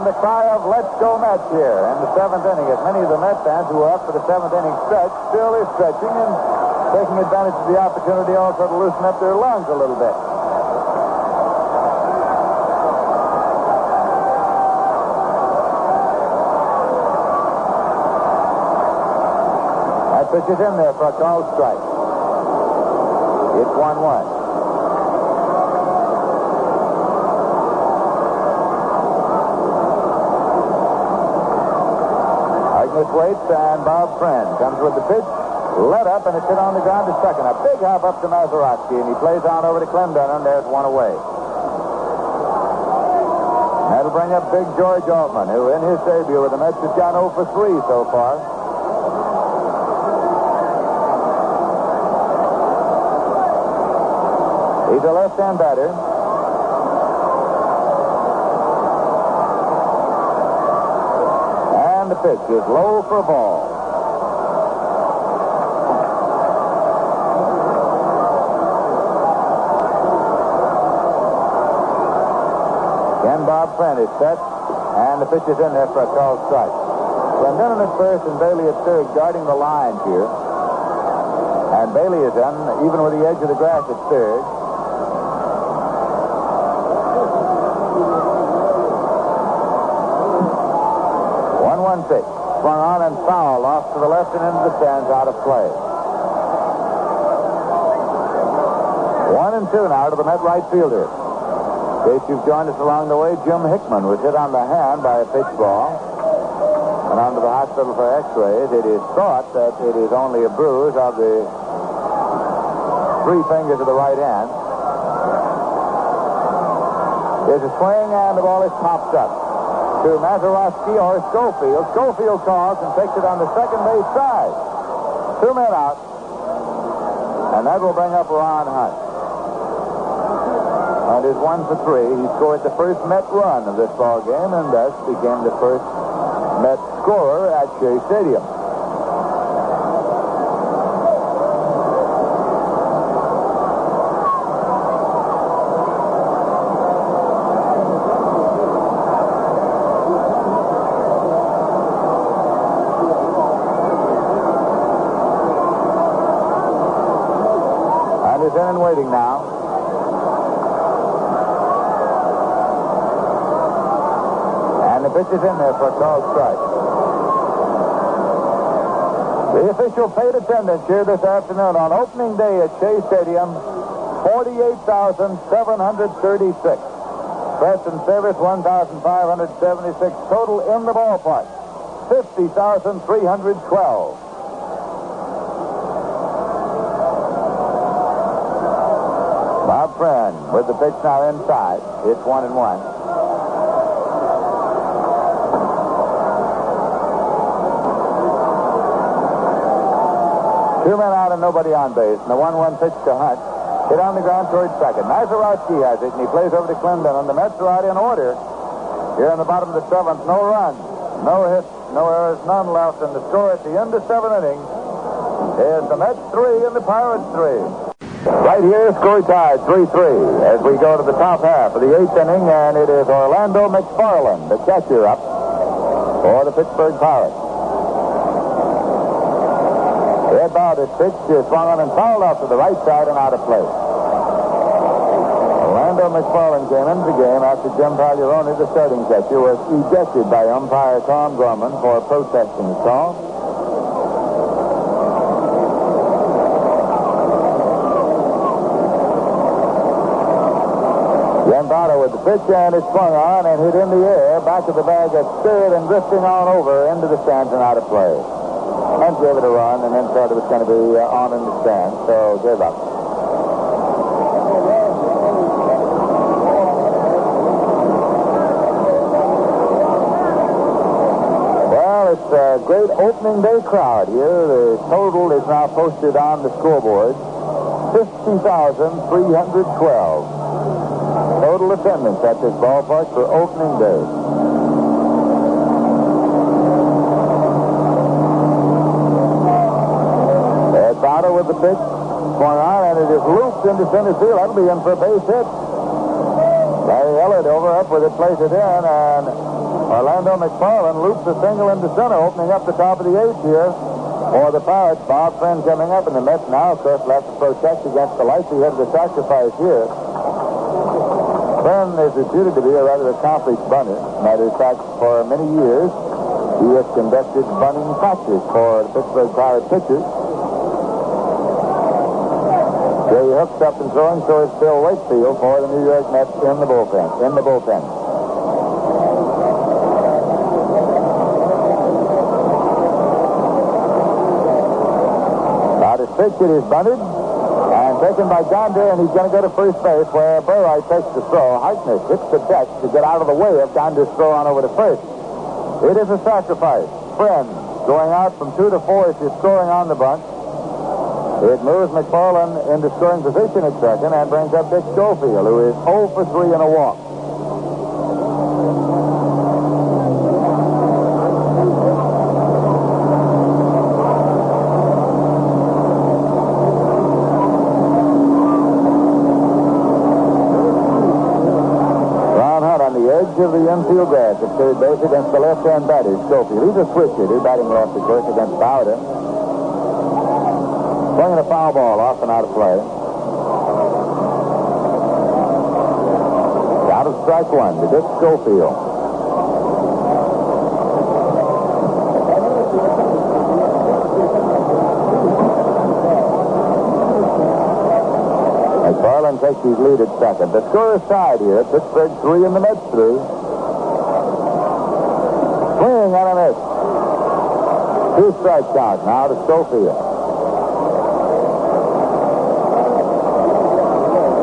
The cry of "Let's go Mets" here in the 7th inning, as many of the Mets fans who are up for the 7th inning stretch still is stretching and taking advantage of the opportunity also to loosen up their lungs a little bit. That pitch is in there for a called strike. It's 1-1. Waits, and Bob Friend comes with the pitch, let up, and it's hit on the ground to second. A big hop up to Mazeroski, and he plays on over to Clendenon, and there's 1 away. That'll bring up big George Altman, who in his debut with the Mets has gone 0 for 3 so far. He's a left-hand batter. And the pitch is low for a ball. Bob Friend is set, and the pitch is in there for a called strike. Clendenon at first and Bailey at third guarding the lines here. And Bailey is in, even with the edge of the grass at third. 1-1 pitch. Swung on and foul off to the left and into the stands, out of play. 1-2 now to the Met right fielder. In case you've joined us along the way, Jim Hickman was hit on the hand by a pitch ball and on to the hospital for x-rays. It is thought that it is only a bruise of the 3 fingers of the right hand. There's a swing and the ball is popped up to Mazeroski or Schofield. Schofield calls and takes it on the second base side. 2 men out, and that will bring up Ron Hunt. That is 1 for 3. He scored the first Met run of this ball game and thus became the first Met scorer at Shea Stadium. And is in and waiting now. The pitch is in there for a called strike. The official paid attendance here this afternoon on opening day at Shea Stadium, 48,736. Press and service, 1,576. Total in the ballpark, 50,312. Bob Friend with the pitch now inside. It's 1-1. 2 men out and nobody on base. And the 1-1 pitch to Hunt. Hit on the ground towards second. Mazeroski has it, and he plays over to Clendenon. The Mets are out in order. Here in the bottom of the 7th, no runs, no hits, no errors, none left. And the score at the end of 7 innings is the Mets 3 and the Pirates 3. Right here, score tied 3-3 as we go to the top half of the 8th inning, and it is Orlando McFarland, the catcher, up for the Pittsburgh Pirates. Bauta pitch is swung on and fouled off to the right side and out of play. Orlando McFarland came into the game after Jim Pagliarone, the starting catcher, was ejected by umpire Tom Gorman for protesting the call. Jim Bauta with the pitch, and it swung on and hit in the air, back of the bag at third and drifting on over into the stands and out of play. Hunt gave it a run and then thought it was going to be on in the stand, so gave up. Well, it's a great opening day crowd here. The total is now posted on the scoreboard. 50,312. Total attendance at this ballpark for opening day. Bauta with the pitch, going on, and it is looped into center field. That'll be in for a base hit. Larry Elliott over up with it, plays it in, and Orlando McFarland loops a single into center, opening up the top of the 8th here for the Pirates. Bob Friend coming up, and the Mets now, of course, will have to protect against the likelihood of the sacrifice here. Friend is reputed to be a rather accomplished bunter. Matter of fact, for many years, he has conducted bunting practice for the Pittsburgh Pirates pitchers. He hooks up and throwing towards Phil Wakefield for the New York Mets in the bullpen. Now his pitch, it is bunted and taken by Gonder, and he's going to go to first base where Burrow takes the throw. Harkness hits the deck to get out of the way of Gonder's throw on over to first. It is a sacrifice. Friend going out from 2 to 4 is scoring on the bunt. It moves McFarland into scoring position at second and brings up Dick Schofield, who is 0 for 3 in a walk. Of the infield grass at third base against the left-hand batter, Schofield. He's a switch hitter, batting left at first against Bauta. Swinging a foul ball off and out of play. Out of strike one to Dick Schofield. McFarland takes his lead at second. The score is tied here. Pittsburgh 3 and the Mets 3. Swing and a miss. 2 strike count now to Schofield.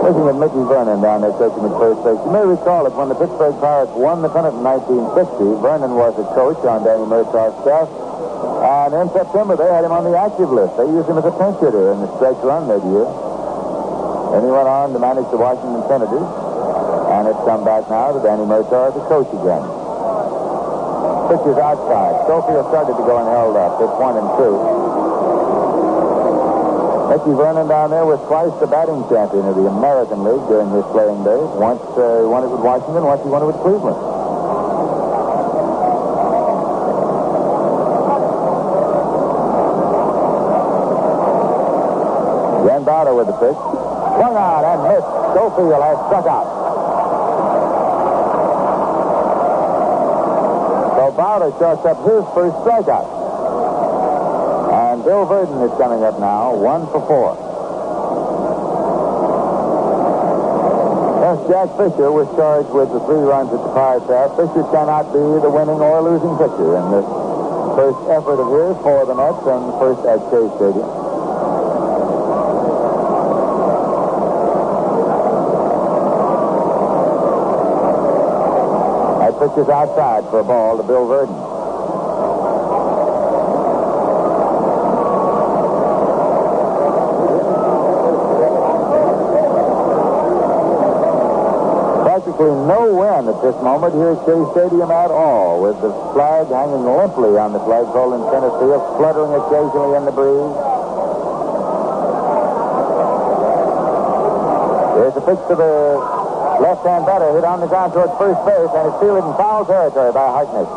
Looking at Mickey Vernon down there coaching at first base. You may recall that when the Pittsburgh Pirates won the pennant in 1960, Vernon was a coach on Danny Murtaugh's staff. And in September, they had him on the active list. They used him as a pinch hitter in the stretch run that year. Then he went on to manage the Washington Senators. And it's come back now to Danny Murtaugh as a coach again. Pitches outside. Schofield started to go and held up. It's 1 and 2. Mickey Vernon down there was twice the batting champion of the American League during his playing days. Once he won it with Washington, once he won it with Cleveland. Again, Bauta with the pitch. Swung on and missed. Schofield has struck out. So Bauta shows up his first strikeout. And Bill Verdon is coming up now, 1 for 4. Yes, Jack Fisher was charged with the 3 runs at the Pirates half. Fisher cannot be the winning or losing pitcher in this first effort of his for the Mets and first at Shea Stadium. Pitches outside for a ball to Bill Verdon. Practically no wind at this moment here at Shea Stadium at all, with the flag hanging limply on the flagpole in center field, fluttering occasionally in the breeze. There's a pitch to the left-hand batter, hit on the ground towards first base, and it's fielded in foul territory by Harkness.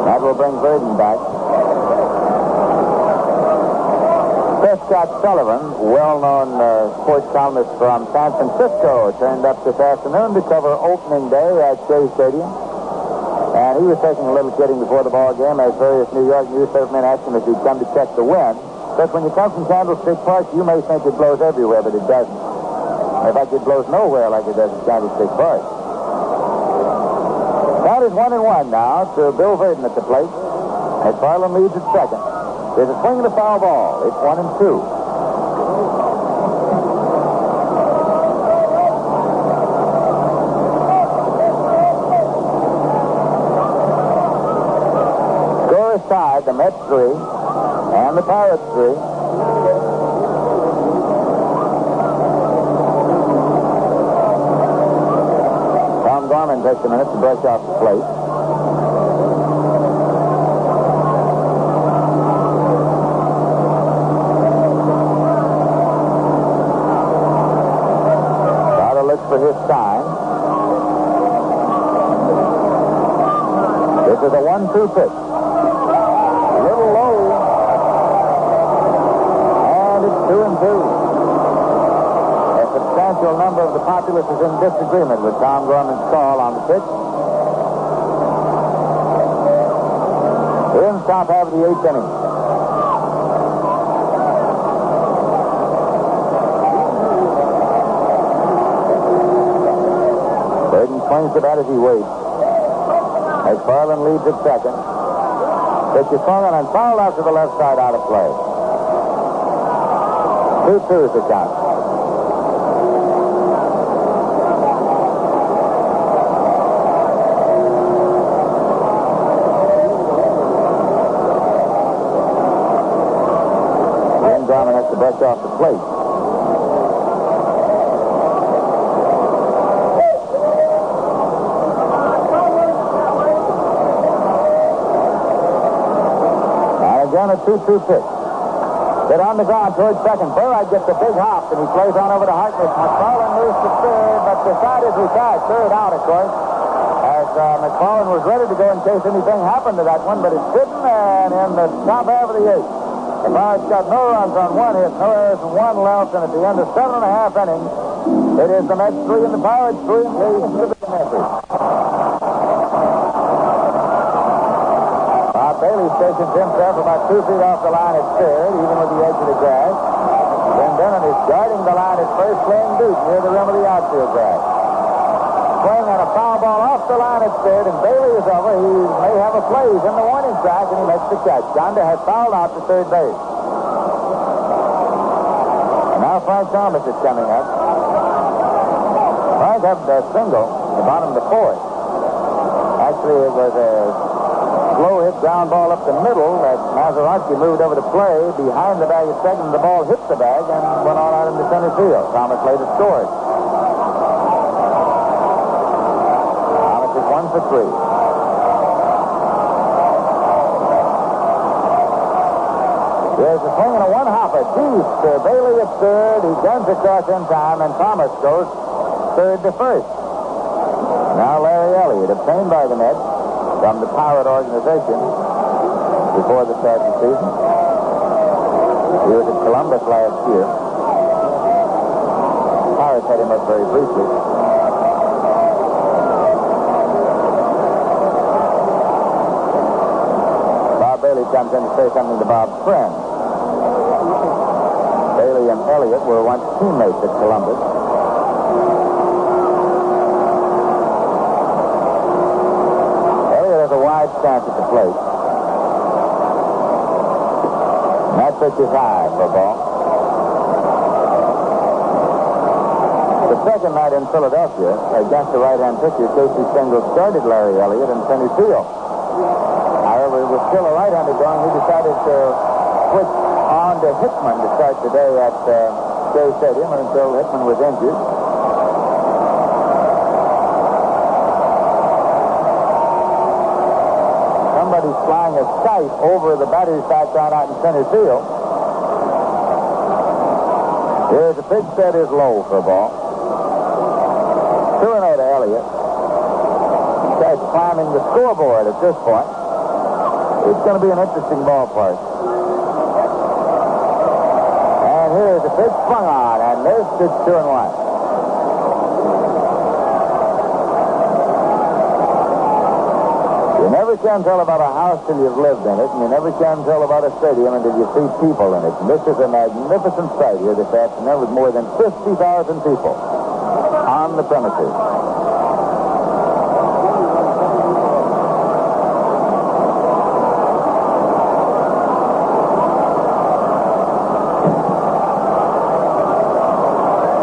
That will bring Verdon back. Prescott Sullivan, well-known sports columnist from San Francisco, turned up this afternoon to cover opening day at Shea Stadium. And he was taking a little kidding before the ball game as various New York newspapermen asked him if he'd come to check the wind. But when you come from Candlestick Park, you may think it blows everywhere, but it doesn't. In fact, it blows nowhere like it does at Candlestick Park. Count is 1-1 now to Bill Verdon at the plate. McFarland leads at second. There's a swing and a foul ball. It's 1 and 2. Score is tied. The Mets 3. And the Pirates 3. Tom Gorman takes a minute to brush off the plate. Bauta looks for his sign. This is a 1-2 pitch. A little low. 2 and 2. A substantial number of the populace is in disagreement with Tom Gorman's call on the pitch. We're in the top half of the 8th inning. Verdon swings the bat as he waits. McFarland leads at second. Pitch is swung on and fouled out to the left side, out of play. 2-2 is the count. Gorman has to brush off the plate. Again, a 2-2 pitch. Hit on the ground towards second. Burride gets a big hop, and he plays on over to Harkness. McFarland moves to third, but decidedly tied. Third out, of course, as McFarland was ready to go in case anything happened to that one, but it didn't, and in the top half of the eighth, the Pirates got no runs on one hit, no errors, and one left, and at the end of 7.5 innings, it is the Mets 3 and the Pirates 3 and the Yankees. Bailey stations himself about 2 feet off the line at third, even with the edge of the grass. Clendenon is guarding the line at first, playing deep near the rim of the outfield grass. Swing on a foul ball off the line at third, and Bailey is over. He may have a play. He's in the warning track, and he makes the catch. Donda has fouled out to third base. And now Frank Thomas is coming up. Frank had a single in the bottom of the fourth. Actually, it was a slow hit ground ball up the middle that Mazeroski moved over to play behind the bag at second. The ball hit the bag and went on out into center field. Thomas later scored. Thomas is 1 for 3. There's a swing and a one-hopper deep to Bailey at third. He guns across in time, and Thomas goes third to first. Now Larry Elliott, obtained by the Mets from the Pirate organization before the start of the season. He was at Columbus last year. Pirates had him up very briefly. Bob Bailey comes in to say something to Bob's friend. Bailey and Elliott were once teammates at Columbus. Stance at the plate. And that pitch is high for a ball. The second night in Philadelphia against the right-hand pitcher, Casey Stengel started Larry Elliott in center field. However, it was still a right-hander going. He decided to switch on to Hickman to start the day at Shea Stadium until Hickman was injured. Somebody's flying a kite over the batter's background out in center field. Here's a pitch that is low for a ball. 2-0 to Elliott. This guy's climbing the scoreboard at this point. It's going to be an interesting ballpark. And here's a pitch swung on, and this is 2-1. You never can tell about a house till you've lived in it, and you never can tell about a stadium until you see people in it. And this is a magnificent sight here this afternoon with more than 50,000 people on the premises.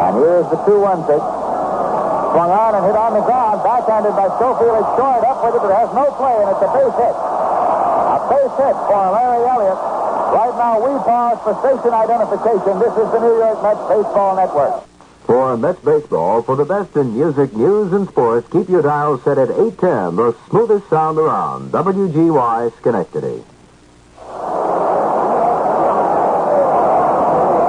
And here's the 2-1 pitch. Swung on and hit on the ground. Backhanded by Schofield. It's short up with it, but it has no play, and it's a base hit. A base hit for Larry Elliott. Right now, we pause for station identification. This is the New York Mets Baseball Network. For Mets Baseball, for the best in music, news, and sports, keep your dial set at 810, the smoothest sound around. WGY Schenectady.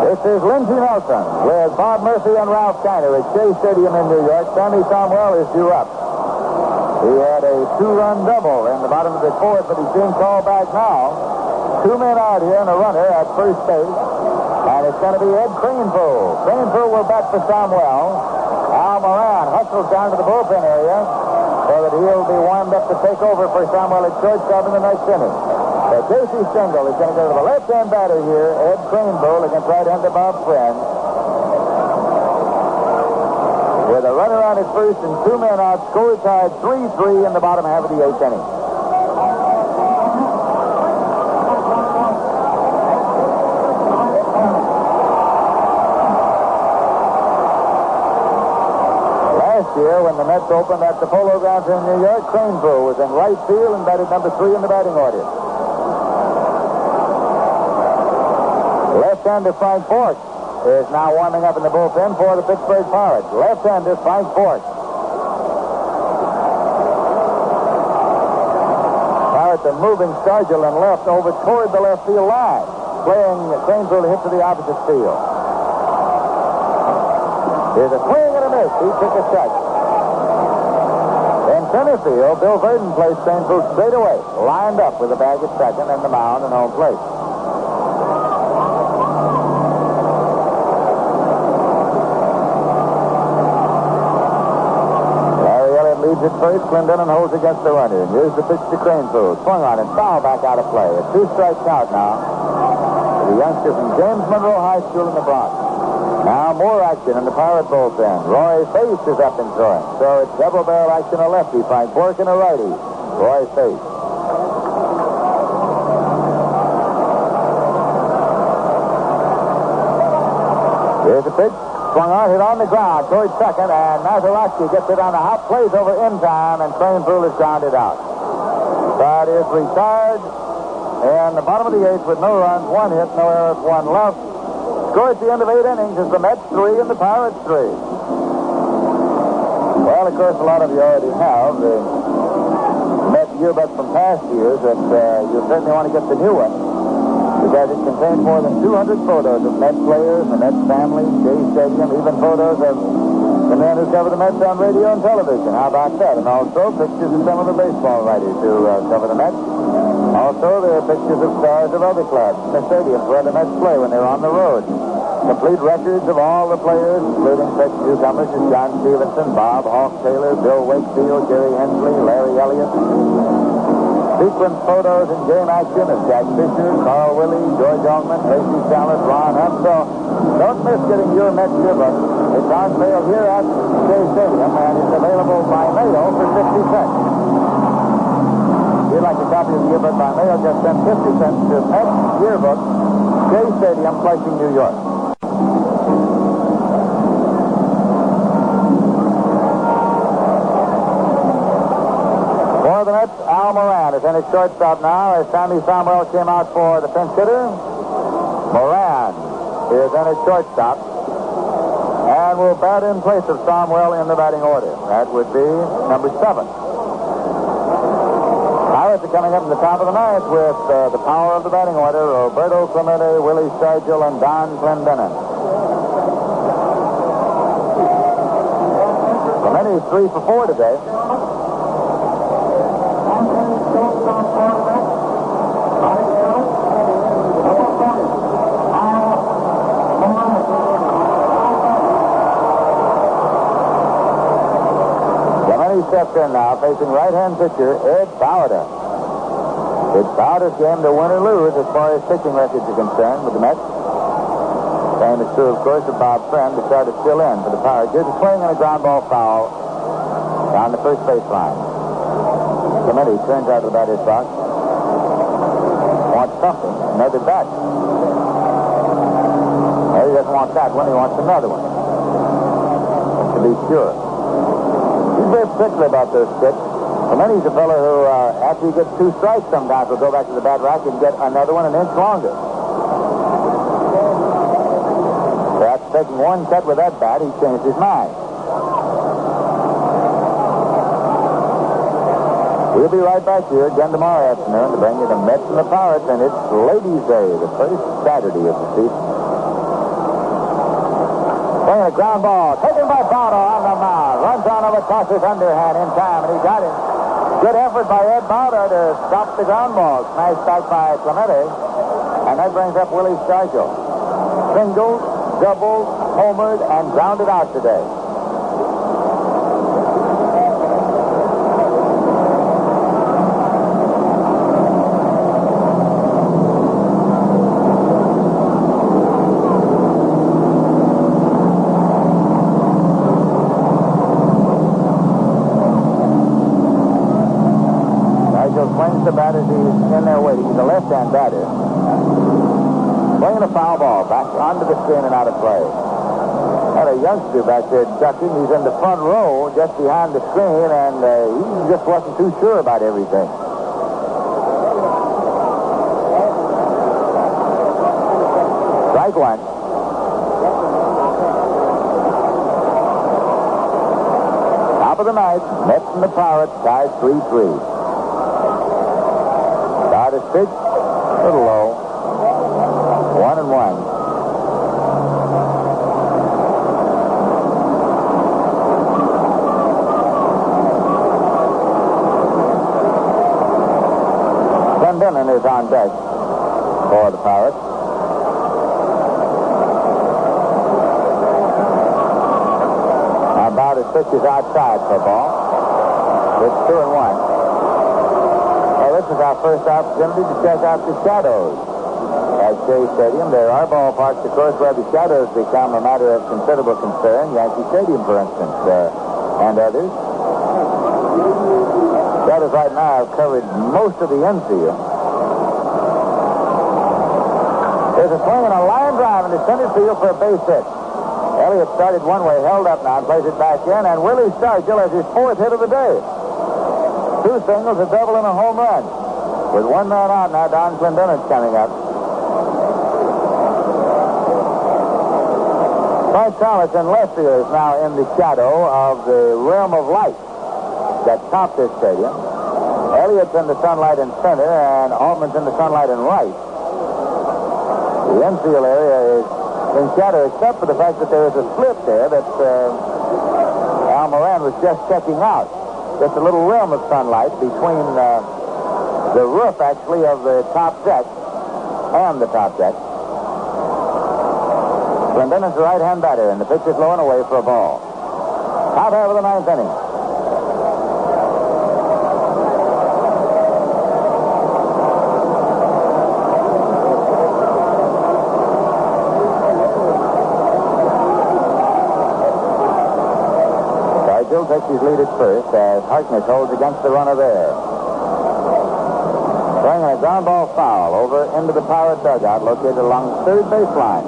This is Lindsey Nelson with Bob Murphy and Ralph Kiner at Shea Stadium in New York. Sammy Somwell is due up. He had a 2-run double in the bottom of the fourth, but he's being called back now. 2 men out here and a runner at first base. And it's going to be Ed Greenpool. Greenpool will bat for Somwell. Al Moran hustles down to the bullpen area so that he'll be warmed up to take over for Somwell at shortstop in the next inning. So Casey Stengel is going to go to the left-hand batter here, Ed Greenpool, against right-hander Bob Friend. With a runner on at first and 2 men out, score tied 3-3 in the bottom half of the 8th inning. Last year, when the Mets opened at the Polo Grounds in New York, Greenpool was in right field and batted number 3 in the batting order. Left-hander Frank Bork is now warming up in the bullpen for the Pittsburgh Pirates. Left-hander Frank Bork. Pirates are moving Stargell and left over toward the left field line, playing Cranesville to hit to the opposite field. There's a swing and a miss. He took a strike. In center field, Bill Verdon plays Cranesville straight away, lined up with the bag at second and the mound and home plate. Leads at first. Clendenon holds against the runner. And here's the pitch to Cranesville. Swung on and foul back out of play. A 2-strike count now for the youngster from James Monroe High School in the Bronx. Now more action in the Pirate bullpen. Roy Face is up and throwing. So it's double barrel action, a lefty. Frank Bork and a righty. Roy Face. Here's the pitch. Swung on, hit on the ground towards second, and Mazeroski gets it on a hop, plays over in time, and Cranesville is grounded out. That is retired in the bottom of the eighth with no runs, one hit, no errors, one left. Score at the end of 8 innings is the Mets 3 and the Pirates 3. Well, of course, a lot of you already have the Mets yearbook from past years, but you certainly want to get the new one, because it contains more than 200 photos of Mets players, the Mets family, Shea Stadium, even photos of the men who cover the Mets on radio and television. How about that? And also pictures of some of the baseball writers who cover the Mets. Also, there are pictures of stars of other clubs, the stadiums where the Mets play when they're on the road. Complete records of all the players, including such newcomers as John Stevenson, Bob Hawk Taylor, Bill Wakefield, Jerry Hensley, Larry Elliott. Sequence photos and game action of Jack Fisher, Carl Willie, George Allman, Tracy Salad, Ron Hunt. So don't miss getting your Mets yearbook. It's on sale here at Shea Stadium, and it's available by mail for 50 cents. If you'd like a copy of the yearbook by mail, just send 50 cents to Mets Yearbook, Shea Stadium, Flushing, New York. For the Mets, Al Moran is in his shortstop now as Sammy Somwell came out for the pinch hitter. Moran is in his shortstop and will bat in place of Somwell in the batting order. That would be number 7. Pirates are coming up in the top of the ninth with the power of the batting order: Roberto, Clemente, Willie Stargell, and Donn Clendenon. Clemente is 3 for 4 today. Steps in now, facing right-hand pitcher Ed Bauta. It's Bauta's game to win or lose as far as pitching records are concerned with the Mets. Same is true, of course, of Bob Friend, the starter still in for the Pirates. Here's a swing and a ground ball foul down the first baseline. Clemente turns out to the batter's box. Wants something, another bat. Well, he doesn't want that one, he wants another one. To be sure. He's very particular about those sticks. Clemente's a fellow who, after he gets 2 strikes sometimes, will go back to the bat rack and get another one an inch longer. So after taking one cut with that bat, he changed his mind. We'll be right back here again tomorrow afternoon to bring you the Mets and the Pirates, and it's Ladies' Day, the first Saturday of the season. Playing a ground ball, taken by Bauta on the mound. Runs on over, tosses underhand in time, and he got it. Good effort by Ed Bauta to stop the ground ball. Smashed back by Clemente, and that brings up Willie Stargell. Singles, doubles, homered, and grounded out today. Swings the bat as he's in there waiting. He's a left-hand batter. Playing a foul ball back onto the screen and out of play. Had a youngster back there ducking. He's in the front row just behind the screen, and he just wasn't too sure about everything. So Strike one. Top of the ninth, Mets and the Pirates tied 3-3. Start is pitched, a little low. 1-1. Clendenon is on deck for the Pirates. About his pitch is outside for a ball. It's 2-1. Well, this is our first opportunity to check out the shadows at Shea Stadium. There are ballparks, of course, where the shadows become a matter of considerable concern. Yankee Stadium, for instance, and others. Shadows right now have covered most of the infield. There's a swing and a line drive into center field for a base hit. Elliott started one way, held up now, and plays it back in, and Willie Stargell has his 4th hit of the day. 2 singles, a double, and a home run. With 1 man out now, Donn Clendenon coming up. Bart Thomas in left field is now in the shadow of the realm of light that topped this stadium. Elliott's in the sunlight in center, and Altman's in the sunlight in right. The infield area is in shadow, except for the fact that there is a slip there that Al Moran was just checking out. Just a little realm of sunlight between the roof, actually, of the top deck and the top deck. Clendenon's the right-hand batter, and the pitch is low and away for a ball. Top half of the 9th inning. Stargell takes his lead at first as Harkness holds against the runner there. Swinging a ground ball foul over into the Pirate dugout located along the third baseline.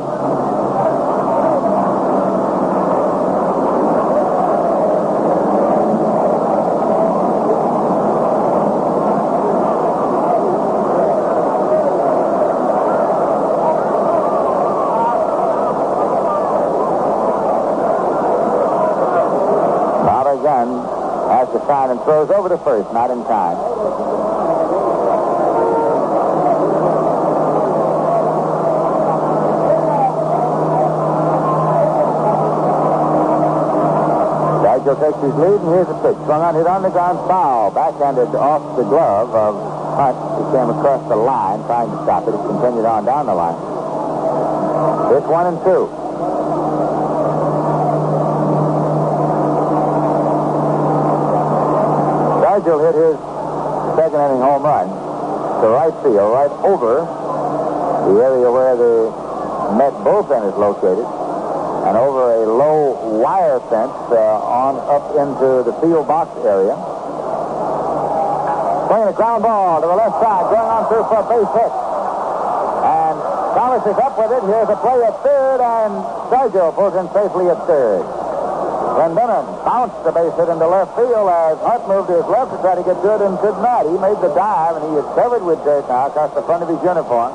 Has to sign and throws over to first, not in time. Stargell takes his lead, and here's a pitch. Swung on, hit on the ground, foul. Backhanded off the glove of Hunt. He came across the line, trying to stop it. It continued on down the line. It's 1-2. Stargell hit his second inning home run to right field, right over the area where the Met bullpen is located, and over a low wire fence on up into the field box area. Playing a ground ball to the left side, going on through for a base hit. And Thomas is up with it. Here's a play at third, and Stargell pulls in safely at third. Clendenon bounced the base hit into left field as Hunt moved to his left to try to get to it and could not. He made the dive, and he is covered with dirt now across the front of his uniform.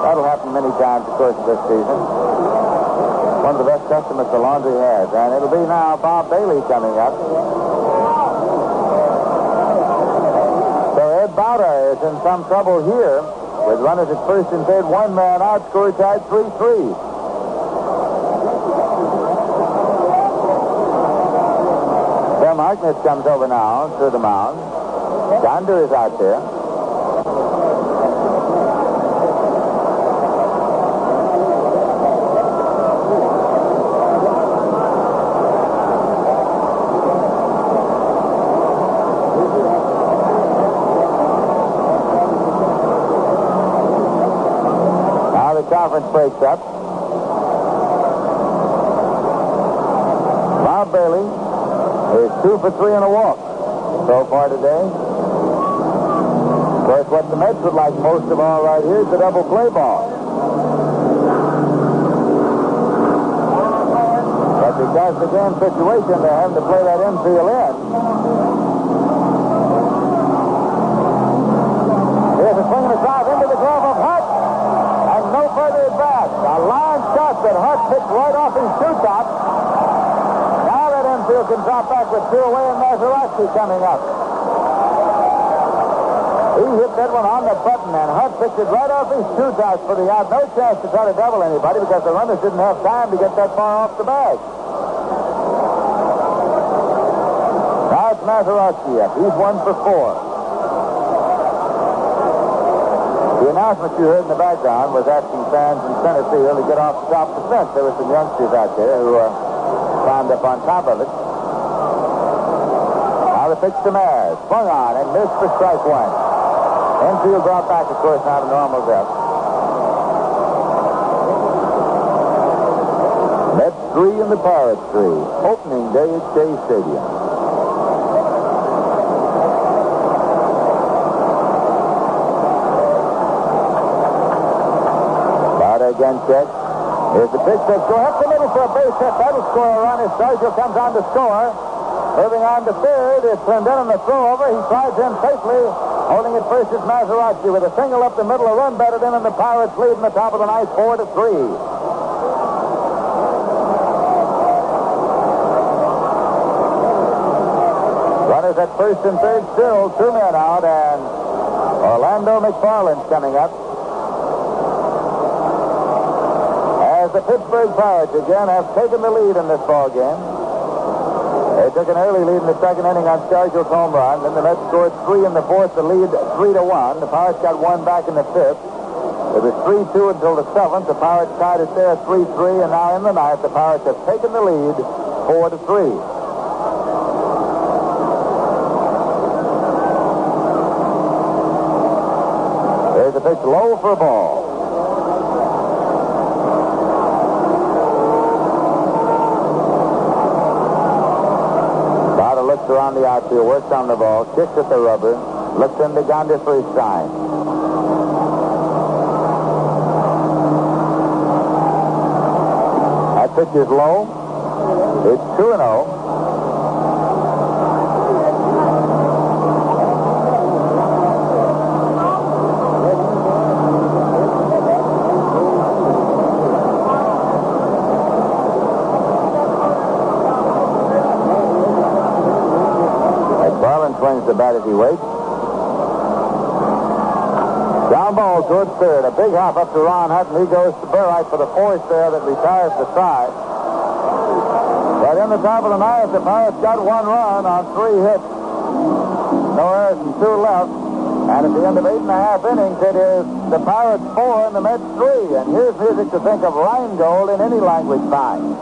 That'll happen many times, of course, this season. One of the best customers the laundry has. And it'll be now Bob Bailey coming up. So Ed Bauta is in some trouble here with runners at first and third. 1 man out, score tied 3-3. Harkness comes over now to the mound. Donder is out there. Now the conference breaks up. Bob Bailey is 2 for 3 and a walk so far today. Of course, what the Mets would like most of all right here is the double play ball. But because of the damn situation, they're having to play that infield in. Here's a swing and a drive into the glove of Hunt. And no further advance. A pitch right off his shoe top. Now that infield can drop back with 2 away, and Mazeroski coming up. He hit that one on the button, and Hunt picked it right off his shoe top for the out. No chance to try to double anybody because the runners didn't have time to get that far off the bag. Now it's Mazeroski up. He's 1 for 4. The announcement you heard in the background was asking fans in center field to get off the top of the fence. There were some youngsters out there who climbed up on top of it. Now the pitch to Maris. Swung on and missed for strike 1. Infield brought back, of course, now to normal depth. Mets 3 and the Pirates 3. Opening day at Shea Stadium. Bauta again checks. Here's the pitch that's going up the middle for a base hit. That'll score a run as Stargell comes on to score. Moving on to third is Clendenon the throw over. He slides in safely. Holding it first is Mazeroski with a single up the middle, a run batted in, and the Pirates lead in the top of the ninth 4-3. Runners at first and third still, 2 men out, and Orlando McFarland's coming up. As the Pittsburgh Pirates again have taken the lead in this ball game. They took an early lead in the second inning on Stargell's home run. Then the Mets scored 3 in the fourth to lead 3-1. The Pirates got 1 back in the fifth. It was 3-2 until the seventh. The Pirates tied it there 3-3, and now in the ninth, the Pirates have taken the lead 4-3. There's a pitch low for a ball. Around the outfield, works on the ball, kicks at the rubber, looks into Gondis for his sign. That pitch is low. It's 2-0. Swings the bat as he waits. Down ball towards third. A big hop up to Ron Hutton. He goes to Burright for the force there that retires the side. But in the top of the ninth, the Pirates got 1 run on 3 hits. No errors and 2 left. And at the end of 8.5 innings, it is the Pirates 4 and the Mets 3. And here's music to think of Rheingold in any language fine.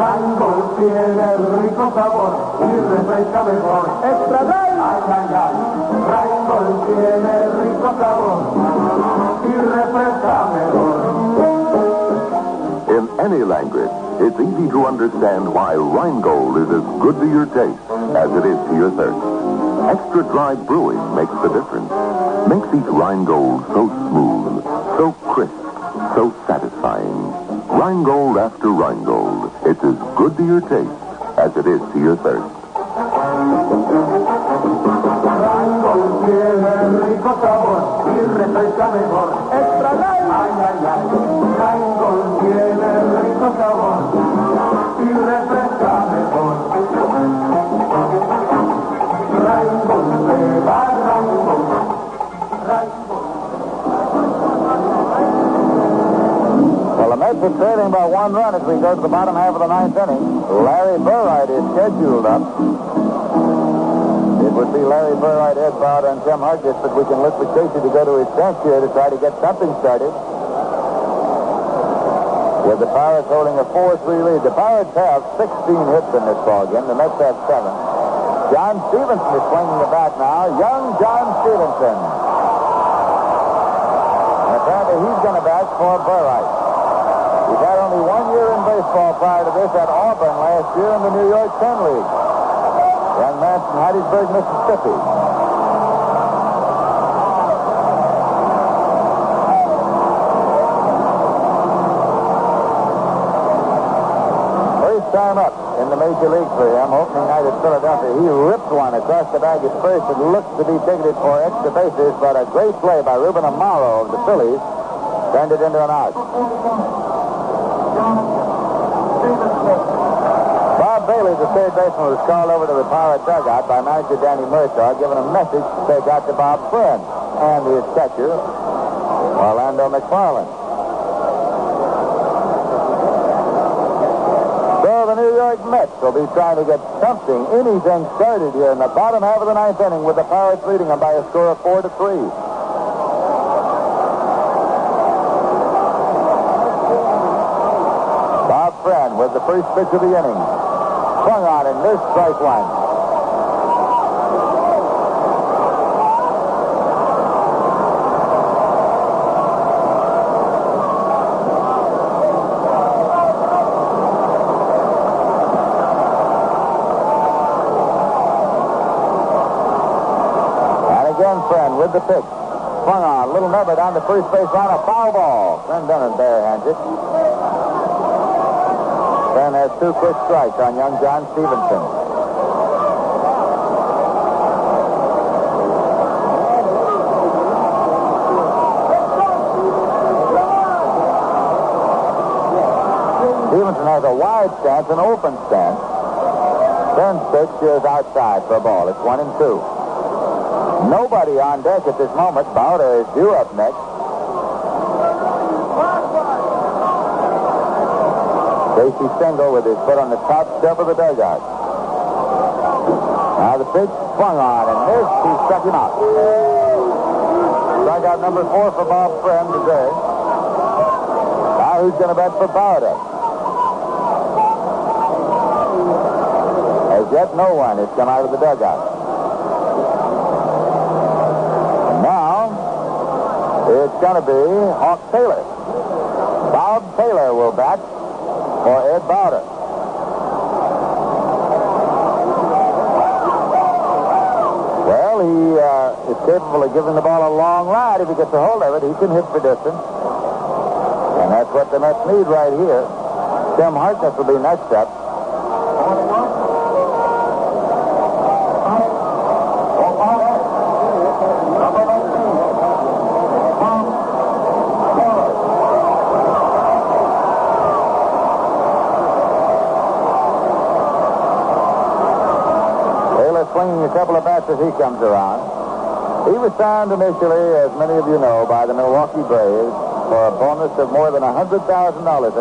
Rheingold tiene rico sabor y refresca mejor. Extra dry. Ay, ay, ay. Rheingold tiene rico sabor y refresca mejor. In any language, it's easy to understand why Rheingold is as good to your taste as it is to your thirst. Extra dry brewing makes the difference. Makes each Rheingold so smooth, so crisp, so satisfying. Rheingold after Rheingold. It's as good to your taste as it is to your thirst. Rheingold tiene rico sabor y refresca mejor. Extra light. Ay, ay, ay. Rheingold tiene rico sabor y refresca mejor. Rheingold se va, Rheingold. Well, the Mets are trailing by 1 run as we go to the bottom half of the ninth inning. Larry Burright is scheduled up. It would be Larry Burright, Ed Bauta, and Tim Hargis, but we can look for Casey to go to his bench here to try to get something started. With the Pirates holding a 4-3 lead. The Pirates have 16 hits in this ballgame. The Mets have 7. John Stevenson is swinging the bat now. Young John Stevenson. And apparently he's going to bat for Burright. He's had only 1 year in baseball prior to this at Auburn last year in the New York 10 League. Young man from Hattiesburg, Mississippi. First time up in the major leagues for him, opening night at Philadelphia. He ripped one across the bag at first. It looks to be ticketed for extra bases, but a great play by Ruben Amaro of the Phillies turned it into an out. Bob Bailey, the third baseman, was called over to the Pirate dugout by manager Danny Murtaugh, giving a message to take out to Bob Friend and his catcher, Orlando McFarland. So the New York Mets will be trying to get anything started here in the bottom half of the ninth inning with the Pirates leading them by a score of 4-3. Bob Friend with the first pitch of the inning. Swung on and missed, strike one. Friend with the pitch. Swung on. Little number down the first base line. A foul ball. Clendenon barehands it. Friend has 2 quick strikes on young John Stevenson. Stevenson has a wide stance, an open stance. Friend's pitch is outside for a ball. It's 1-2. Nobody on deck at this moment. Bauta is due up next. Casey Stengel with his foot on the top step of the dugout. Now the pitch swung on and missed. He struck him out. Strikeout number 4 for Bob Friend today. Now who's going to bet for Bauta? As yet, no one has come out of the dugout. It's going to be Hawk Taylor. Bob Taylor will bat for Ed Bauta. Well, he is capable of giving the ball a long ride. If he gets a hold of it, he can hit for distance. And that's what the Mets need right here. Tim Harkness will be next up. Swinging a couple of bats as he comes around. He was signed initially, as many of you know, by the Milwaukee Braves for a bonus of more than $100,000 in 1957.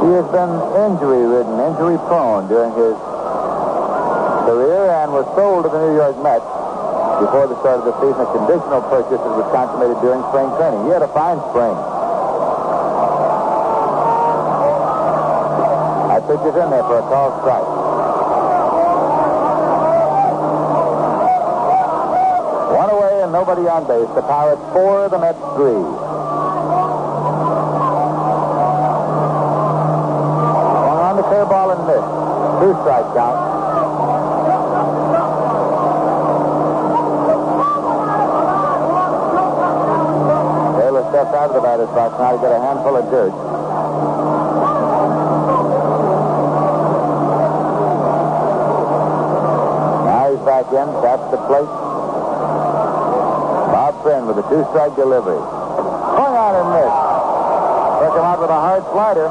He has been injury-ridden, injury-prone during his career and was sold to the New York Mets before the start of the season. A conditional purchase that was consummated during spring training. He had a fine spring. That pitch is in there for a called strike. Nobody on base. The Pirates 4, the Mets 3. Swung on the curveball and missed. 2-strike count. Taylor steps out of the batter's box now to get a handful of dirt. Now he's back in. Taps the plate. Friend with a 2-strike delivery. Swung on and missed. Took him out with a hard slider.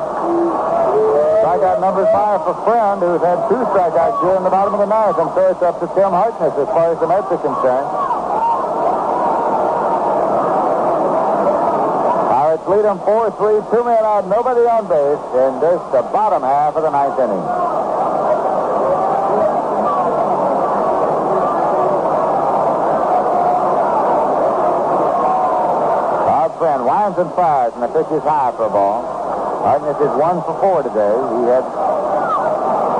Strikeout number 5 for Friend, who's had 2 strikeouts here in the bottom of the ninth, and so it's up to Tim Harkness as far as the Mets are concerned. Pirates lead them 4-3, 2 men out, nobody on base in this, the bottom half of the ninth inning. Friend winds and fires, and the pitch is high for a ball. Harkness is 1 for 4 today. He had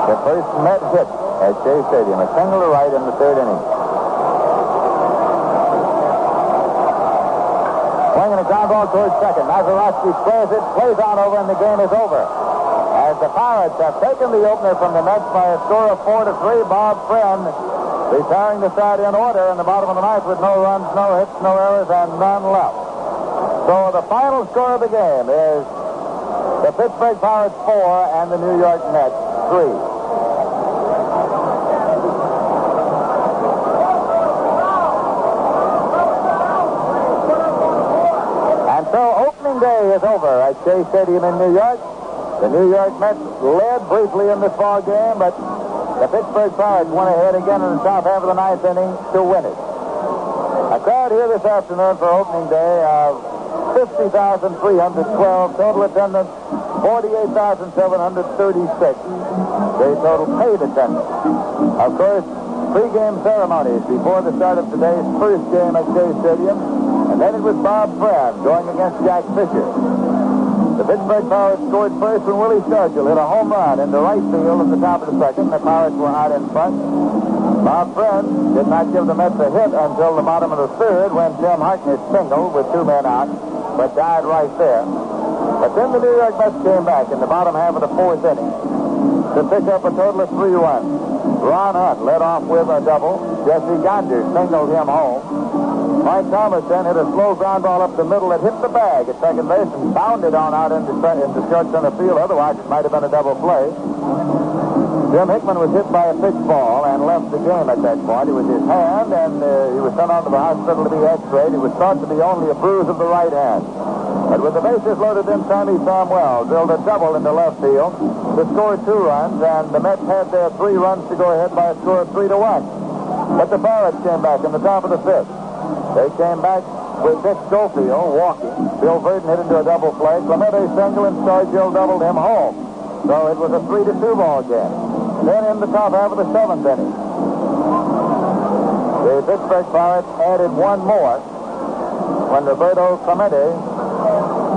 the first Met hit at Shea Stadium, a single to right in the 3rd inning. Swinging a ground ball towards second. Mazeroski squares it, plays on over, and the game is over. As the Pirates have taken the opener from the Mets by a score of 4-3, Bob Friend retiring the side in order in the bottom of the ninth with no runs, no hits, no errors, and none left. So the final score of the game is the Pittsburgh Pirates 4 and the New York Mets 3. at Shea Stadium in New York. The New York Mets led briefly in this ball game, but the Pittsburgh Pirates went ahead again in the top half of the ninth inning to win it. A crowd here this afternoon for opening day of 50,312. Total attendance, 48,736. The total paid attendance. Of course, pre-game ceremonies before the start of today's first game at Shea Stadium. And then it was Bob Friend going against Jack Fisher. The Pittsburgh Pirates scored first when Willie Stargell hit a home run into right field at the top of the second. The Pirates were out in front. Bob Friend did not give the Mets a hit until the bottom of the third when Tim Harkness singled with two men out, but died right there. But then the New York Mets came back in the bottom half of the fourth inning to pick up a total of 3 runs. Ron Hunt led off with a double. Jesse Gonder singled him home. Mike Thomas then hit a slow ground ball up the middle that hit the bag at second base and bounded on out into short center field. Otherwise, it might have been a double play. Jim Hickman was hit by a pitch ball and left the game at that point. It was his hand, and he was sent on to the hospital to be x-rayed. It was thought to be only a bruise of the right hand. But with the bases loaded in, Sammy Samuel drilled a double into left field to score 2 runs, and the Mets had their 3 runs to go ahead by a score of 3-1. But the Pirates came back in the top of the 5th. They came back with Dick Schofield walking. Bill Verdon hit into a double play. Clemente single and Stargell doubled him home. So it was a 3-2 ball game. Then in the top half of the 7th inning, the Pittsburgh Pirates added 1 more when Roberto Clemente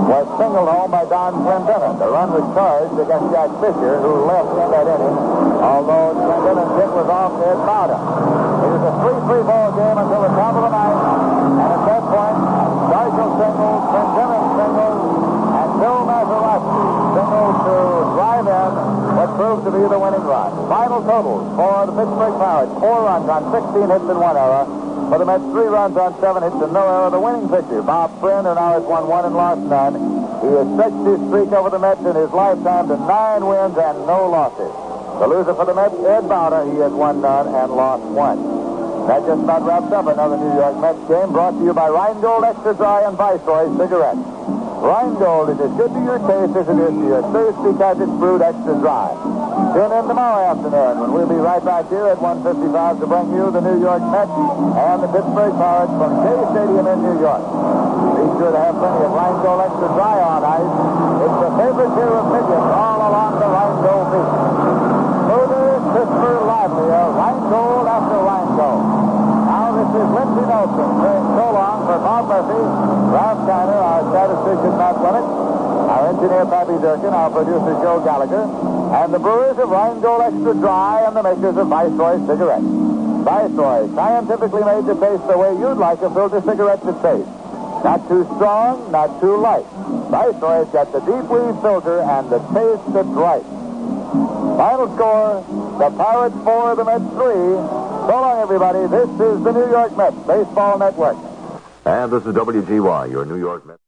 was singled home by Donn Clendenon. The run was charged against Jack Fisher, who left in that inning, although Clendenon's hit was off Ed Bauta. It was a 3-3 ball game until the top of the ninth, and at that point, Stargell singled, Clendenon singled, and Bill Mazeroski singled to drive in what proved to be the winning run. Final totals for the Pittsburgh Pirates: 4 runs on 16 hits and 1 error. For the Mets, 3 runs on 7 hits and no error. The winning pitcher, Bob Friend, who now has won 1 and lost none. He has stretched his streak over the Mets in his lifetime to 9 wins and no losses. The loser for the Mets, Ed Bauta, he has won none and lost 1. That just about wraps up another New York Mets game, brought to you by Rheingold Extra Dry and Viceroy cigarettes. Rheingold is as good to your taste as it is to your thirst because it's brewed extra dry. Tune in tomorrow afternoon when we'll be right back here at 1:55 to bring you the New York Mets and the Pittsburgh Pirates from Shea Stadium in New York. Be sure to have plenty of Rheingold Extra Dry on ice. It's the favorite here of millions all along the Rheingold beach. Smoother, crisper, livelier, Rheingold after Rheingold. Now this is Lindsey Nelson saying so long for Bob Murphy, Ralph Kiner, our statistician Matt Lennox, our engineer Pappy Durkin, our producer Joe Gallagher, and the brewers of Rheingold Extra Dry and the makers of Viceroy cigarettes. Viceroy, scientifically made to taste the way you'd like a filter cigarette to taste. Not too strong, not too light. Viceroy's got the deep weave filter and the taste that's right. Final score, the Pirates 4, the Mets 3. So long, everybody. This is the New York Mets Baseball Network. And this is WGY, your New York Mets.